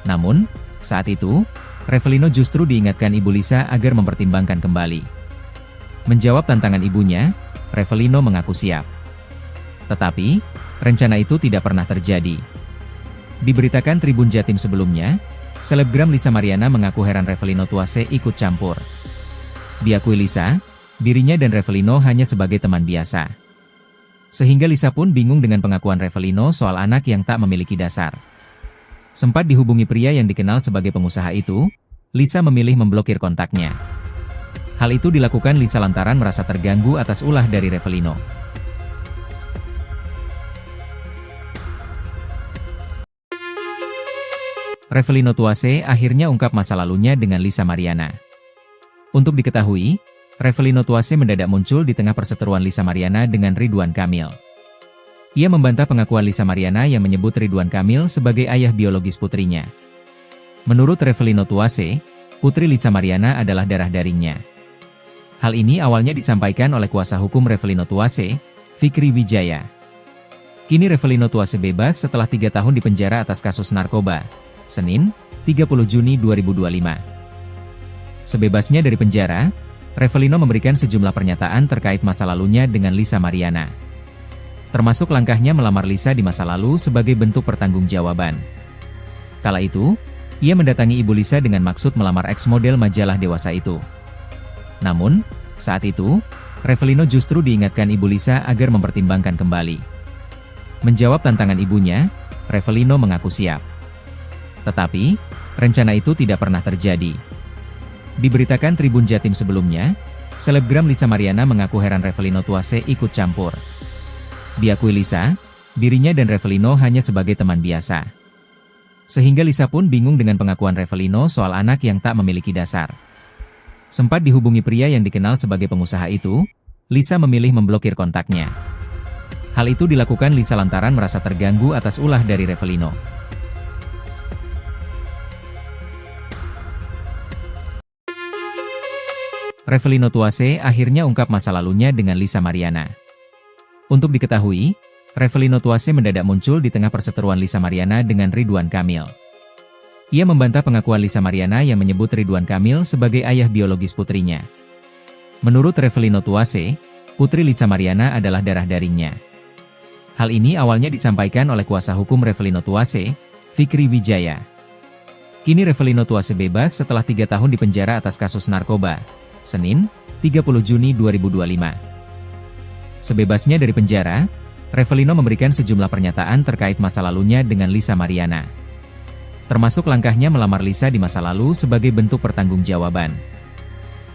Namun, saat itu, Revelino justru diingatkan ibu Lisa agar mempertimbangkan kembali. Menjawab tantangan ibunya, Revelino mengaku siap. Tetapi, rencana itu tidak pernah terjadi. Diberitakan Tribun Jatim sebelumnya, selebgram Lisa Mariana mengaku heran Revelino Tuase ikut campur. Diakui Lisa, dirinya dan Revelino hanya sebagai teman biasa. Sehingga Lisa pun bingung dengan pengakuan Revelino soal anak yang tak memiliki dasar. Sempat dihubungi pria yang dikenal sebagai pengusaha itu, Lisa memilih memblokir kontaknya. Hal itu dilakukan Lisa lantaran merasa terganggu atas ulah dari Revelino. Revelino Tuase akhirnya ungkap masa lalunya dengan Lisa Mariana. Untuk diketahui, Revelino Tuase mendadak muncul di tengah perseteruan Lisa Mariana dengan Ridwan Kamil. Ia membantah pengakuan Lisa Mariana yang menyebut Ridwan Kamil sebagai ayah biologis putrinya. Menurut Revelino Tuase, putri Lisa Mariana adalah darah dagingnya. Hal ini awalnya disampaikan oleh kuasa hukum Revelino Tuase, Fikri Wijaya. Kini Revelino Tuase bebas setelah 3 tahun di penjara atas kasus narkoba. Senin, 30 Juni 2025. Sebebasnya dari penjara, Revelino memberikan sejumlah pernyataan terkait masa lalunya dengan Lisa Mariana. Termasuk langkahnya melamar Lisa di masa lalu sebagai bentuk pertanggungjawaban. Kala itu, ia mendatangi ibu Lisa dengan maksud melamar ex-model majalah dewasa itu. Namun, saat itu, Revelino justru diingatkan ibu Lisa agar mempertimbangkan kembali. Menjawab tantangan ibunya, Revelino mengaku siap. Tetapi, rencana itu tidak pernah terjadi. Diberitakan Tribun Jatim sebelumnya, selebgram Lisa Mariana mengaku heran Revelino Tuase ikut campur. Diakui Lisa, dirinya dan Revelino hanya sebagai teman biasa. Sehingga Lisa pun bingung dengan pengakuan Revelino soal anak yang tak memiliki dasar. Sempat dihubungi pria yang dikenal sebagai pengusaha itu, Lisa memilih memblokir kontaknya. Hal itu dilakukan Lisa lantaran merasa terganggu atas ulah dari Revelino. Revelino Tuase akhirnya ungkap masa lalunya dengan Lisa Mariana. Untuk diketahui, Revelino Tuase mendadak muncul di tengah perseteruan Lisa Mariana dengan Ridwan Kamil. Ia membantah pengakuan Lisa Mariana yang menyebut Ridwan Kamil sebagai ayah biologis putrinya. Menurut Revelino Tuase, putri Lisa Mariana adalah darah dagingnya. Hal ini awalnya disampaikan oleh kuasa hukum Revelino Tuase, Fikri Wijaya. Kini Revelino Tuase bebas setelah 3 tahun di penjara atas kasus narkoba. Senin, 30 Juni 2025. Sebebasnya dari penjara, Revelino memberikan sejumlah pernyataan terkait masa lalunya dengan Lisa Mariana. Termasuk langkahnya melamar Lisa di masa lalu sebagai bentuk pertanggungjawaban.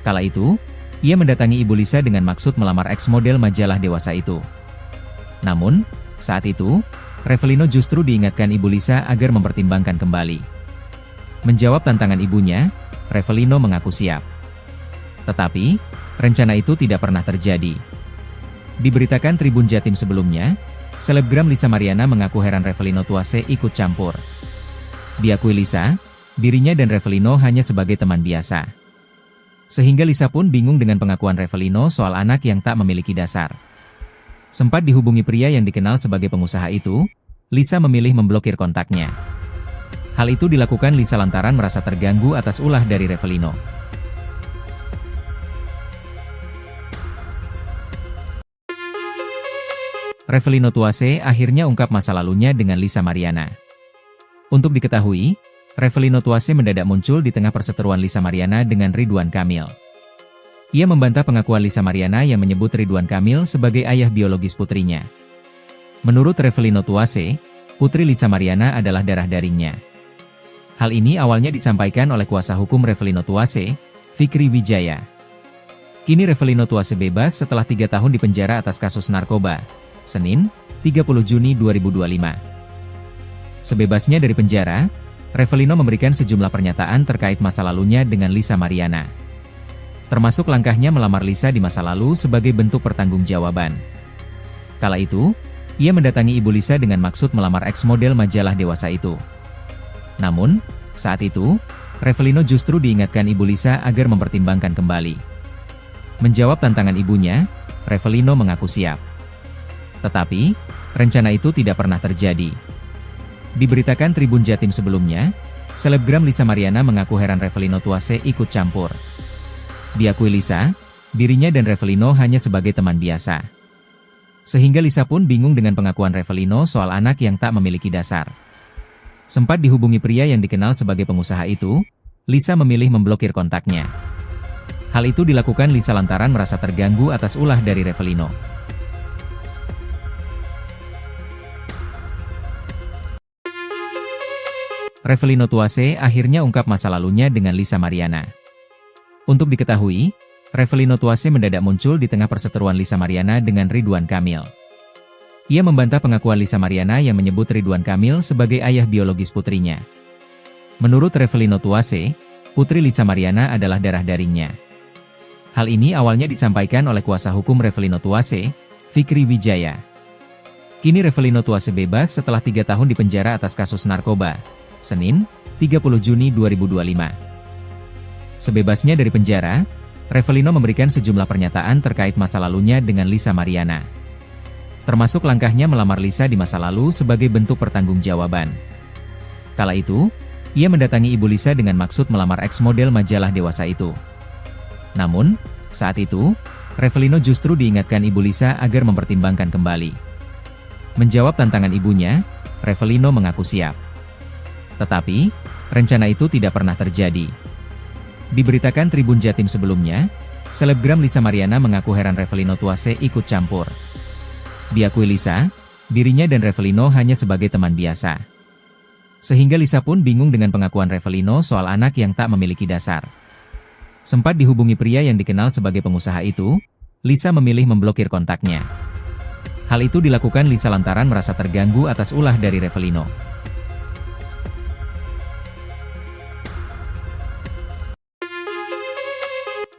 Kala itu, ia mendatangi ibu Lisa dengan maksud melamar ex-model majalah dewasa itu. Namun, saat itu, Revelino justru diingatkan ibu Lisa agar mempertimbangkan kembali. Menjawab tantangan ibunya, Revelino mengaku siap. Tetapi, rencana itu tidak pernah terjadi. Diberitakan Tribun Jatim sebelumnya, selebgram Lisa Mariana mengaku heran Revelino Tuase ikut campur. Diakui Lisa, dirinya dan Revelino hanya sebagai teman biasa. Sehingga Lisa pun bingung dengan pengakuan Revelino soal anak yang tak memiliki dasar. Sempat dihubungi pria yang dikenal sebagai pengusaha itu, Lisa memilih memblokir kontaknya. Hal itu dilakukan Lisa lantaran merasa terganggu atas ulah dari Revelino. Revelino Tuase akhirnya ungkap masa lalunya dengan Lisa Mariana. Untuk diketahui, Revelino Tuase mendadak muncul di tengah perseteruan Lisa Mariana dengan Ridwan Kamil. Ia membantah pengakuan Lisa Mariana yang menyebut Ridwan Kamil sebagai ayah biologis putrinya. Menurut Revelino Tuase, putri Lisa Mariana adalah darah dagingnya. Hal ini awalnya disampaikan oleh kuasa hukum Revelino Tuase, Fikri Wijaya. Kini Revelino Tuase bebas setelah 3 tahun di penjara atas kasus narkoba. Senin, 30 Juni 2025. Sebebasnya dari penjara, Revelino memberikan sejumlah pernyataan terkait masa lalunya dengan Lisa Mariana. Termasuk langkahnya melamar Lisa di masa lalu sebagai bentuk pertanggungjawaban. Kala itu, ia mendatangi ibu Lisa dengan maksud melamar ex-model majalah dewasa itu. Namun, saat itu, Revelino justru diingatkan ibu Lisa agar mempertimbangkan kembali. Menjawab tantangan ibunya, Revelino mengaku siap. Tetapi, rencana itu tidak pernah terjadi. Diberitakan Tribun Jatim sebelumnya, selebgram Lisa Mariana mengaku heran Revelino Tuase ikut campur. Diakui Lisa, dirinya dan Revelino hanya sebagai teman biasa. Sehingga Lisa pun bingung dengan pengakuan Revelino soal anak yang tak memiliki dasar. Sempat dihubungi pria yang dikenal sebagai pengusaha itu, Lisa memilih memblokir kontaknya. Hal itu dilakukan Lisa lantaran merasa terganggu atas ulah dari Revelino. Revelino Tuase akhirnya ungkap masa lalunya dengan Lisa Mariana. Untuk diketahui, Revelino Tuase mendadak muncul di tengah perseteruan Lisa Mariana dengan Ridwan Kamil. Ia membantah pengakuan Lisa Mariana yang menyebut Ridwan Kamil sebagai ayah biologis putrinya. Menurut Revelino Tuase, putri Lisa Mariana adalah darah dagingnya. Hal ini awalnya disampaikan oleh kuasa hukum Revelino Tuase, Fikri Wijaya. Kini Revelino Tuase bebas setelah 3 tahun di penjara atas kasus narkoba. Senin, 30 Juni 2025. Sebebasnya dari penjara, Revelino memberikan sejumlah pernyataan terkait masa lalunya dengan Lisa Mariana. Termasuk langkahnya melamar Lisa di masa lalu sebagai bentuk pertanggungjawaban. Kala itu, ia mendatangi ibu Lisa dengan maksud melamar ex-model majalah dewasa itu. Namun, saat itu, Revelino justru diingatkan ibu Lisa agar mempertimbangkan kembali. Menjawab tantangan ibunya, Revelino mengaku siap. Tetapi, rencana itu tidak pernah terjadi. Diberitakan Tribun Jatim sebelumnya, selebgram Lisa Mariana mengaku heran Revelino Tuase ikut campur. Diakui Lisa, dirinya dan Revelino hanya sebagai teman biasa. Sehingga Lisa pun bingung dengan pengakuan Revelino soal anak yang tak memiliki dasar. Sempat dihubungi pria yang dikenal sebagai pengusaha itu, Lisa memilih memblokir kontaknya. Hal itu dilakukan Lisa lantaran merasa terganggu atas ulah dari Revelino.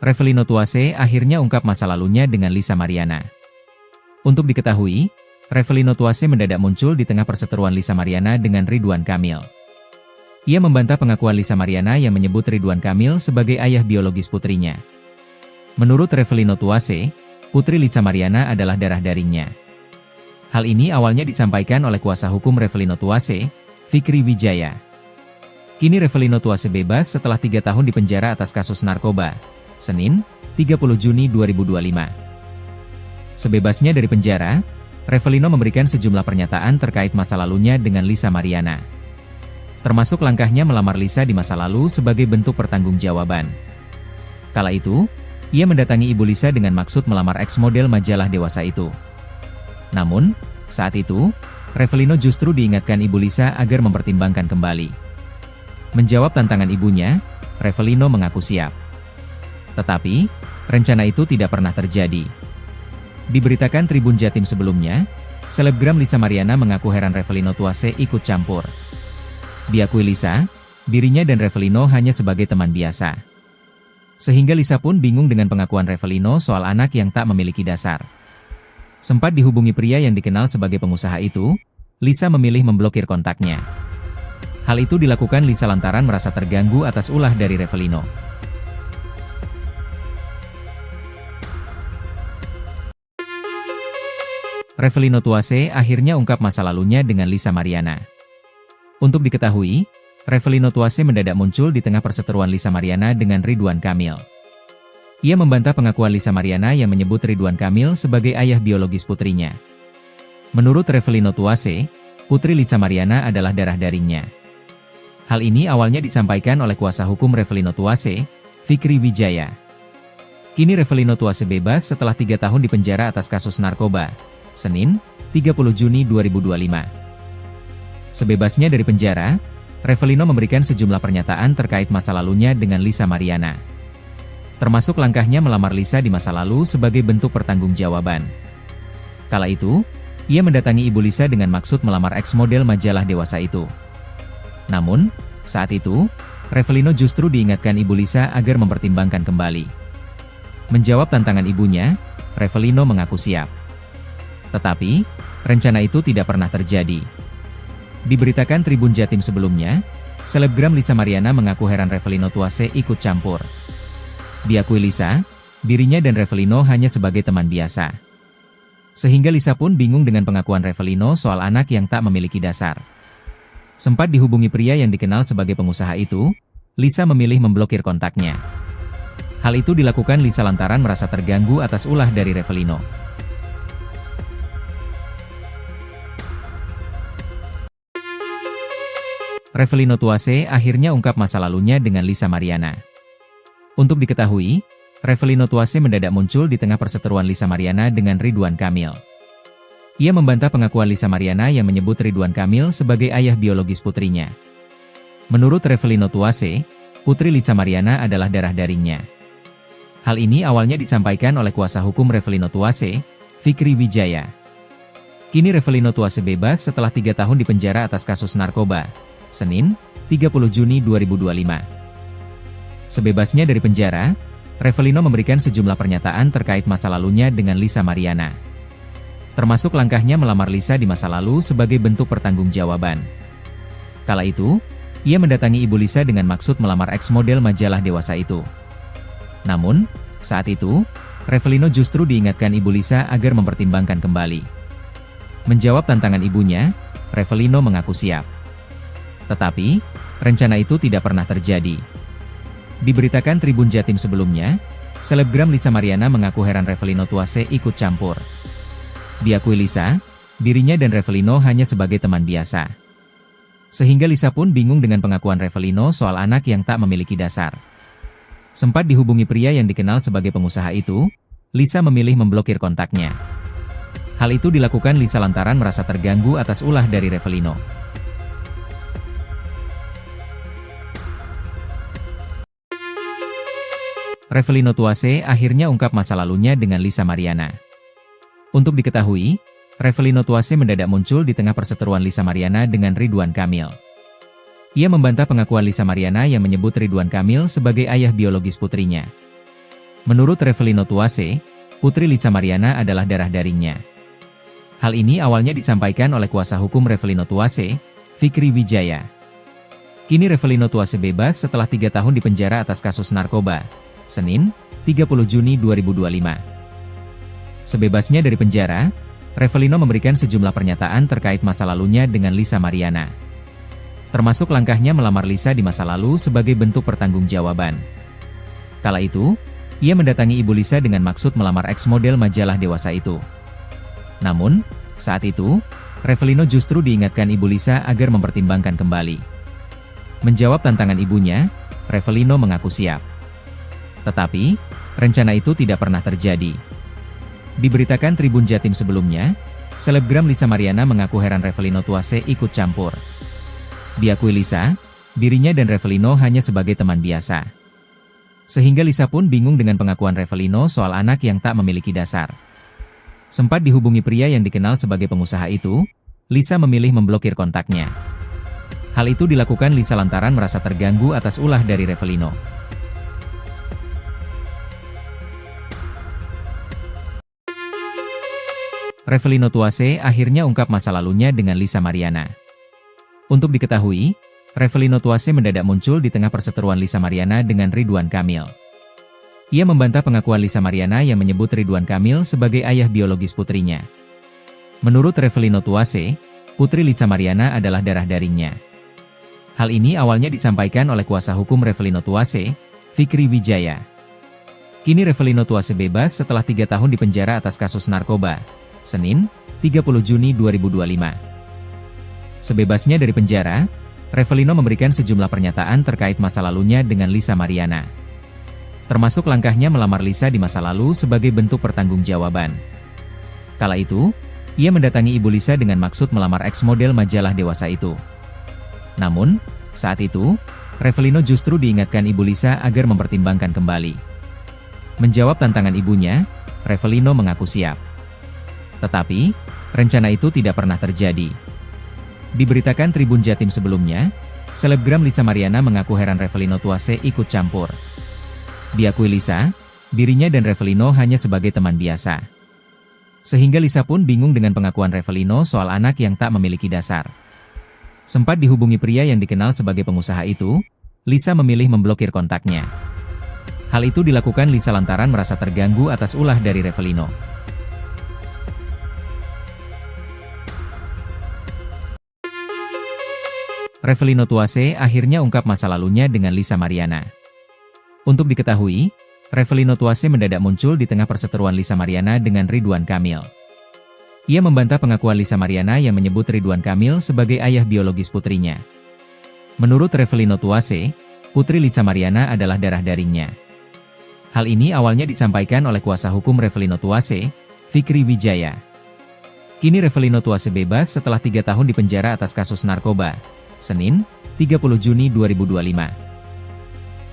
Revelino Tuase akhirnya ungkap masa lalunya dengan Lisa Mariana. Untuk diketahui, Revelino Tuase mendadak muncul di tengah perseteruan Lisa Mariana dengan Ridwan Kamil. Ia membantah pengakuan Lisa Mariana yang menyebut Ridwan Kamil sebagai ayah biologis putrinya. Menurut Revelino Tuase, putri Lisa Mariana adalah darah dagingnya. Hal ini awalnya disampaikan oleh kuasa hukum Revelino Tuase, Fikri Wijaya. Kini Revelino Tuase bebas setelah 3 tahun di penjara atas kasus narkoba. Senin, 30 Juni 2025. Sebebasnya dari penjara, Revelino memberikan sejumlah pernyataan terkait masa lalunya dengan Lisa Mariana. Termasuk langkahnya melamar Lisa di masa lalu sebagai bentuk pertanggungjawaban. Kala itu, ia mendatangi ibu Lisa dengan maksud melamar ex-model majalah dewasa itu. Namun, saat itu, Revelino justru diingatkan ibu Lisa agar mempertimbangkan kembali. Menjawab tantangan ibunya, Revelino mengaku siap. Tetapi, rencana itu tidak pernah terjadi. Diberitakan Tribun Jatim sebelumnya, selebgram Lisa Mariana mengaku heran Revelino Tuase ikut campur. Diakui Lisa, dirinya dan Revelino hanya sebagai teman biasa. Sehingga Lisa pun bingung dengan pengakuan Revelino soal anak yang tak memiliki dasar. Sempat dihubungi pria yang dikenal sebagai pengusaha itu, Lisa memilih memblokir kontaknya. Hal itu dilakukan Lisa lantaran merasa terganggu atas ulah dari Revelino. Revelino Tuase akhirnya ungkap masa lalunya dengan Lisa Mariana. Untuk diketahui, Revelino Tuase mendadak muncul di tengah perseteruan Lisa Mariana dengan Ridwan Kamil. Ia membantah pengakuan Lisa Mariana yang menyebut Ridwan Kamil sebagai ayah biologis putrinya. Menurut Revelino Tuase, putri Lisa Mariana adalah darah dagingnya. Hal ini awalnya disampaikan oleh kuasa hukum Revelino Tuase, Fikri Wijaya. Kini Revelino Tuase bebas setelah 3 tahun di penjara atas kasus narkoba. Senin, 30 Juni 2025. Sebebasnya dari penjara, Revelino memberikan sejumlah pernyataan terkait masa lalunya dengan Lisa Mariana. Termasuk langkahnya melamar Lisa di masa lalu sebagai bentuk pertanggungjawaban. Kala itu, Ia mendatangi Ibu Lisa dengan maksud melamar eks model majalah dewasa itu. Namun, saat itu, Revelino justru diingatkan Ibu Lisa agar mempertimbangkan kembali. Menjawab tantangan ibunya, Revelino mengaku siap. Tetapi, rencana itu tidak pernah terjadi. Diberitakan Tribun Jatim sebelumnya, selebgram Lisa Mariana mengaku heran Revelino Tuase ikut campur. Diakui Lisa, dirinya dan Revelino hanya sebagai teman biasa. Sehingga Lisa pun bingung dengan pengakuan Revelino soal anak yang tak memiliki dasar. Sempat dihubungi pria yang dikenal sebagai pengusaha itu, Lisa memilih memblokir kontaknya. Hal itu dilakukan Lisa lantaran merasa terganggu atas ulah dari Revelino. Revelino Tuase akhirnya ungkap masa lalunya dengan Lisa Mariana. Untuk diketahui, Revelino Tuase mendadak muncul di tengah perseteruan Lisa Mariana dengan Ridwan Kamil. Ia membantah pengakuan Lisa Mariana yang menyebut Ridwan Kamil sebagai ayah biologis putrinya. Menurut Revelino Tuase, putri Lisa Mariana adalah darah dagingnya. Hal ini awalnya disampaikan oleh kuasa hukum Revelino Tuase, Fikri Wijaya. Kini Revelino Tuase bebas setelah 3 tahun dipenjara atas kasus narkoba. Senin, 30 Juni 2025. Sebebasnya dari penjara, Revelino memberikan sejumlah pernyataan terkait masa lalunya dengan Lisa Mariana. Termasuk langkahnya melamar Lisa di masa lalu sebagai bentuk pertanggungjawaban. Kala itu, ia mendatangi Ibu Lisa dengan maksud melamar eks model majalah dewasa itu. Namun, saat itu, Revelino justru diingatkan Ibu Lisa agar mempertimbangkan kembali. Menjawab tantangan ibunya, Revelino mengaku siap. Tetapi, rencana itu tidak pernah terjadi. Diberitakan Tribun Jatim sebelumnya, selebgram Lisa Mariana mengaku heran Revelino Tuase ikut campur. Diakui Lisa, dirinya dan Revelino hanya sebagai teman biasa. Sehingga Lisa pun bingung dengan pengakuan Revelino soal anak yang tak memiliki dasar. Sempat dihubungi pria yang dikenal sebagai pengusaha itu, Lisa memilih memblokir kontaknya. Hal itu dilakukan Lisa lantaran merasa terganggu atas ulah dari Revelino. Revelino Tuase akhirnya ungkap masa lalunya dengan Lisa Mariana. Untuk diketahui, Revelino Tuase mendadak muncul di tengah perseteruan Lisa Mariana dengan Ridwan Kamil. Ia membantah pengakuan Lisa Mariana yang menyebut Ridwan Kamil sebagai ayah biologis putrinya. Menurut Revelino Tuase, putri Lisa Mariana adalah darah dagingnya. Hal ini awalnya disampaikan oleh kuasa hukum Revelino Tuase, Fikri Wijaya. Kini Revelino Tuase bebas setelah 3 tahun dipenjara atas kasus narkoba. Senin, 30 Juni 2025. Sebebasnya dari penjara, Revelino memberikan sejumlah pernyataan terkait masa lalunya dengan Lisa Mariana. Termasuk langkahnya melamar Lisa di masa lalu sebagai bentuk pertanggungjawaban. Kala itu, ia mendatangi Ibu Lisa dengan maksud melamar eks model majalah dewasa itu. Namun, saat itu, Revelino justru diingatkan Ibu Lisa agar mempertimbangkan kembali. Menjawab tantangan ibunya, Revelino mengaku siap. Tetapi, rencana itu tidak pernah terjadi. Diberitakan Tribun Jatim sebelumnya, selebgram Lisa Mariana mengaku heran Revelino Tuase ikut campur. Diakui Lisa, dirinya dan Revelino hanya sebagai teman biasa. Sehingga Lisa pun bingung dengan pengakuan Revelino soal anak yang tak memiliki dasar. Sempat dihubungi pria yang dikenal sebagai pengusaha itu, Lisa memilih memblokir kontaknya. Hal itu dilakukan Lisa lantaran merasa terganggu atas ulah dari Revelino. Revelino Tuase akhirnya ungkap masa lalunya dengan Lisa Mariana. Untuk diketahui, Revelino Tuase mendadak muncul di tengah perseteruan Lisa Mariana dengan Ridwan Kamil. Ia membantah pengakuan Lisa Mariana yang menyebut Ridwan Kamil sebagai ayah biologis putrinya. Menurut Revelino Tuase, putri Lisa Mariana adalah darah dagingnya. Hal ini awalnya disampaikan oleh kuasa hukum Revelino Tuase, Fikri Wijaya. Kini Revelino Tuase bebas setelah 3 tahun dipenjara atas kasus narkoba. Senin, 30 Juni 2025. Sebebasnya dari penjara, Revelino memberikan sejumlah pernyataan terkait masa lalunya dengan Lisa Mariana. Termasuk langkahnya melamar Lisa di masa lalu sebagai bentuk pertanggungjawaban. Kala itu, ia mendatangi Ibu Lisa dengan maksud melamar eks model majalah dewasa itu. Namun, saat itu, Revelino justru diingatkan Ibu Lisa agar mempertimbangkan kembali. Menjawab tantangan ibunya, Revelino mengaku siap. Tetapi, rencana itu tidak pernah terjadi. Diberitakan Tribun Jatim sebelumnya, selebgram Lisa Mariana mengaku heran Revelino Tuase ikut campur. Diakui Lisa, dirinya dan Revelino hanya sebagai teman biasa. Sehingga Lisa pun bingung dengan pengakuan Revelino soal anak yang tak memiliki dasar. Sempat dihubungi pria yang dikenal sebagai pengusaha itu, Lisa memilih memblokir kontaknya. Hal itu dilakukan Lisa lantaran merasa terganggu atas ulah dari Revelino. Revelino Tuase akhirnya ungkap masa lalunya dengan Lisa Mariana. Untuk diketahui, Revelino Tuase mendadak muncul di tengah perseteruan Lisa Mariana dengan Ridwan Kamil. Ia membantah pengakuan Lisa Mariana yang menyebut Ridwan Kamil sebagai ayah biologis putrinya. Menurut Revelino Tuase, putri Lisa Mariana adalah darah dagingnya. Hal ini awalnya disampaikan oleh kuasa hukum Revelino Tuase, Fikri Wijaya. Kini Revelino Tuase bebas setelah 3 tahun dipenjara atas kasus narkoba. Senin, 30 Juni 2025.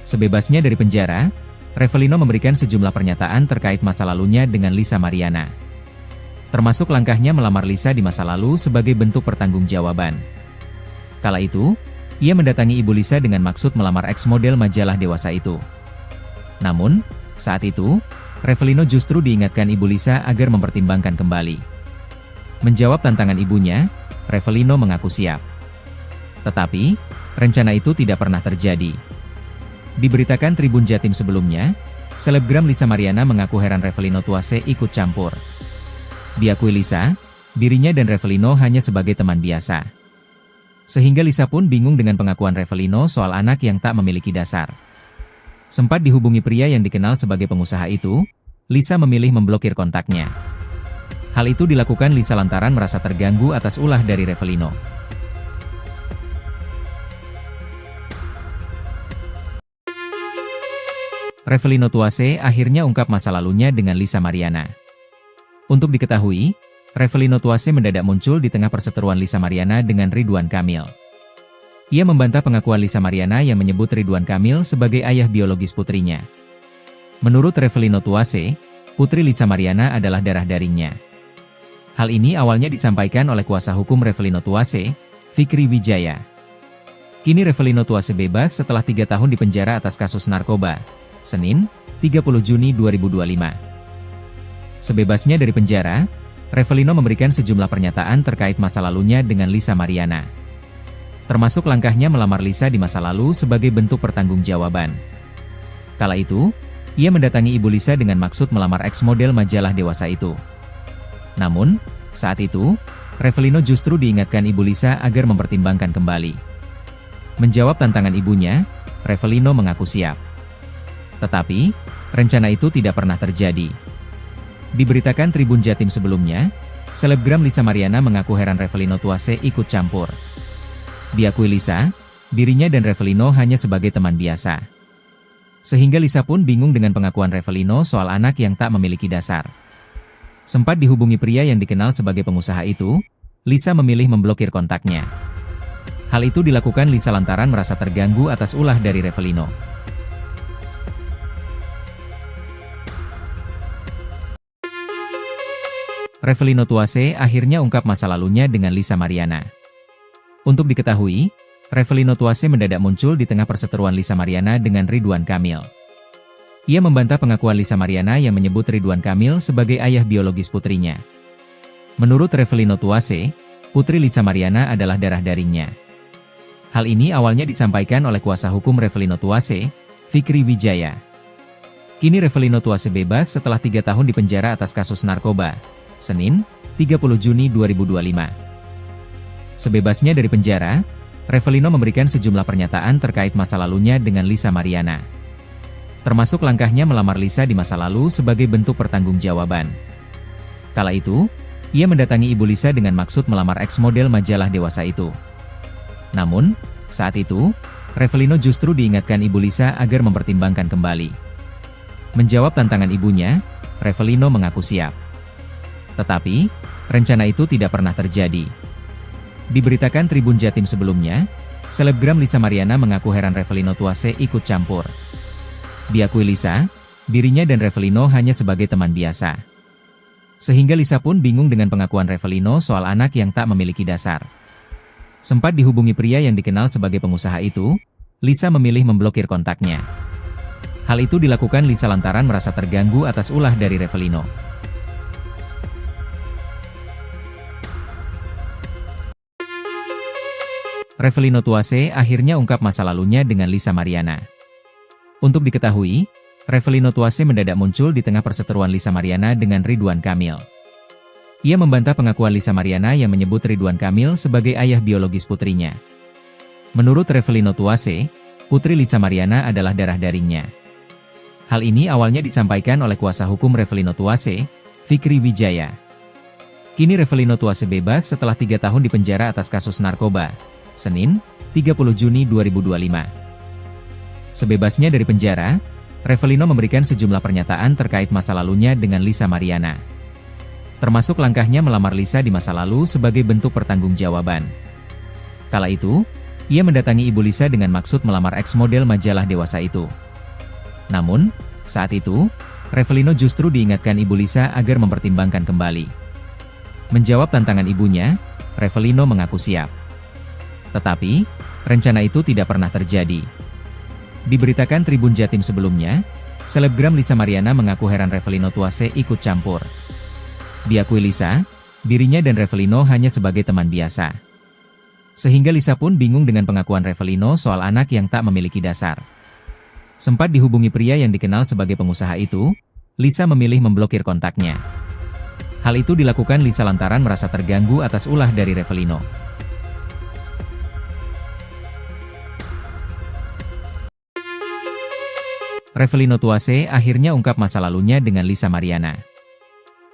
Sebebasnya dari penjara, Revelino memberikan sejumlah pernyataan terkait masa lalunya dengan Lisa Mariana. Termasuk langkahnya melamar Lisa di masa lalu sebagai bentuk pertanggungjawaban. Kala itu, ia mendatangi ibu Lisa dengan maksud melamar ex-model majalah dewasa itu. Namun, saat itu, Revelino justru diingatkan ibu Lisa agar mempertimbangkan kembali. Menjawab tantangan ibunya, Revelino mengaku siap. Tetapi, rencana itu tidak pernah terjadi. Diberitakan Tribun Jatim sebelumnya, selebgram Lisa Mariana mengaku heran Revelino Tuase ikut campur. Diakui Lisa, dirinya dan Revelino hanya sebagai teman biasa. Sehingga Lisa pun bingung dengan pengakuan Revelino soal anak yang tak memiliki dasar. Sempat dihubungi pria yang dikenal sebagai pengusaha itu, Lisa memilih memblokir kontaknya. Hal itu dilakukan Lisa lantaran merasa terganggu atas ulah dari Revelino. Revelino Tuase akhirnya ungkap masa lalunya dengan Lisa Mariana. Untuk diketahui, Revelino Tuase mendadak muncul di tengah perseteruan Lisa Mariana dengan Ridwan Kamil. Ia membantah pengakuan Lisa Mariana yang menyebut Ridwan Kamil sebagai ayah biologis putrinya. Menurut Revelino Tuase, putri Lisa Mariana adalah darah dagingnya. Hal ini awalnya disampaikan oleh kuasa hukum Revelino Tuase, Fikri Wijaya. Kini Revelino Tuase bebas setelah 3 tahun dipenjara atas kasus narkoba. Senin, 30 Juni 2025. Sebebasnya dari penjara, Revelino memberikan sejumlah pernyataan terkait masa lalunya dengan Lisa Mariana. Termasuk langkahnya melamar Lisa di masa lalu sebagai bentuk pertanggungjawaban. Kala itu, ia mendatangi ibu Lisa dengan maksud melamar ex-model majalah dewasa itu. Namun, saat itu, Revelino justru diingatkan ibu Lisa agar mempertimbangkan kembali. Menjawab tantangan ibunya, Revelino mengaku siap. Tetapi, rencana itu tidak pernah terjadi. Diberitakan Tribun Jatim sebelumnya, selebgram Lisa Mariana mengaku heran Revelino Tuase ikut campur. Diakui Lisa, dirinya dan Revelino hanya sebagai teman biasa. Sehingga Lisa pun bingung dengan pengakuan Revelino soal anak yang tak memiliki dasar. Sempat dihubungi pria yang dikenal sebagai pengusaha itu, Lisa memilih memblokir kontaknya. Hal itu dilakukan Lisa lantaran merasa terganggu atas ulah dari Revelino. Revelino Tuase akhirnya ungkap masa lalunya dengan Lisa Mariana. Untuk diketahui, Revelino Tuase mendadak muncul di tengah perseteruan Lisa Mariana dengan Ridwan Kamil. Ia membantah pengakuan Lisa Mariana yang menyebut Ridwan Kamil sebagai ayah biologis putrinya. Menurut Revelino Tuase, putri Lisa Mariana adalah darah dagingnya. Hal ini awalnya disampaikan oleh kuasa hukum Revelino Tuase, Fikri Wijaya. Kini Revelino Tuase bebas setelah 3 tahun dipenjara atas kasus narkoba. Senin, 30 Juni 2025. Sebebasnya dari penjara, Revelino memberikan sejumlah pernyataan terkait masa lalunya dengan Lisa Mariana. Termasuk langkahnya melamar Lisa di masa lalu sebagai bentuk pertanggungjawaban. Kala itu, ia mendatangi ibu Lisa dengan maksud melamar ex-model majalah dewasa itu. Namun, saat itu, Revelino justru diingatkan ibu Lisa agar mempertimbangkan kembali. Menjawab tantangan ibunya, Revelino mengaku siap. Tetapi, rencana itu tidak pernah terjadi. Diberitakan Tribun Jatim sebelumnya, selebgram Lisa Mariana mengaku heran Revelino Tuase ikut campur. Diakui Lisa, dirinya dan Revelino hanya sebagai teman biasa. Sehingga Lisa pun bingung dengan pengakuan Revelino soal anak yang tak memiliki dasar. Sempat dihubungi pria yang dikenal sebagai pengusaha itu, Lisa memilih memblokir kontaknya. Hal itu dilakukan Lisa lantaran merasa terganggu atas ulah dari Revelino. Revelino Tuase akhirnya ungkap masa lalunya dengan Lisa Mariana. Untuk diketahui, Revelino Tuase mendadak muncul di tengah perseteruan Lisa Mariana dengan Ridwan Kamil. Ia membantah pengakuan Lisa Mariana yang menyebut Ridwan Kamil sebagai ayah biologis putrinya. Menurut Revelino Tuase, putri Lisa Mariana adalah darah dagingnya. Hal ini awalnya disampaikan oleh kuasa hukum Revelino Tuase, Fikri Wijaya. Kini Revelino Tuase bebas setelah 3 tahun dipenjara atas kasus narkoba. Senin, 30 Juni 2025. Sebebasnya dari penjara, Revelino memberikan sejumlah pernyataan terkait masa lalunya dengan Lisa Mariana. Termasuk langkahnya melamar Lisa di masa lalu sebagai bentuk pertanggungjawaban. Kala itu, ia mendatangi ibu Lisa dengan maksud melamar ex-model majalah dewasa itu. Namun, saat itu, Revelino justru diingatkan ibu Lisa agar mempertimbangkan kembali. Menjawab tantangan ibunya, Revelino mengaku siap. Tetapi, rencana itu tidak pernah terjadi. Diberitakan Tribun Jatim sebelumnya, selebgram Lisa Mariana mengaku heran Revelino Tuase ikut campur. Diakui Lisa, dirinya dan Revelino hanya sebagai teman biasa. Sehingga Lisa pun bingung dengan pengakuan Revelino soal anak yang tak memiliki dasar. Sempat dihubungi pria yang dikenal sebagai pengusaha itu, Lisa memilih memblokir kontaknya. Hal itu dilakukan Lisa lantaran merasa terganggu atas ulah dari Revelino. Revelino Tuase akhirnya ungkap masa lalunya dengan Lisa Mariana.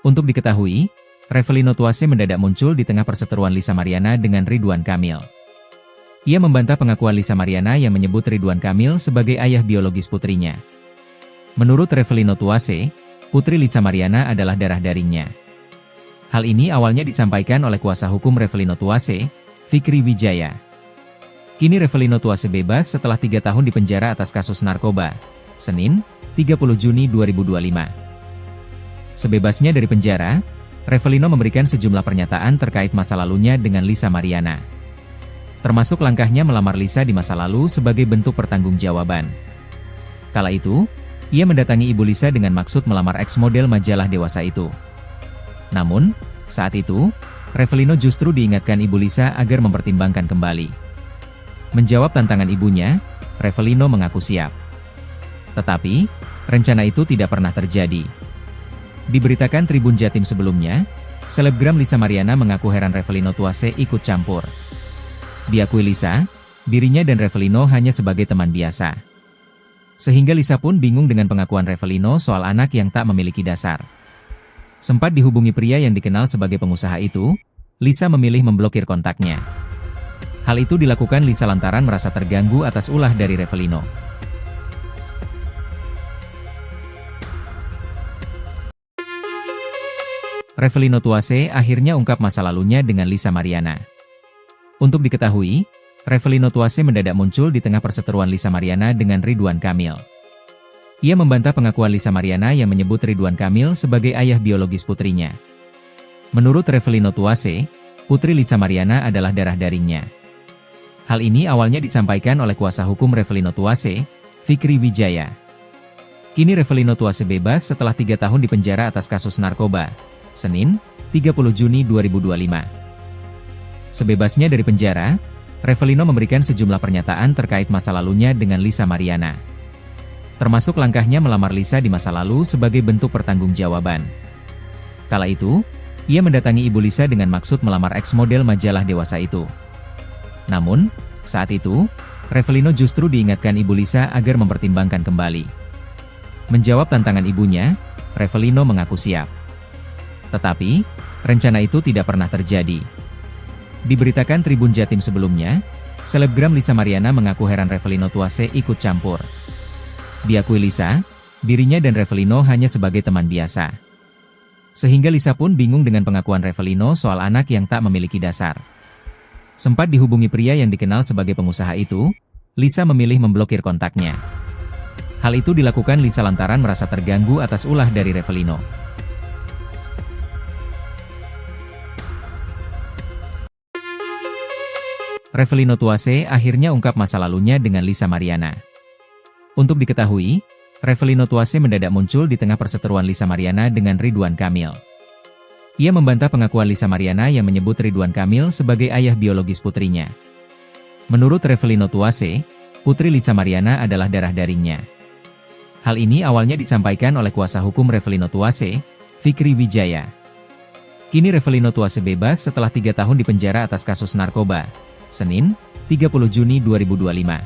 Untuk diketahui, Revelino Tuase mendadak muncul di tengah perseteruan Lisa Mariana dengan Ridwan Kamil. Ia membantah pengakuan Lisa Mariana yang menyebut Ridwan Kamil sebagai ayah biologis putrinya. Menurut Revelino Tuase, putri Lisa Mariana adalah darah dagingnya. Hal ini awalnya disampaikan oleh kuasa hukum Revelino Tuase, Fikri Wijaya. Kini Revelino Tuase bebas setelah 3 tahun dipenjara atas kasus narkoba. Senin, 30 Juni 2025. Sebebasnya dari penjara, Revelino memberikan sejumlah pernyataan terkait masa lalunya dengan Lisa Mariana. Termasuk langkahnya melamar Lisa di masa lalu sebagai bentuk pertanggungjawaban. Kala itu, ia mendatangi ibu Lisa dengan maksud melamar ex-model majalah dewasa itu. Namun, saat itu, Revelino justru diingatkan ibu Lisa agar mempertimbangkan kembali. Menjawab tantangan ibunya, Revelino mengaku siap. Tetapi, rencana itu tidak pernah terjadi. Diberitakan Tribun Jatim sebelumnya, selebgram Lisa Mariana mengaku heran Revelino Tuase ikut campur. Diakui Lisa, dirinya dan Revelino hanya sebagai teman biasa. Sehingga Lisa pun bingung dengan pengakuan Revelino soal anak yang tak memiliki dasar. Sempat dihubungi pria yang dikenal sebagai pengusaha itu, Lisa memilih memblokir kontaknya. Hal itu dilakukan Lisa lantaran merasa terganggu atas ulah dari Revelino. Revelino Tuase akhirnya ungkap masa lalunya dengan Lisa Mariana. Untuk diketahui, Revelino Tuase mendadak muncul di tengah perseteruan Lisa Mariana dengan Ridwan Kamil. Ia membantah pengakuan Lisa Mariana yang menyebut Ridwan Kamil sebagai ayah biologis putrinya. Menurut Revelino Tuase, putri Lisa Mariana adalah darah dagingnya. Hal ini awalnya disampaikan oleh kuasa hukum Revelino Tuase, Fikri Wijaya. Kini Revelino Tuase bebas setelah 3 tahun dipenjara atas kasus narkoba. Senin, 30 Juni 2025. Sebebasnya dari penjara, Revelino memberikan sejumlah pernyataan terkait masa lalunya dengan Lisa Mariana. Termasuk langkahnya melamar Lisa di masa lalu sebagai bentuk pertanggungjawaban. Kala itu, ia mendatangi ibu Lisa dengan maksud melamar ex-model majalah dewasa itu. Namun, saat itu, Revelino justru diingatkan ibu Lisa agar mempertimbangkan kembali. Menjawab tantangan ibunya, Revelino mengaku siap. Tetapi, rencana itu tidak pernah terjadi. Diberitakan Tribun Jatim sebelumnya, selebgram Lisa Mariana mengaku heran Revelino Tuase ikut campur. Diakui Lisa, dirinya dan Revelino hanya sebagai teman biasa. Sehingga Lisa pun bingung dengan pengakuan Revelino soal anak yang tak memiliki dasar. Sempat dihubungi pria yang dikenal sebagai pengusaha itu, Lisa memilih memblokir kontaknya. Hal itu dilakukan Lisa lantaran merasa terganggu atas ulah dari Revelino. Revelino Tuase akhirnya ungkap masa lalunya dengan Lisa Mariana. Untuk diketahui, Revelino Tuase mendadak muncul di tengah perseteruan Lisa Mariana dengan Ridwan Kamil. Ia membantah pengakuan Lisa Mariana yang menyebut Ridwan Kamil sebagai ayah biologis putrinya. Menurut Revelino Tuase, putri Lisa Mariana adalah darah dagingnya. Hal ini awalnya disampaikan oleh kuasa hukum Revelino Tuase, Fikri Wijaya. Kini Revelino Tuase bebas setelah 3 tahun dipenjara atas kasus narkoba. Senin, 30 Juni 2025.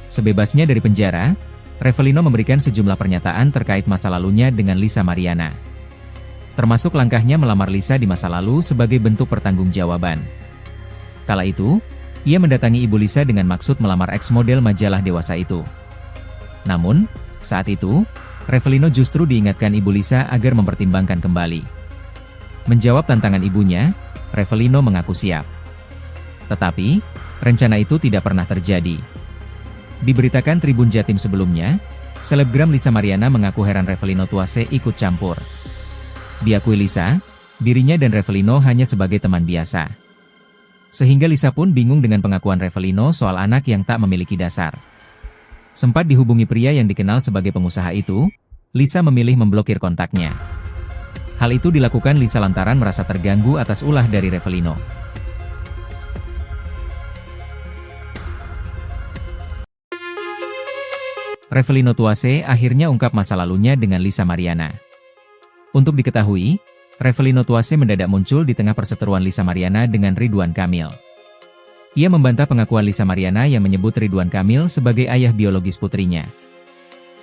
Sebebasnya dari penjara, Revelino memberikan sejumlah pernyataan terkait masa lalunya dengan Lisa Mariana. Termasuk langkahnya melamar Lisa di masa lalu sebagai bentuk pertanggungjawaban. Kala itu, ia mendatangi ibu Lisa dengan maksud melamar ex-model majalah dewasa itu. Namun, saat itu, Revelino justru diingatkan ibu Lisa agar mempertimbangkan kembali. Menjawab tantangan ibunya, Revelino mengaku siap. Tetapi, rencana itu tidak pernah terjadi. Diberitakan Tribun Jatim sebelumnya, selebgram Lisa Mariana mengaku heran Revelino Tuase ikut campur. Diakui Lisa, dirinya dan Revelino hanya sebagai teman biasa. Sehingga Lisa pun bingung dengan pengakuan Revelino soal anak yang tak memiliki dasar. Sempat dihubungi pria yang dikenal sebagai pengusaha itu, Lisa memilih memblokir kontaknya. Hal itu dilakukan Lisa lantaran merasa terganggu atas ulah dari Revelino. Revelino Tuase akhirnya ungkap masa lalunya dengan Lisa Mariana. Untuk diketahui, Revelino Tuase mendadak muncul di tengah perseteruan Lisa Mariana dengan Ridwan Kamil. Ia membantah pengakuan Lisa Mariana yang menyebut Ridwan Kamil sebagai ayah biologis putrinya.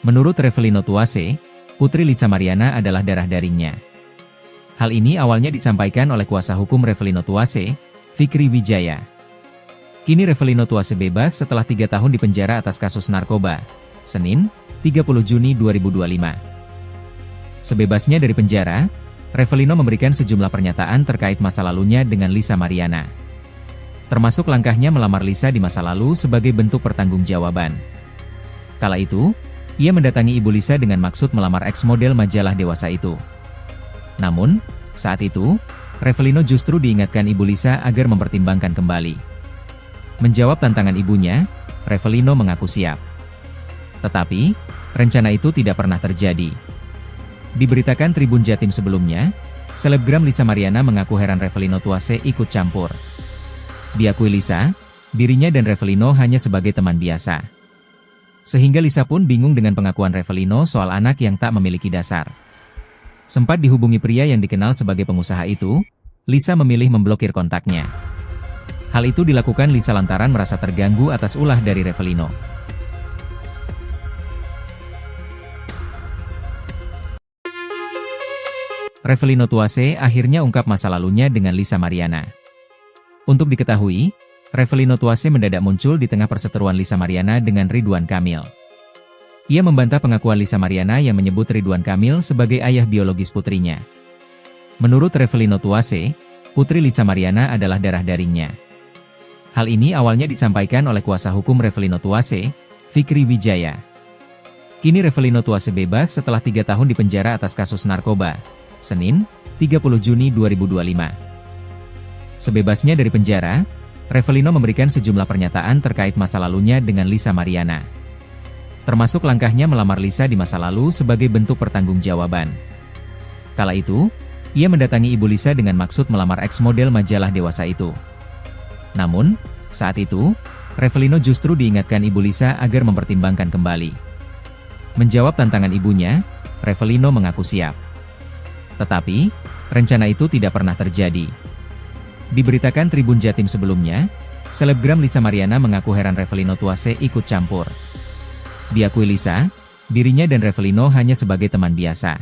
Menurut Revelino Tuase, putri Lisa Mariana adalah darah dagingnya. Hal ini awalnya disampaikan oleh kuasa hukum Revelino Tuase, Fikri Wijaya. Kini Revelino Tuase bebas setelah 3 tahun dipenjara atas kasus narkoba. Senin, 30 Juni 2025. Sebebasnya dari penjara, Revelino memberikan sejumlah pernyataan terkait masa lalunya dengan Lisa Mariana. Termasuk langkahnya melamar Lisa di masa lalu sebagai bentuk pertanggungjawaban. Kala itu, ia mendatangi ibu Lisa dengan maksud melamar ex-model majalah dewasa itu. Namun, saat itu, Revelino justru diingatkan ibu Lisa agar mempertimbangkan kembali. Menjawab tantangan ibunya, Revelino mengaku siap. Tetapi, rencana itu tidak pernah terjadi. Diberitakan Tribun Jatim sebelumnya, selebgram Lisa Mariana mengaku heran Revelino Tuase ikut campur. Diakui Lisa, dirinya dan Revelino hanya sebagai teman biasa. Sehingga Lisa pun bingung dengan pengakuan Revelino soal anak yang tak memiliki dasar. Sempat dihubungi pria yang dikenal sebagai pengusaha itu, Lisa memilih memblokir kontaknya. Hal itu dilakukan Lisa lantaran merasa terganggu atas ulah dari Revelino. Revelino Tuase akhirnya ungkap masa lalunya dengan Lisa Mariana. Untuk diketahui, Revelino Tuase mendadak muncul di tengah perseteruan Lisa Mariana dengan Ridwan Kamil. Ia membantah pengakuan Lisa Mariana yang menyebut Ridwan Kamil sebagai ayah biologis putrinya. Menurut Revelino Tuase, putri Lisa Mariana adalah darah dagingnya. Hal ini awalnya disampaikan oleh kuasa hukum Revelino Tuase, Fikri Wijaya. Kini Revelino Tuase bebas setelah 3 tahun dipenjara atas kasus narkoba. Senin, 30 Juni 2025. Sebebasnya dari penjara, Revelino memberikan sejumlah pernyataan terkait masa lalunya dengan Lisa Mariana. Termasuk langkahnya melamar Lisa di masa lalu sebagai bentuk pertanggungjawaban. Kala itu, ia mendatangi ibu Lisa dengan maksud melamar ex-model majalah dewasa itu. Namun, saat itu, Revelino justru diingatkan ibu Lisa agar mempertimbangkan kembali. Menjawab tantangan ibunya, Revelino mengaku siap. Tetapi, rencana itu tidak pernah terjadi. Diberitakan Tribun Jatim sebelumnya, selebgram Lisa Mariana mengaku heran Revelino Tuase ikut campur. Diakui Lisa, dirinya dan Revelino hanya sebagai teman biasa.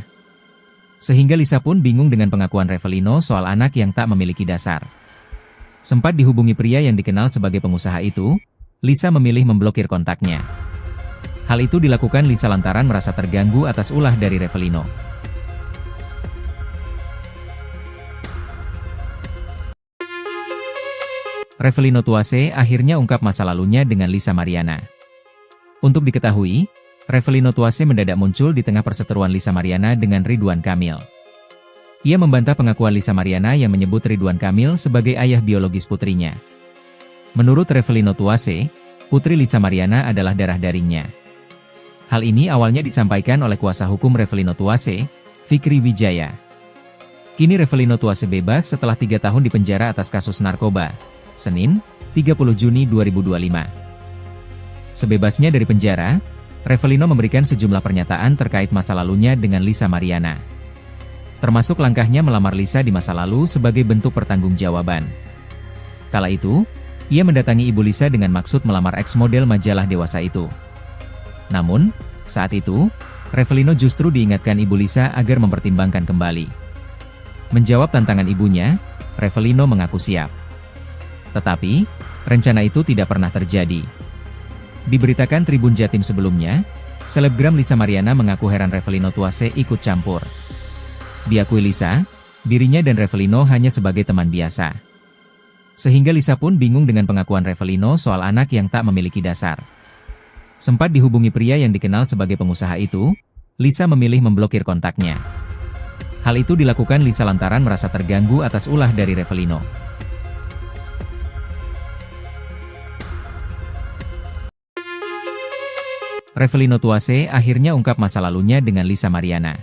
Sehingga Lisa pun bingung dengan pengakuan Revelino soal anak yang tak memiliki dasar. Sempat dihubungi pria yang dikenal sebagai pengusaha itu, Lisa memilih memblokir kontaknya. Hal itu dilakukan Lisa lantaran merasa terganggu atas ulah dari Revelino. Revelino Tuase akhirnya ungkap masa lalunya dengan Lisa Mariana. Untuk diketahui, Revelino Tuase mendadak muncul di tengah perseteruan Lisa Mariana dengan Ridwan Kamil. Ia membantah pengakuan Lisa Mariana yang menyebut Ridwan Kamil sebagai ayah biologis putrinya. Menurut Revelino Tuase, Putri Lisa Mariana adalah darah dagingnya. Hal ini awalnya disampaikan oleh kuasa hukum Revelino Tuase, Fikri Wijaya. Kini Revelino Tuase bebas setelah 3 tahun dipenjara atas kasus narkoba. Senin, 30 Juni 2025. Sebebasnya dari penjara, Revelino memberikan sejumlah pernyataan terkait masa lalunya dengan Lisa Mariana. Termasuk langkahnya melamar Lisa di masa lalu sebagai bentuk pertanggungjawaban. Kala itu, ia mendatangi ibu Lisa dengan maksud melamar ex-model majalah dewasa itu. Namun, saat itu, Revelino justru diingatkan ibu Lisa agar mempertimbangkan kembali. Menjawab tantangan ibunya, Revelino mengaku siap. Tetapi, rencana itu tidak pernah terjadi. Diberitakan Tribun Jatim sebelumnya, selebgram Lisa Mariana mengaku heran Revelino Tuase ikut campur. Diakui Lisa, dirinya dan Revelino hanya sebagai teman biasa. Sehingga Lisa pun bingung dengan pengakuan Revelino soal anak yang tak memiliki dasar. Sempat dihubungi pria yang dikenal sebagai pengusaha itu, Lisa memilih memblokir kontaknya. Hal itu dilakukan Lisa lantaran merasa terganggu atas ulah dari Revelino. Revelino Tuase akhirnya ungkap masa lalunya dengan Lisa Mariana.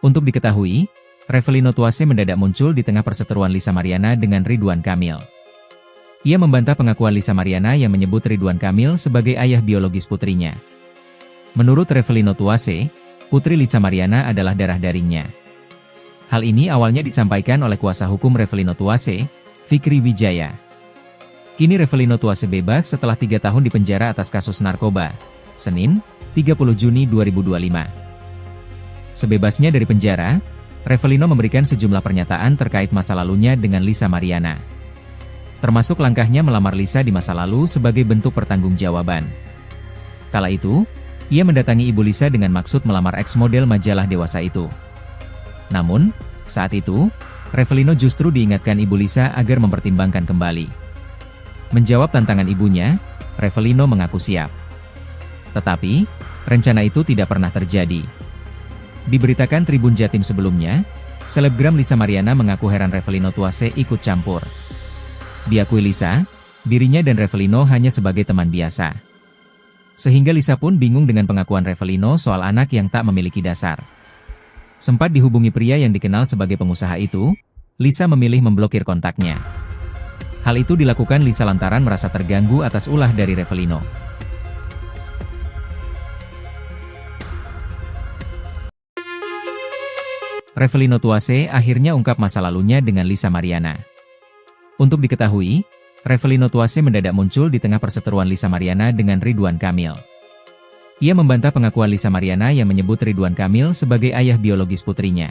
Untuk diketahui, Revelino Tuase mendadak muncul di tengah perseteruan Lisa Mariana dengan Ridwan Kamil. Ia membantah pengakuan Lisa Mariana yang menyebut Ridwan Kamil sebagai ayah biologis putrinya. Menurut Revelino Tuase, Putri Lisa Mariana adalah darah dagingnya. Hal ini awalnya disampaikan oleh kuasa hukum Revelino Tuase, Fikri Wijaya. Kini Revelino Tuase bebas setelah 3 tahun dipenjara atas kasus narkoba. Senin, 30 Juni 2025. Sebebasnya dari penjara, Revelino memberikan sejumlah pernyataan terkait masa lalunya dengan Lisa Mariana. Termasuk langkahnya melamar Lisa di masa lalu sebagai bentuk pertanggungjawaban. Kala itu, ia mendatangi ibu Lisa dengan maksud melamar ex-model majalah dewasa itu. Namun, saat itu, Revelino justru diingatkan ibu Lisa agar mempertimbangkan kembali. Menjawab tantangan ibunya, Revelino mengaku siap. Tetapi, rencana itu tidak pernah terjadi. Diberitakan Tribun Jatim sebelumnya, selebgram Lisa Mariana mengaku heran Revelino Tuase ikut campur. Diakui Lisa, dirinya dan Revelino hanya sebagai teman biasa. Sehingga Lisa pun bingung dengan pengakuan Revelino soal anak yang tak memiliki dasar. Sempat dihubungi pria yang dikenal sebagai pengusaha itu, Lisa memilih memblokir kontaknya. Hal itu dilakukan Lisa lantaran merasa terganggu atas ulah dari Revelino. Revelino Tuase akhirnya ungkap masa lalunya dengan Lisa Mariana. Untuk diketahui, Revelino Tuase mendadak muncul di tengah perseteruan Lisa Mariana dengan Ridwan Kamil. Ia membantah pengakuan Lisa Mariana yang menyebut Ridwan Kamil sebagai ayah biologis putrinya.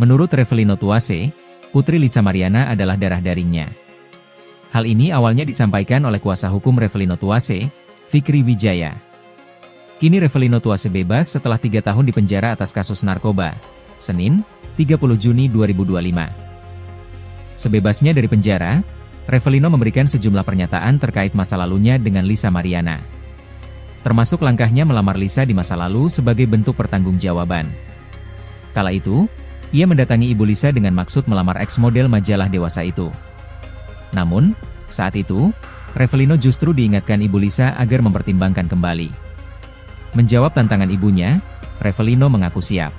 Menurut Revelino Tuase, Putri Lisa Mariana adalah darah dagingnya. Hal ini awalnya disampaikan oleh kuasa hukum Revelino Tuase, Fikri Wijaya. Kini Revelino Tuase bebas setelah 3 tahun dipenjara atas kasus narkoba. Senin, 30 Juni 2025. Sebebasnya dari penjara, Revelino memberikan sejumlah pernyataan terkait masa lalunya dengan Lisa Mariana. Termasuk langkahnya melamar Lisa di masa lalu sebagai bentuk pertanggungjawaban. Kala itu, ia mendatangi ibu Lisa dengan maksud melamar ex-model majalah dewasa itu. Namun, saat itu, Revelino justru diingatkan ibu Lisa agar mempertimbangkan kembali. Menjawab tantangan ibunya, Revelino mengaku siap.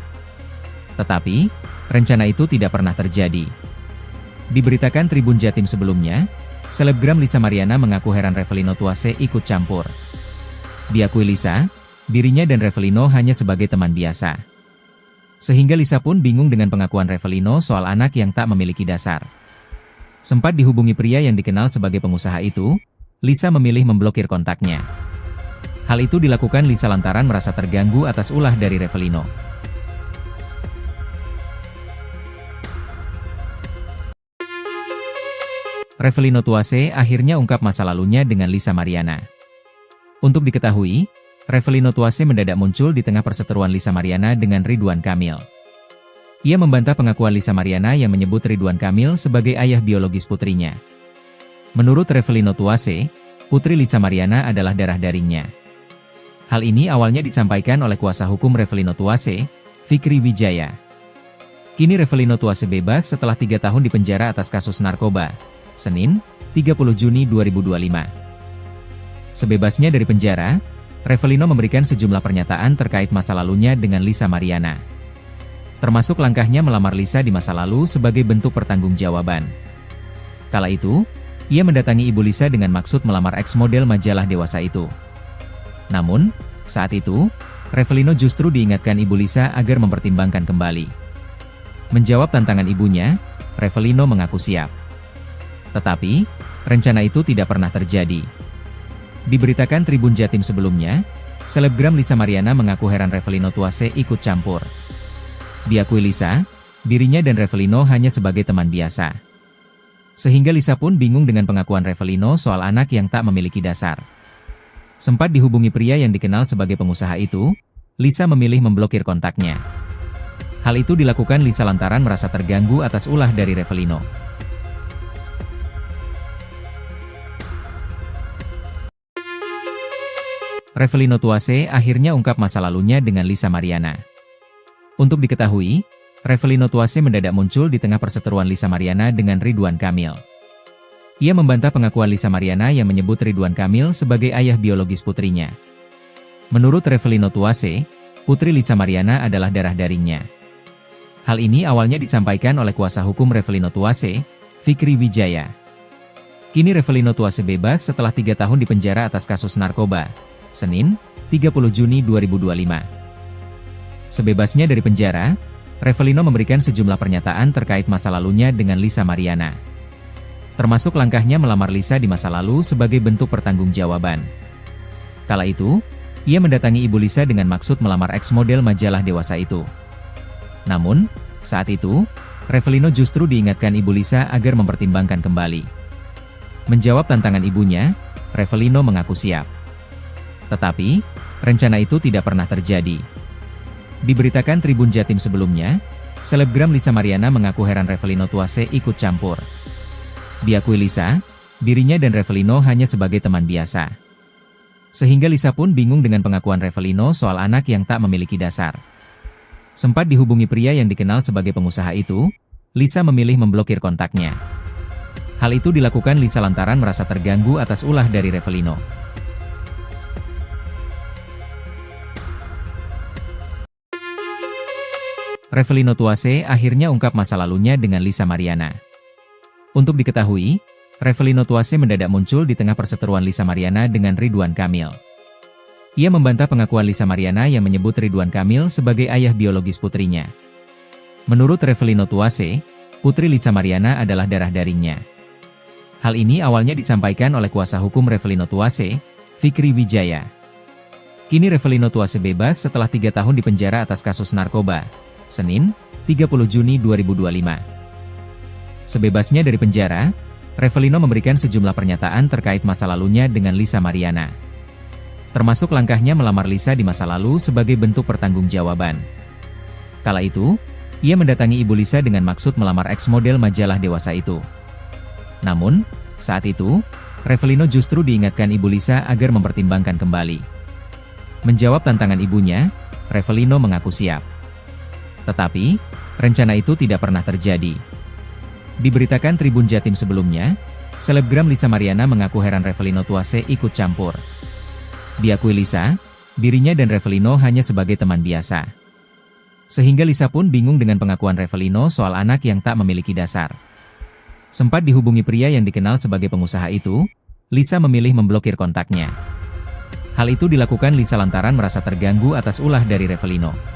Tetapi, rencana itu tidak pernah terjadi. Diberitakan Tribun Jatim sebelumnya, selebgram Lisa Mariana mengaku heran Revelino Tuase ikut campur. Diakui Lisa, dirinya dan Revelino hanya sebagai teman biasa. Sehingga Lisa pun bingung dengan pengakuan Revelino soal anak yang tak memiliki dasar. Sempat dihubungi pria yang dikenal sebagai pengusaha itu, Lisa memilih memblokir kontaknya. Hal itu dilakukan Lisa lantaran merasa terganggu atas ulah dari Revelino. Revelino Tuase akhirnya ungkap masa lalunya dengan Lisa Mariana. Untuk diketahui, Revelino Tuase mendadak muncul di tengah perseteruan Lisa Mariana dengan Ridwan Kamil. Ia membantah pengakuan Lisa Mariana yang menyebut Ridwan Kamil sebagai ayah biologis putrinya. Menurut Revelino Tuase, Putri Lisa Mariana adalah darah dagingnya. Hal ini awalnya disampaikan oleh kuasa hukum Revelino Tuase, Fikri Wijaya. Kini Revelino Tuase bebas setelah 3 tahun dipenjara atas kasus narkoba. Senin, 30 Juni 2025. Sebebasnya dari penjara, Revelino memberikan sejumlah pernyataan terkait masa lalunya dengan Lisa Mariana. Termasuk langkahnya melamar Lisa di masa lalu sebagai bentuk pertanggungjawaban. Kala itu, ia mendatangi ibu Lisa dengan maksud melamar ex-model majalah dewasa itu. Namun, saat itu, Revelino justru diingatkan ibu Lisa agar mempertimbangkan kembali. Menjawab tantangan ibunya, Revelino mengaku siap. Tetapi, rencana itu tidak pernah terjadi. Diberitakan Tribun Jatim sebelumnya, selebgram Lisa Mariana mengaku heran Revelino Tuase ikut campur. Diakui Lisa, dirinya dan Revelino hanya sebagai teman biasa. Sehingga Lisa pun bingung dengan pengakuan Revelino soal anak yang tak memiliki dasar. Sempat dihubungi pria yang dikenal sebagai pengusaha itu, Lisa memilih memblokir kontaknya. Hal itu dilakukan Lisa lantaran merasa terganggu atas ulah dari Revelino. Revelino Tuase akhirnya ungkap masa lalunya dengan Lisa Mariana. Untuk diketahui, Revelino Tuase mendadak muncul di tengah perseteruan Lisa Mariana dengan Ridwan Kamil. Ia membantah pengakuan Lisa Mariana yang menyebut Ridwan Kamil sebagai ayah biologis putrinya. Menurut Revelino Tuase, putri Lisa Mariana adalah darah dagingnya. Hal ini awalnya disampaikan oleh kuasa hukum Revelino Tuase, Fikri Wijaya. Kini Revelino Tuase bebas setelah 3 tahun di penjara atas kasus narkoba. Senin, 30 Juni 2025. Sebebasnya dari penjara, Revelino memberikan sejumlah pernyataan terkait masa lalunya dengan Lisa Mariana. Termasuk langkahnya melamar Lisa di masa lalu sebagai bentuk pertanggungjawaban. Kala itu, ia mendatangi ibu Lisa dengan maksud melamar ex-model majalah dewasa itu. Namun, saat itu, Revelino justru diingatkan ibu Lisa agar mempertimbangkan kembali. Menjawab tantangan ibunya, Revelino mengaku siap. Tetapi, rencana itu tidak pernah terjadi. Diberitakan Tribun Jatim sebelumnya, selebgram Lisa Mariana mengaku heran Revelino Tuase ikut campur. Diakui Lisa, dirinya dan Revelino hanya sebagai teman biasa. Sehingga Lisa pun bingung dengan pengakuan Revelino soal anak yang tak memiliki dasar. Sempat dihubungi pria yang dikenal sebagai pengusaha itu, Lisa memilih memblokir kontaknya. Hal itu dilakukan Lisa lantaran merasa terganggu atas ulah dari Revelino. Revelino Tuase akhirnya ungkap masa lalunya dengan Lisa Mariana. Untuk diketahui, Revelino Tuase mendadak muncul di tengah perseteruan Lisa Mariana dengan Ridwan Kamil. Ia membantah pengakuan Lisa Mariana yang menyebut Ridwan Kamil sebagai ayah biologis putrinya. Menurut Revelino Tuase, putri Lisa Mariana adalah darah dagingnya. Hal ini awalnya disampaikan oleh kuasa hukum Revelino Tuase, Fikri Wijaya. Kini Revelino Tuase bebas setelah 3 tahun di penjara atas kasus narkoba. Senin, 30 Juni 2025. Sebebasnya dari penjara, Revelino memberikan sejumlah pernyataan terkait masa lalunya dengan Lisa Mariana. Termasuk langkahnya melamar Lisa di masa lalu sebagai bentuk pertanggungjawaban. Kala itu, ia mendatangi ibu Lisa dengan maksud melamar ex-model majalah dewasa itu. Namun, saat itu, Revelino justru diingatkan ibu Lisa agar mempertimbangkan kembali. Menjawab tantangan ibunya, Revelino mengaku siap. Tetapi, rencana itu tidak pernah terjadi. Diberitakan Tribun Jatim sebelumnya, selebgram Lisa Mariana mengaku heran Revelino Tuase ikut campur. Diakui Lisa, dirinya dan Revelino hanya sebagai teman biasa. Sehingga Lisa pun bingung dengan pengakuan Revelino soal anak yang tak memiliki dasar. Sempat dihubungi pria yang dikenal sebagai pengusaha itu, Lisa memilih memblokir kontaknya. Hal itu dilakukan Lisa lantaran merasa terganggu atas ulah dari Revelino.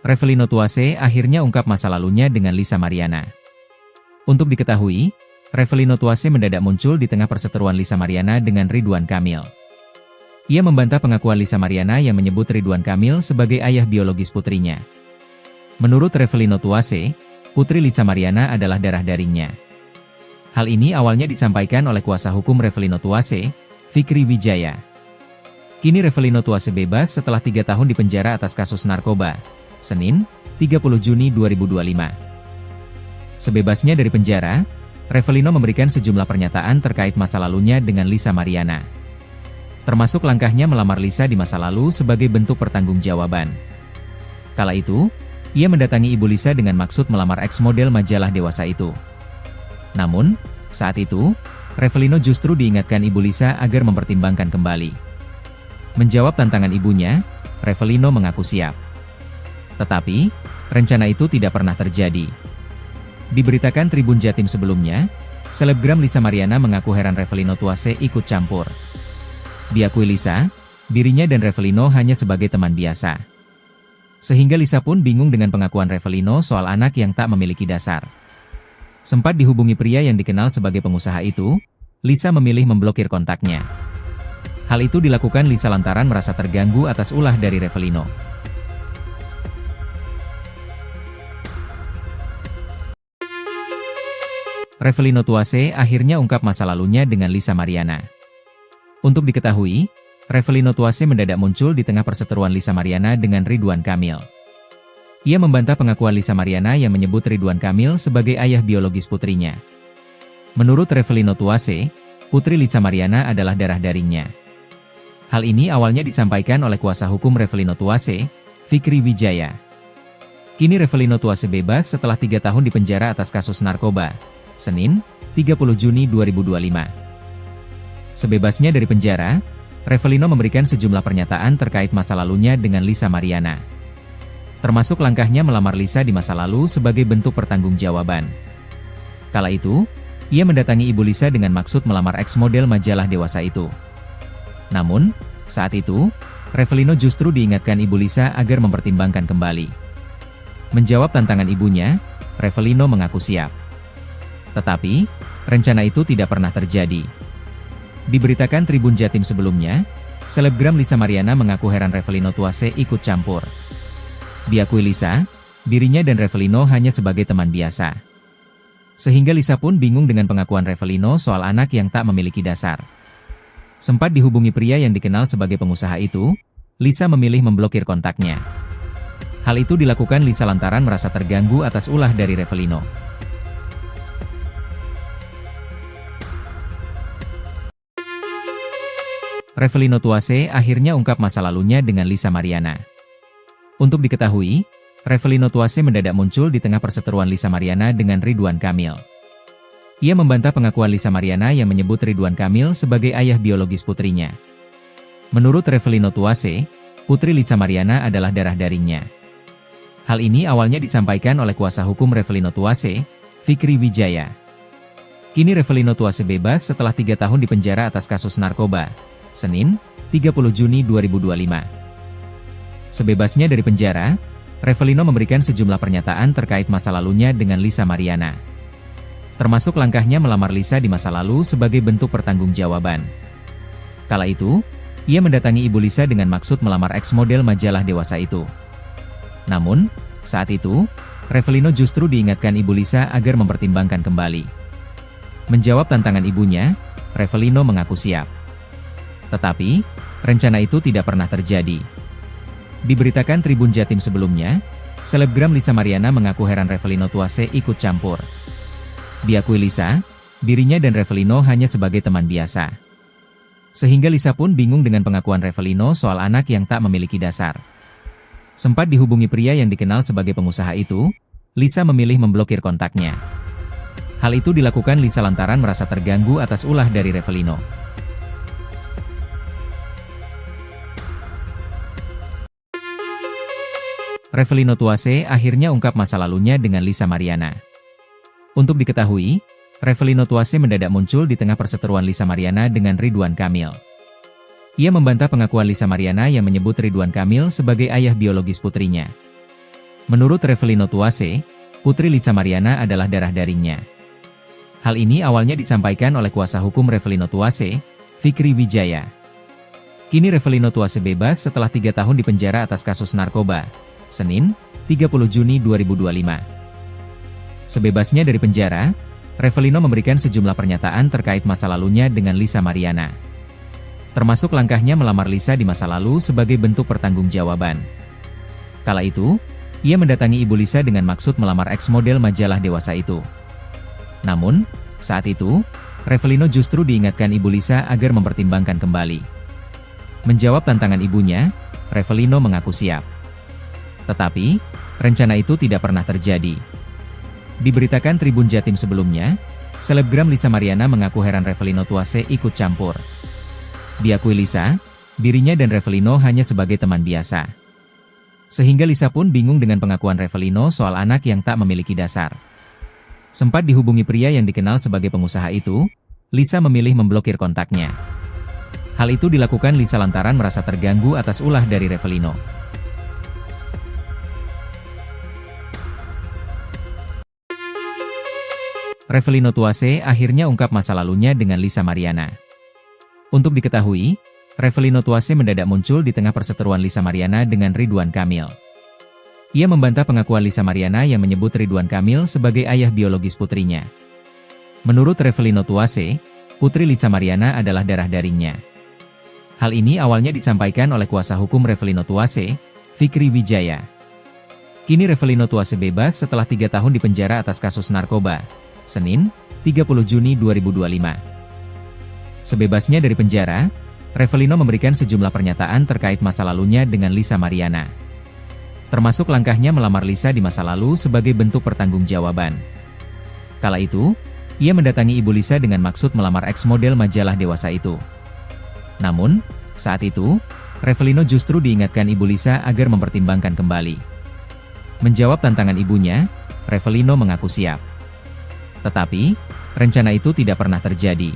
Revelino Tuase akhirnya ungkap masa lalunya dengan Lisa Mariana. Untuk diketahui, Revelino Tuase mendadak muncul di tengah perseteruan Lisa Mariana dengan Ridwan Kamil. Ia membantah pengakuan Lisa Mariana yang menyebut Ridwan Kamil sebagai ayah biologis putrinya. Menurut Revelino Tuase, putri Lisa Mariana adalah darah dagingnya. Hal ini awalnya disampaikan oleh kuasa hukum Revelino Tuase, Fikri Wijaya. Kini Revelino Tuase bebas setelah 3 tahun di penjara atas kasus narkoba. Senin, 30 Juni 2025. Sebebasnya dari penjara, Revelino memberikan sejumlah pernyataan terkait masa lalunya dengan Lisa Mariana. Termasuk langkahnya melamar Lisa di masa lalu sebagai bentuk pertanggungjawaban. Kala itu, Ia mendatangi Ibu Lisa dengan maksud melamar eks model majalah dewasa itu. Namun, saat itu, Revelino justru diingatkan Ibu Lisa agar mempertimbangkan kembali. Menjawab tantangan ibunya, Revelino mengaku siap. Tetapi, rencana itu tidak pernah terjadi. Diberitakan Tribun Jatim sebelumnya, selebgram Lisa Mariana mengaku heran Revelino Tuase ikut campur. Diakui Lisa, dirinya dan Revelino hanya sebagai teman biasa. Sehingga Lisa pun bingung dengan pengakuan Revelino soal anak yang tak memiliki dasar. Sempat dihubungi pria yang dikenal sebagai pengusaha itu, Lisa memilih memblokir kontaknya. Hal itu dilakukan Lisa lantaran merasa terganggu atas ulah dari Revelino. Revelino Tuase akhirnya ungkap masa lalunya dengan Lisa Mariana. Untuk diketahui, Revelino Tuase mendadak muncul di tengah perseteruan Lisa Mariana dengan Ridwan Kamil. Ia membantah pengakuan Lisa Mariana yang menyebut Ridwan Kamil sebagai ayah biologis putrinya. Menurut Revelino Tuase, putri Lisa Mariana adalah darah dagingnya. Hal ini awalnya disampaikan oleh kuasa hukum Revelino Tuase, Fikri Wijaya. Kini Revelino Tuase bebas setelah 3 tahun dipenjara atas kasus narkoba. Senin, 30 Juni 2025. Sebebasnya dari penjara, Revelino memberikan sejumlah pernyataan terkait masa lalunya dengan Lisa Mariana. Termasuk langkahnya melamar Lisa di masa lalu sebagai bentuk pertanggungjawaban. Kala itu, ia mendatangi Ibu Lisa dengan maksud melamar eks model majalah dewasa itu. Namun, saat itu, Revelino justru diingatkan Ibu Lisa agar mempertimbangkan kembali. Menjawab tantangan ibunya, Revelino mengaku siap. Tetapi, rencana itu tidak pernah terjadi. Diberitakan Tribun Jatim sebelumnya, selebgram Lisa Mariana mengaku heran Revelino Tuase ikut campur. Diakui Lisa, dirinya dan Revelino hanya sebagai teman biasa. Sehingga Lisa pun bingung dengan pengakuan Revelino soal anak yang tak memiliki dasar. Sempat dihubungi pria yang dikenal sebagai pengusaha itu, Lisa memilih memblokir kontaknya. Hal itu dilakukan Lisa lantaran merasa terganggu atas ulah dari Revelino. Revelino Tuase akhirnya ungkap masa lalunya dengan Lisa Mariana. Untuk diketahui, Revelino Tuase mendadak muncul di tengah perseteruan Lisa Mariana dengan Ridwan Kamil. Ia membantah pengakuan Lisa Mariana yang menyebut Ridwan Kamil sebagai ayah biologis putrinya. Menurut Revelino Tuase, putri Lisa Mariana adalah darah dagingnya. Hal ini awalnya disampaikan oleh kuasa hukum Revelino Tuase, Fikri Wijaya. Kini Revelino Tuase bebas setelah 3 tahun dipenjara atas kasus narkoba. Senin, 30 Juni 2025. Sebebasnya dari penjara, Revelino memberikan sejumlah pernyataan terkait masa lalunya dengan Lisa Mariana. Termasuk langkahnya melamar Lisa di masa lalu sebagai bentuk pertanggungjawaban. Kala itu, ia mendatangi Ibu Lisa dengan maksud melamar eks model majalah dewasa itu. Namun, saat itu, Revelino justru diingatkan Ibu Lisa agar mempertimbangkan kembali. Menjawab tantangan ibunya, Revelino mengaku siap. Tetapi, rencana itu tidak pernah terjadi. Diberitakan Tribun Jatim sebelumnya, selebgram Lisa Mariana mengaku heran Revelino Tuase ikut campur. Diakui Lisa, dirinya dan Revelino hanya sebagai teman biasa. Sehingga Lisa pun bingung dengan pengakuan Revelino soal anak yang tak memiliki dasar. Sempat dihubungi pria yang dikenal sebagai pengusaha itu, Lisa memilih memblokir kontaknya. Hal itu dilakukan Lisa lantaran merasa terganggu atas ulah dari Revelino. Revelino Tuase akhirnya ungkap masa lalunya dengan Lisa Mariana. Untuk diketahui, Revelino Tuase mendadak muncul di tengah perseteruan Lisa Mariana dengan Ridwan Kamil. Ia membantah pengakuan Lisa Mariana yang menyebut Ridwan Kamil sebagai ayah biologis putrinya. Menurut Revelino Tuase, putri Lisa Mariana adalah darah dagingnya. Hal ini awalnya disampaikan oleh kuasa hukum Revelino Tuase, Fikri Wijaya. Kini Revelino Tuase bebas setelah 3 tahun dipenjara atas kasus narkoba. Senin, 30 Juni 2025. Sebebasnya dari penjara, Revelino memberikan sejumlah pernyataan terkait masa lalunya dengan Lisa Mariana. Termasuk langkahnya melamar Lisa di masa lalu sebagai bentuk pertanggungjawaban. Kala itu, ia mendatangi Ibu Lisa dengan maksud melamar eks model majalah dewasa itu. Namun, saat itu, Revelino justru diingatkan Ibu Lisa agar mempertimbangkan kembali. Menjawab tantangan ibunya, Revelino mengaku siap. Tetapi, rencana itu tidak pernah terjadi. Diberitakan Tribun Jatim sebelumnya, selebgram Lisa Mariana mengaku heran Revelino Tuase ikut campur. Diakui Lisa, dirinya dan Revelino hanya sebagai teman biasa. Sehingga Lisa pun bingung dengan pengakuan Revelino soal anak yang tak memiliki dasar. Sempat dihubungi pria yang dikenal sebagai pengusaha itu, Lisa memilih memblokir kontaknya. Hal itu dilakukan Lisa lantaran merasa terganggu atas ulah dari Revelino. Revelino Tuase akhirnya ungkap masa lalunya dengan Lisa Mariana. Untuk diketahui, Revelino Tuase mendadak muncul di tengah perseteruan Lisa Mariana dengan Ridwan Kamil. Ia membantah pengakuan Lisa Mariana yang menyebut Ridwan Kamil sebagai ayah biologis putrinya. Menurut Revelino Tuase, putri Lisa Mariana adalah darah dagingnya. Hal ini awalnya disampaikan oleh kuasa hukum Revelino Tuase, Fikri Wijaya. Kini Revelino Tuase bebas setelah 3 tahun dipenjara atas kasus narkoba. Senin, 30 Juni 2025. Sebebasnya dari penjara, Revelino memberikan sejumlah pernyataan terkait masa lalunya dengan Lisa Mariana. Termasuk langkahnya melamar Lisa di masa lalu sebagai bentuk pertanggungjawaban. Kala itu, ia mendatangi ibu Lisa dengan maksud melamar ex-model majalah dewasa itu. Namun, saat itu, Revelino justru diingatkan ibu Lisa agar mempertimbangkan kembali. Menjawab tantangan ibunya, Revelino mengaku siap. Tetapi, rencana itu tidak pernah terjadi.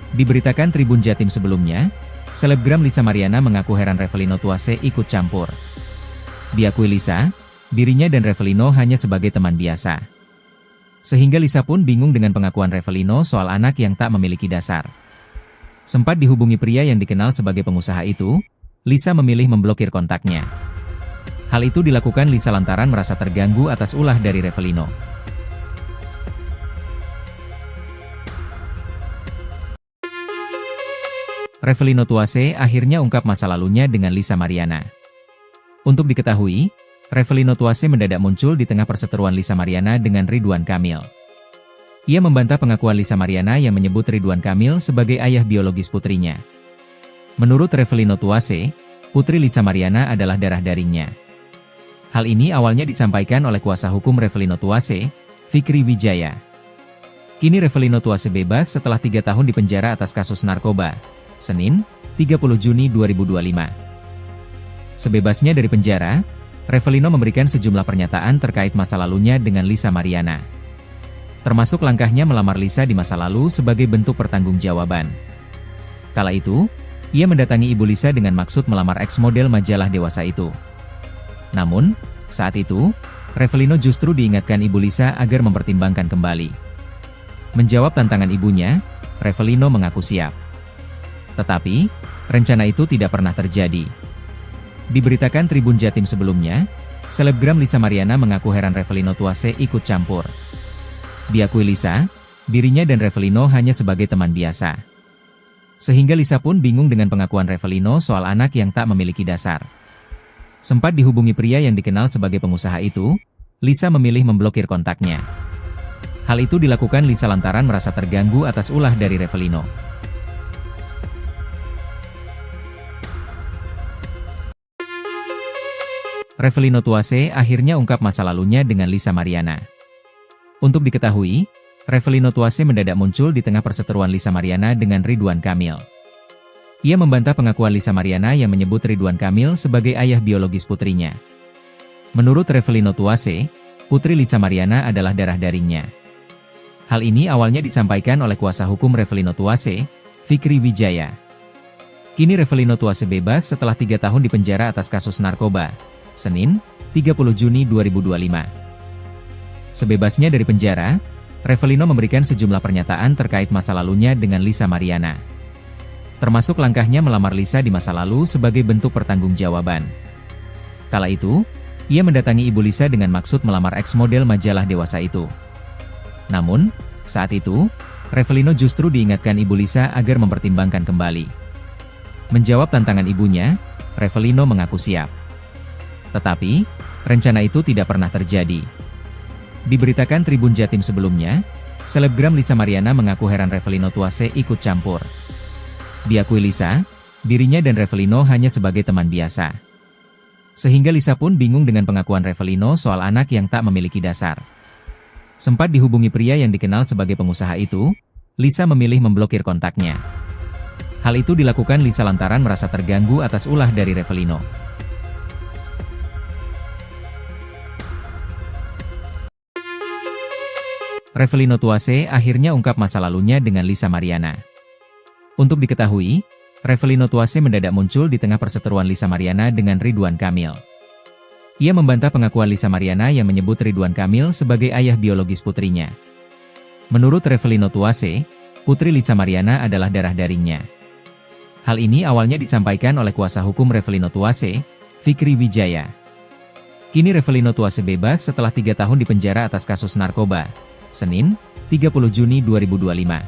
Diberitakan Tribun Jatim sebelumnya, selebgram Lisa Mariana mengaku heran Revelino Tuase ikut campur. Diakui Lisa, dirinya dan Revelino hanya sebagai teman biasa. Sehingga Lisa pun bingung dengan pengakuan Revelino soal anak yang tak memiliki dasar. Sempat dihubungi pria yang dikenal sebagai pengusaha itu, Lisa memilih memblokir kontaknya. Hal itu dilakukan Lisa lantaran merasa terganggu atas ulah dari Revelino. Revelino Tuase akhirnya ungkap masa lalunya dengan Lisa Mariana. Untuk diketahui, Revelino Tuase mendadak muncul di tengah perseteruan Lisa Mariana dengan Ridwan Kamil. Ia membantah pengakuan Lisa Mariana yang menyebut Ridwan Kamil sebagai ayah biologis putrinya. Menurut Revelino Tuase, putri Lisa Mariana adalah darah dagingnya. Hal ini awalnya disampaikan oleh kuasa hukum Revelino Tuase, Fikri Wijaya. Kini Revelino Tuase bebas setelah 3 tahun dipenjara atas kasus narkoba. Senin, 30 Juni 2025. Sebebasnya dari penjara, Revelino memberikan sejumlah pernyataan terkait masa lalunya dengan Lisa Mariana. Termasuk langkahnya melamar Lisa di masa lalu sebagai bentuk pertanggungjawaban. Kala itu, ia mendatangi ibu Lisa dengan maksud melamar ex-model majalah dewasa itu. Namun, saat itu, Revelino justru diingatkan ibu Lisa agar mempertimbangkan kembali. Menjawab tantangan ibunya, Revelino mengaku siap. Tetapi, rencana itu tidak pernah terjadi. Diberitakan Tribun Jatim sebelumnya, selebgram Lisa Mariana mengaku heran Revelino Tuase ikut campur. Diakui Lisa, dirinya dan Revelino hanya sebagai teman biasa. Sehingga Lisa pun bingung dengan pengakuan Revelino soal anak yang tak memiliki dasar. Sempat dihubungi pria yang dikenal sebagai pengusaha itu, Lisa memilih memblokir kontaknya. Hal itu dilakukan Lisa lantaran merasa terganggu atas ulah dari Revelino. Revelino Tuase akhirnya ungkap masa lalunya dengan Lisa Mariana. Untuk diketahui, Revelino Tuase mendadak muncul di tengah perseteruan Lisa Mariana dengan Ridwan Kamil. Ia membantah pengakuan Lisa Mariana yang menyebut Ridwan Kamil sebagai ayah biologis putrinya. Menurut Revelino Tuase, putri Lisa Mariana adalah darah dagingnya. Hal ini awalnya disampaikan oleh kuasa hukum Revelino Tuase, Fikri Wijaya. Kini Revelino Tuase bebas setelah 3 tahun dipenjara atas kasus narkoba. Senin, 30 Juni 2025. Sebebasnya dari penjara, Revelino memberikan sejumlah pernyataan terkait masa lalunya dengan Lisa Mariana. Termasuk langkahnya melamar Lisa di masa lalu sebagai bentuk pertanggungjawaban. Kala itu, ia mendatangi ibu Lisa dengan maksud melamar ex-model majalah dewasa itu. Namun, saat itu, Revelino justru diingatkan ibu Lisa agar mempertimbangkan kembali. Menjawab tantangan ibunya, Revelino mengaku siap. Tetapi, rencana itu tidak pernah terjadi. Diberitakan Tribun Jatim sebelumnya, selebgram Lisa Mariana mengaku heran Revelino Tuase ikut campur. Diakui Lisa, dirinya dan Revelino hanya sebagai teman biasa. Sehingga Lisa pun bingung dengan pengakuan Revelino soal anak yang tak memiliki dasar. Sempat dihubungi pria yang dikenal sebagai pengusaha itu, Lisa memilih memblokir kontaknya. Hal itu dilakukan Lisa lantaran merasa terganggu atas ulah dari Revelino. Revelino Tuase akhirnya ungkap masa lalunya dengan Lisa Mariana. Untuk diketahui, Revelino Tuase mendadak muncul di tengah perseteruan Lisa Mariana dengan Ridwan Kamil. Ia membantah pengakuan Lisa Mariana yang menyebut Ridwan Kamil sebagai ayah biologis putrinya. Menurut Revelino Tuase, putri Lisa Mariana adalah darah dagingnya. Hal ini awalnya disampaikan oleh kuasa hukum Revelino Tuase, Fikri Wijaya. Kini Revelino Tuase bebas setelah 3 tahun dipenjara atas kasus narkoba. Senin, 30 Juni 2025.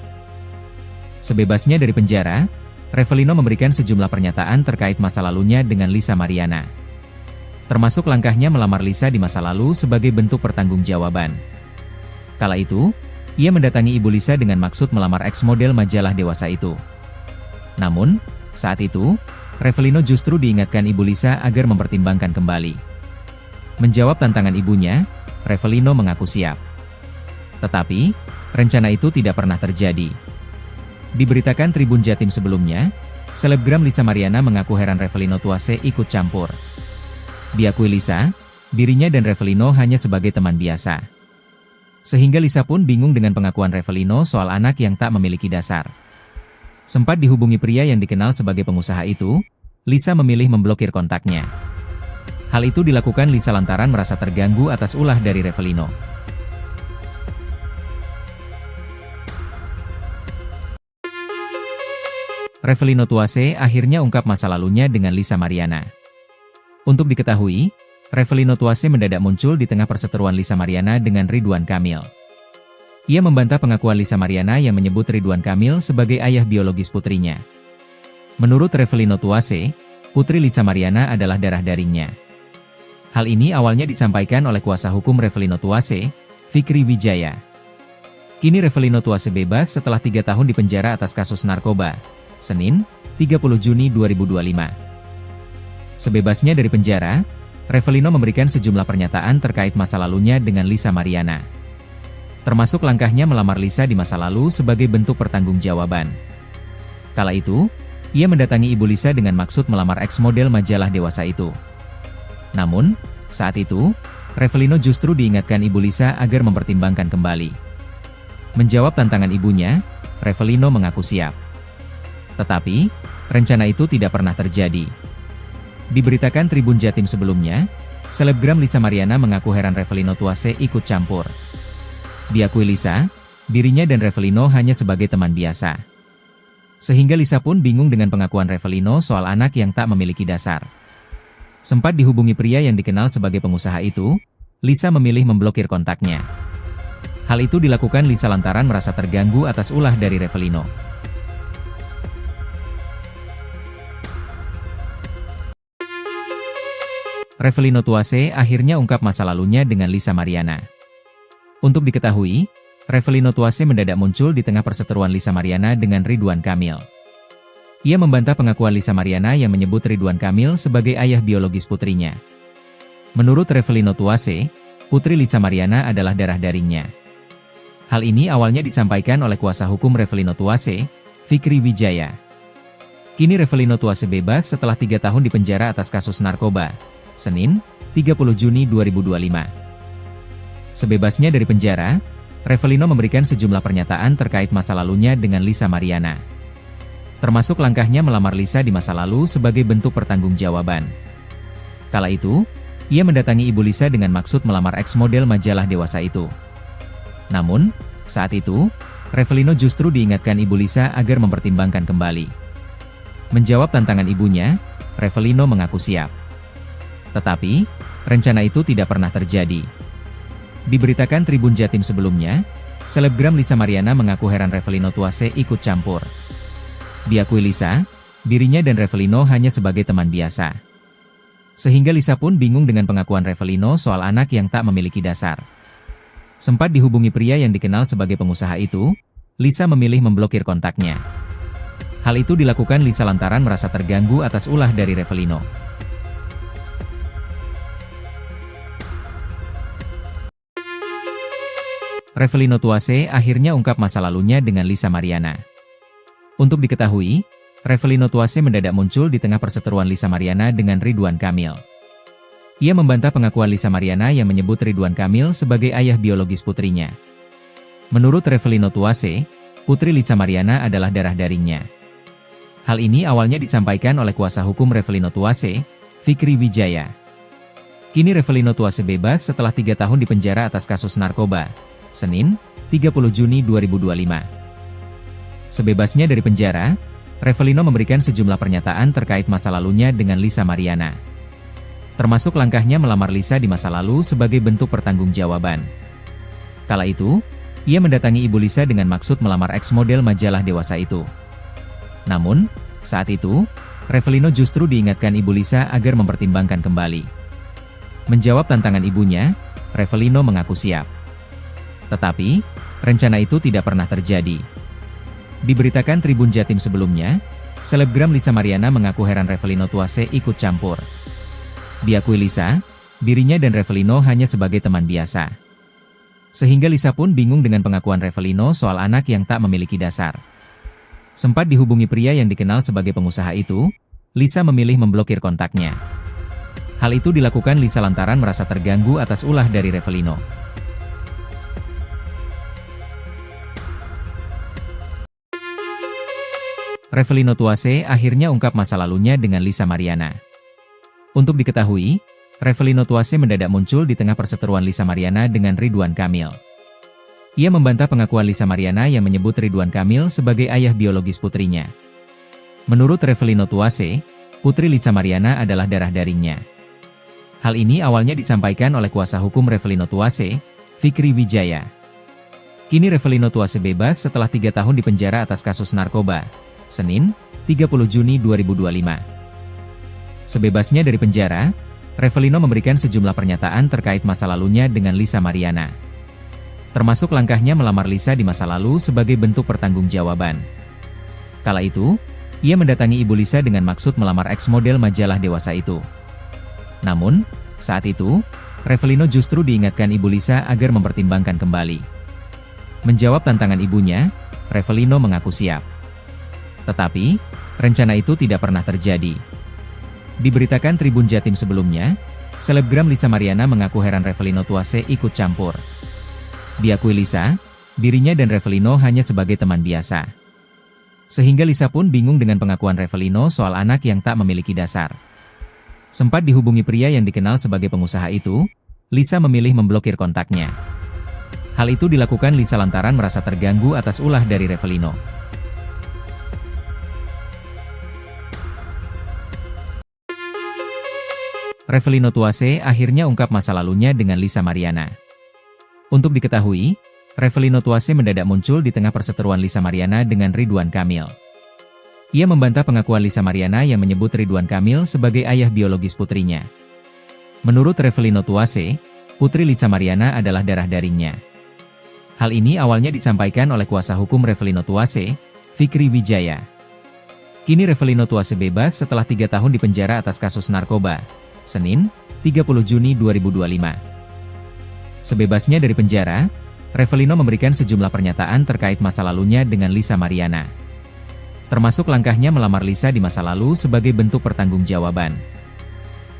Sebebasnya dari penjara, Revelino memberikan sejumlah pernyataan terkait masa lalunya dengan Lisa Mariana. Termasuk langkahnya melamar Lisa di masa lalu sebagai bentuk pertanggungjawaban. Kala itu, ia mendatangi ibu Lisa dengan maksud melamar ex-model majalah dewasa itu. Namun, saat itu, Revelino justru diingatkan ibu Lisa agar mempertimbangkan kembali. Menjawab tantangan ibunya, Revelino mengaku siap. Tetapi, rencana itu tidak pernah terjadi. Diberitakan Tribun Jatim sebelumnya, selebgram Lisa Mariana mengaku heran Revelino Tuase ikut campur. Diakui Lisa, dirinya dan Revelino hanya sebagai teman biasa. Sehingga Lisa pun bingung dengan pengakuan Revelino soal anak yang tak memiliki dasar. Sempat dihubungi pria yang dikenal sebagai pengusaha itu, Lisa memilih memblokir kontaknya. Hal itu dilakukan Lisa lantaran merasa terganggu atas ulah dari Revelino. Revelino Tuase akhirnya ungkap masa lalunya dengan Lisa Mariana. Untuk diketahui, Revelino Tuase mendadak muncul di tengah perseteruan Lisa Mariana dengan Ridwan Kamil. Ia membantah pengakuan Lisa Mariana yang menyebut Ridwan Kamil sebagai ayah biologis putrinya. Menurut Revelino Tuase, putri Lisa Mariana adalah darah dagingnya. Hal ini awalnya disampaikan oleh kuasa hukum Revelino Tuase, Fikri Wijaya. Kini Revelino Tuase bebas setelah 3 tahun dipenjara atas kasus narkoba. Senin, 30 Juni 2025. Sebebasnya dari penjara, Revelino memberikan sejumlah pernyataan terkait masa lalunya dengan Lisa Mariana. Termasuk langkahnya melamar Lisa di masa lalu sebagai bentuk pertanggungjawaban. Kala itu, ia mendatangi ibu Lisa dengan maksud melamar ex-model majalah dewasa itu. Namun, saat itu, Revelino justru diingatkan ibu Lisa agar mempertimbangkan kembali. Menjawab tantangan ibunya, Revelino mengaku siap. Tetapi, rencana itu tidak pernah terjadi. Diberitakan Tribun Jatim sebelumnya, selebgram Lisa Mariana mengaku heran Revelino Tuase ikut campur. Diakui Lisa, dirinya dan Revelino hanya sebagai teman biasa. Sehingga Lisa pun bingung dengan pengakuan Revelino soal anak yang tak memiliki dasar. Sempat dihubungi pria yang dikenal sebagai pengusaha itu, Lisa memilih memblokir kontaknya. Hal itu dilakukan Lisa lantaran merasa terganggu atas ulah dari Revelino. Revelino Tuase akhirnya ungkap masa lalunya dengan Lisa Mariana. Untuk diketahui, Revelino Tuase mendadak muncul di tengah perseteruan Lisa Mariana dengan Ridwan Kamil. Ia membantah pengakuan Lisa Mariana yang menyebut Ridwan Kamil sebagai ayah biologis putrinya. Menurut Revelino Tuase, putri Lisa Mariana adalah darah dagingnya. Hal ini awalnya disampaikan oleh kuasa hukum Revelino Tuase, Fikri Wijaya. Kini Revelino Tuase bebas setelah 3 tahun dipenjara atas kasus narkoba. Senin, 30 Juni 2025. Sebebasnya dari penjara, Revelino memberikan sejumlah pernyataan terkait masa lalunya dengan Lisa Mariana. Termasuk langkahnya melamar Lisa di masa lalu sebagai bentuk pertanggungjawaban. Kala itu, ia mendatangi ibu Lisa dengan maksud melamar ex-model majalah dewasa itu. Namun, saat itu, Revelino justru diingatkan ibu Lisa agar mempertimbangkan kembali. Menjawab tantangan ibunya, Revelino mengaku siap. Tetapi, rencana itu tidak pernah terjadi. Diberitakan Tribun Jatim sebelumnya, selebgram Lisa Mariana mengaku heran Revelino Tuase ikut campur. Diakui Lisa, dirinya dan Revelino hanya sebagai teman biasa. Sehingga Lisa pun bingung dengan pengakuan Revelino soal anak yang tak memiliki dasar. Sempat dihubungi pria yang dikenal sebagai pengusaha itu, Lisa memilih memblokir kontaknya. Hal itu dilakukan Lisa lantaran merasa terganggu atas ulah dari Revelino. Revelino Tuase akhirnya ungkap masa lalunya dengan Lisa Mariana. Untuk diketahui, Revelino Tuase mendadak muncul di tengah perseteruan Lisa Mariana dengan Ridwan Kamil. Ia membantah pengakuan Lisa Mariana yang menyebut Ridwan Kamil sebagai ayah biologis putrinya. Menurut Revelino Tuase, putri Lisa Mariana adalah darah dagingnya. Hal ini awalnya disampaikan oleh kuasa hukum Revelino Tuase, Fikri Wijaya. Kini Revelino Tuase bebas setelah 3 tahun dipenjara atas kasus narkoba. Senin, 30 Juni 2025. Sebebasnya dari penjara, Revelino memberikan sejumlah pernyataan terkait masa lalunya dengan Lisa Mariana. Termasuk langkahnya melamar Lisa di masa lalu sebagai bentuk pertanggungjawaban. Kala itu, ia mendatangi ibu Lisa dengan maksud melamar ex-model majalah dewasa itu. Namun, saat itu, Revelino justru diingatkan ibu Lisa agar mempertimbangkan kembali. Menjawab tantangan ibunya, Revelino mengaku siap. Tetapi, rencana itu tidak pernah terjadi. Diberitakan Tribun Jatim sebelumnya, selebgram Lisa Mariana mengaku heran Revelino Tuase ikut campur. Diakui Lisa, dirinya dan Revelino hanya sebagai teman biasa. Sehingga Lisa pun bingung dengan pengakuan Revelino soal anak yang tak memiliki dasar. Sempat dihubungi pria yang dikenal sebagai pengusaha itu, Lisa memilih memblokir kontaknya. Hal itu dilakukan Lisa lantaran merasa terganggu atas ulah dari Revelino. Revelino Tuase akhirnya ungkap masa lalunya dengan Lisa Mariana. Untuk diketahui, Revelino Tuase mendadak muncul di tengah perseteruan Lisa Mariana dengan Ridwan Kamil. Ia membantah pengakuan Lisa Mariana yang menyebut Ridwan Kamil sebagai ayah biologis putrinya. Menurut Revelino Tuase, putri Lisa Mariana adalah darah dagingnya. Hal ini awalnya disampaikan oleh kuasa hukum Revelino Tuase, Fikri Wijaya. Kini Revelino Tuase bebas setelah 3 tahun dipenjara atas kasus narkoba. Senin, 30 Juni 2025. Sebebasnya dari penjara, Revelino memberikan sejumlah pernyataan terkait masa lalunya dengan Lisa Mariana. Termasuk langkahnya melamar Lisa di masa lalu sebagai bentuk pertanggungjawaban. Kala itu, ia mendatangi ibu Lisa dengan maksud melamar ex-model majalah dewasa itu. Namun, saat itu, Revelino justru diingatkan ibu Lisa agar mempertimbangkan kembali. Menjawab tantangan ibunya, Revelino mengaku siap. Tetapi, rencana itu tidak pernah terjadi. Diberitakan Tribun Jatim sebelumnya, selebgram Lisa Mariana mengaku heran Revelino Tuase ikut campur. Diakui Lisa, dirinya dan Revelino hanya sebagai teman biasa. Sehingga Lisa pun bingung dengan pengakuan Revelino soal anak yang tak memiliki dasar. Sempat dihubungi pria yang dikenal sebagai pengusaha itu, Lisa memilih memblokir kontaknya. Hal itu dilakukan Lisa lantaran merasa terganggu atas ulah dari Revelino. Revelino Tuase akhirnya ungkap masa lalunya dengan Lisa Mariana. Untuk diketahui, Revelino Tuase mendadak muncul di tengah perseteruan Lisa Mariana dengan Ridwan Kamil. Ia membantah pengakuan Lisa Mariana yang menyebut Ridwan Kamil sebagai ayah biologis putrinya. Menurut Revelino Tuase, putri Lisa Mariana adalah darah dagingnya. Hal ini awalnya disampaikan oleh kuasa hukum Revelino Tuase, Fikri Wijaya. Kini Revelino Tuase bebas setelah 3 tahun dipenjara atas kasus narkoba. Senin, 30 Juni 2025. Sebebasnya dari penjara, Revelino memberikan sejumlah pernyataan terkait masa lalunya dengan Lisa Mariana. Termasuk langkahnya melamar Lisa di masa lalu sebagai bentuk pertanggungjawaban.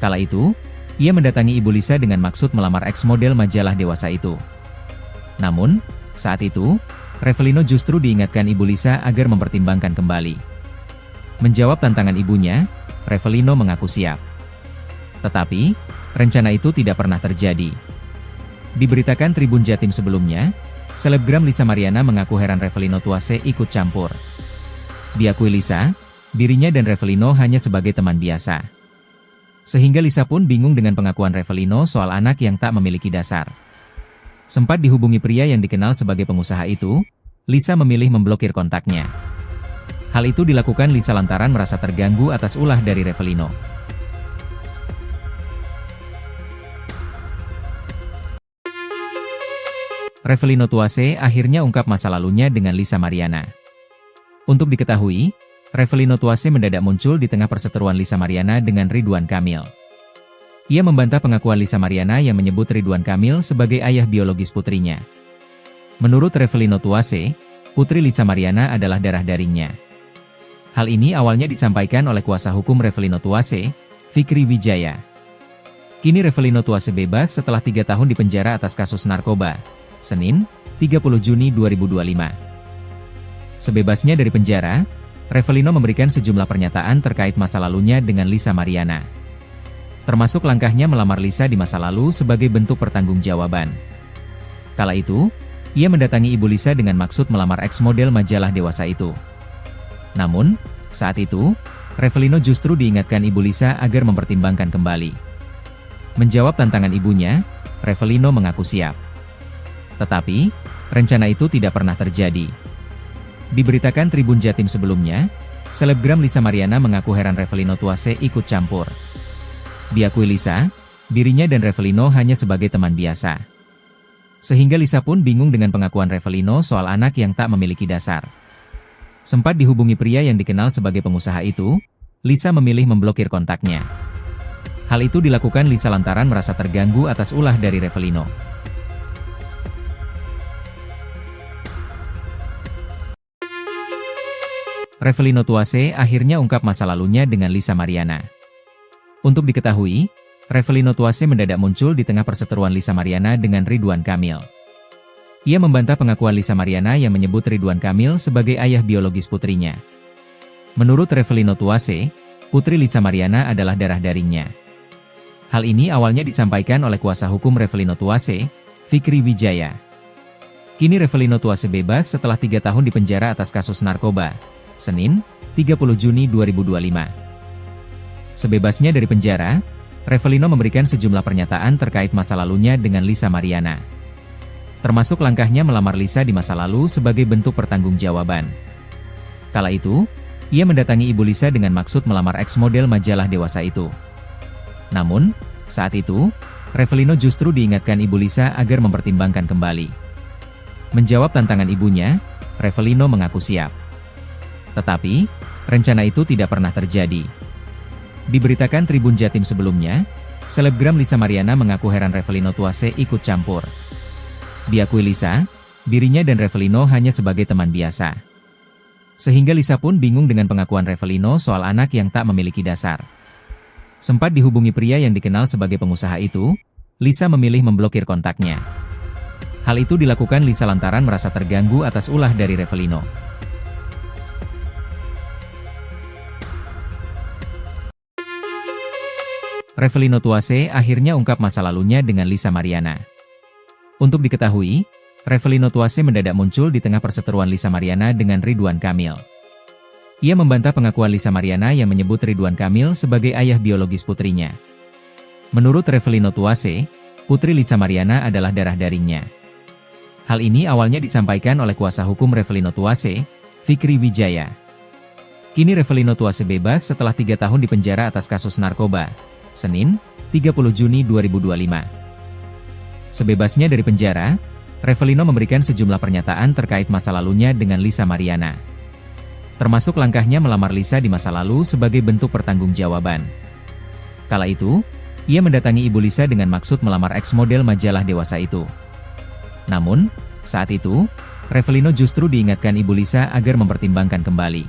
Kala itu, ia mendatangi ibu Lisa dengan maksud melamar ex-model majalah dewasa itu. Namun, saat itu, Revelino justru diingatkan ibu Lisa agar mempertimbangkan kembali. Menjawab tantangan ibunya, Revelino mengaku siap. Tetapi, rencana itu tidak pernah terjadi. Diberitakan Tribun Jatim sebelumnya, selebgram Lisa Mariana mengaku heran Revelino Tuase ikut campur. Diakui Lisa, dirinya dan Revelino hanya sebagai teman biasa. Sehingga Lisa pun bingung dengan pengakuan Revelino soal anak yang tak memiliki dasar. Sempat dihubungi pria yang dikenal sebagai pengusaha itu, Lisa memilih memblokir kontaknya. Hal itu dilakukan Lisa lantaran merasa terganggu atas ulah dari Revelino. Revelino Tuase akhirnya ungkap masa lalunya dengan Lisa Mariana. Untuk diketahui, Revelino Tuase mendadak muncul di tengah perseteruan Lisa Mariana dengan Ridwan Kamil. Ia membantah pengakuan Lisa Mariana yang menyebut Ridwan Kamil sebagai ayah biologis putrinya. Menurut Revelino Tuase, putri Lisa Mariana adalah darah dagingnya. Hal ini awalnya disampaikan oleh kuasa hukum Revelino Tuase, Fikri Wijaya. Kini Revelino Tuase bebas setelah 3 tahun di penjara atas kasus narkoba. Senin, 30 Juni 2025. Sebebasnya dari penjara, Revelino memberikan sejumlah pernyataan terkait masa lalunya dengan Lisa Mariana. Termasuk langkahnya melamar Lisa di masa lalu sebagai bentuk pertanggungjawaban. Kala itu, ia mendatangi ibu Lisa dengan maksud melamar ex-model majalah dewasa itu. Namun, saat itu, Revelino justru diingatkan ibu Lisa agar mempertimbangkan kembali. Menjawab tantangan ibunya, Revelino mengaku siap. Tetapi, rencana itu tidak pernah terjadi. Diberitakan Tribun Jatim sebelumnya, selebgram Lisa Mariana mengaku heran Revelino Tuase ikut campur. Diakui Lisa, dirinya dan Revelino hanya sebagai teman biasa. Sehingga Lisa pun bingung dengan pengakuan Revelino soal anak yang tak memiliki dasar. Sempat dihubungi pria yang dikenal sebagai pengusaha itu, Lisa memilih memblokir kontaknya. Hal itu dilakukan Lisa lantaran merasa terganggu atas ulah dari Revelino. Revelino Tuase akhirnya ungkap masa lalunya dengan Lisa Mariana. Untuk diketahui, Revelino Tuase mendadak muncul di tengah perseteruan Lisa Mariana dengan Ridwan Kamil. Ia membantah pengakuan Lisa Mariana yang menyebut Ridwan Kamil sebagai ayah biologis putrinya. Menurut Revelino Tuase, putri Lisa Mariana adalah darah dagingnya. Hal ini awalnya disampaikan oleh kuasa hukum Revelino Tuase, Fikri Wijaya. Kini Revelino Tuase bebas setelah 3 tahun di penjara atas kasus narkoba. Senin, 30 Juni 2025. Sebebasnya dari penjara, Revelino memberikan sejumlah pernyataan terkait masa lalunya dengan Lisa Mariana. Termasuk langkahnya melamar Lisa di masa lalu sebagai bentuk pertanggungjawaban. Kala itu, ia mendatangi ibu Lisa dengan maksud melamar ex-model majalah dewasa itu. Namun, saat itu, Revelino justru diingatkan ibu Lisa agar mempertimbangkan kembali. Menjawab tantangan ibunya, Revelino mengaku siap. Tetapi, rencana itu tidak pernah terjadi. Diberitakan Tribun Jatim sebelumnya, selebgram Lisa Mariana mengaku heran Revelino Tuase ikut campur. Diakui Lisa, dirinya dan Revelino hanya sebagai teman biasa. Sehingga Lisa pun bingung dengan pengakuan Revelino soal anak yang tak memiliki dasar. Sempat dihubungi pria yang dikenal sebagai pengusaha itu, Lisa memilih memblokir kontaknya. Hal itu dilakukan Lisa lantaran merasa terganggu atas ulah dari Revelino. Revelino Tuase akhirnya ungkap masa lalunya dengan Lisa Mariana. Untuk diketahui, Revelino Tuase mendadak muncul di tengah perseteruan Lisa Mariana dengan Ridwan Kamil. Ia membantah pengakuan Lisa Mariana yang menyebut Ridwan Kamil sebagai ayah biologis putrinya. Menurut Revelino Tuase, putri Lisa Mariana adalah darah dagingnya. Hal ini awalnya disampaikan oleh kuasa hukum Revelino Tuase, Fikri Wijaya. Kini Revelino Tuase bebas setelah 3 tahun di penjara atas kasus narkoba. Senin, 30 Juni 2025. Sebebasnya dari penjara, Revelino memberikan sejumlah pernyataan terkait masa lalunya dengan Lisa Mariana. Termasuk langkahnya melamar Lisa di masa lalu sebagai bentuk pertanggungjawaban. Kala itu, ia mendatangi ibu Lisa dengan maksud melamar ex-model majalah dewasa itu. Namun, saat itu, Revelino justru diingatkan ibu Lisa agar mempertimbangkan kembali.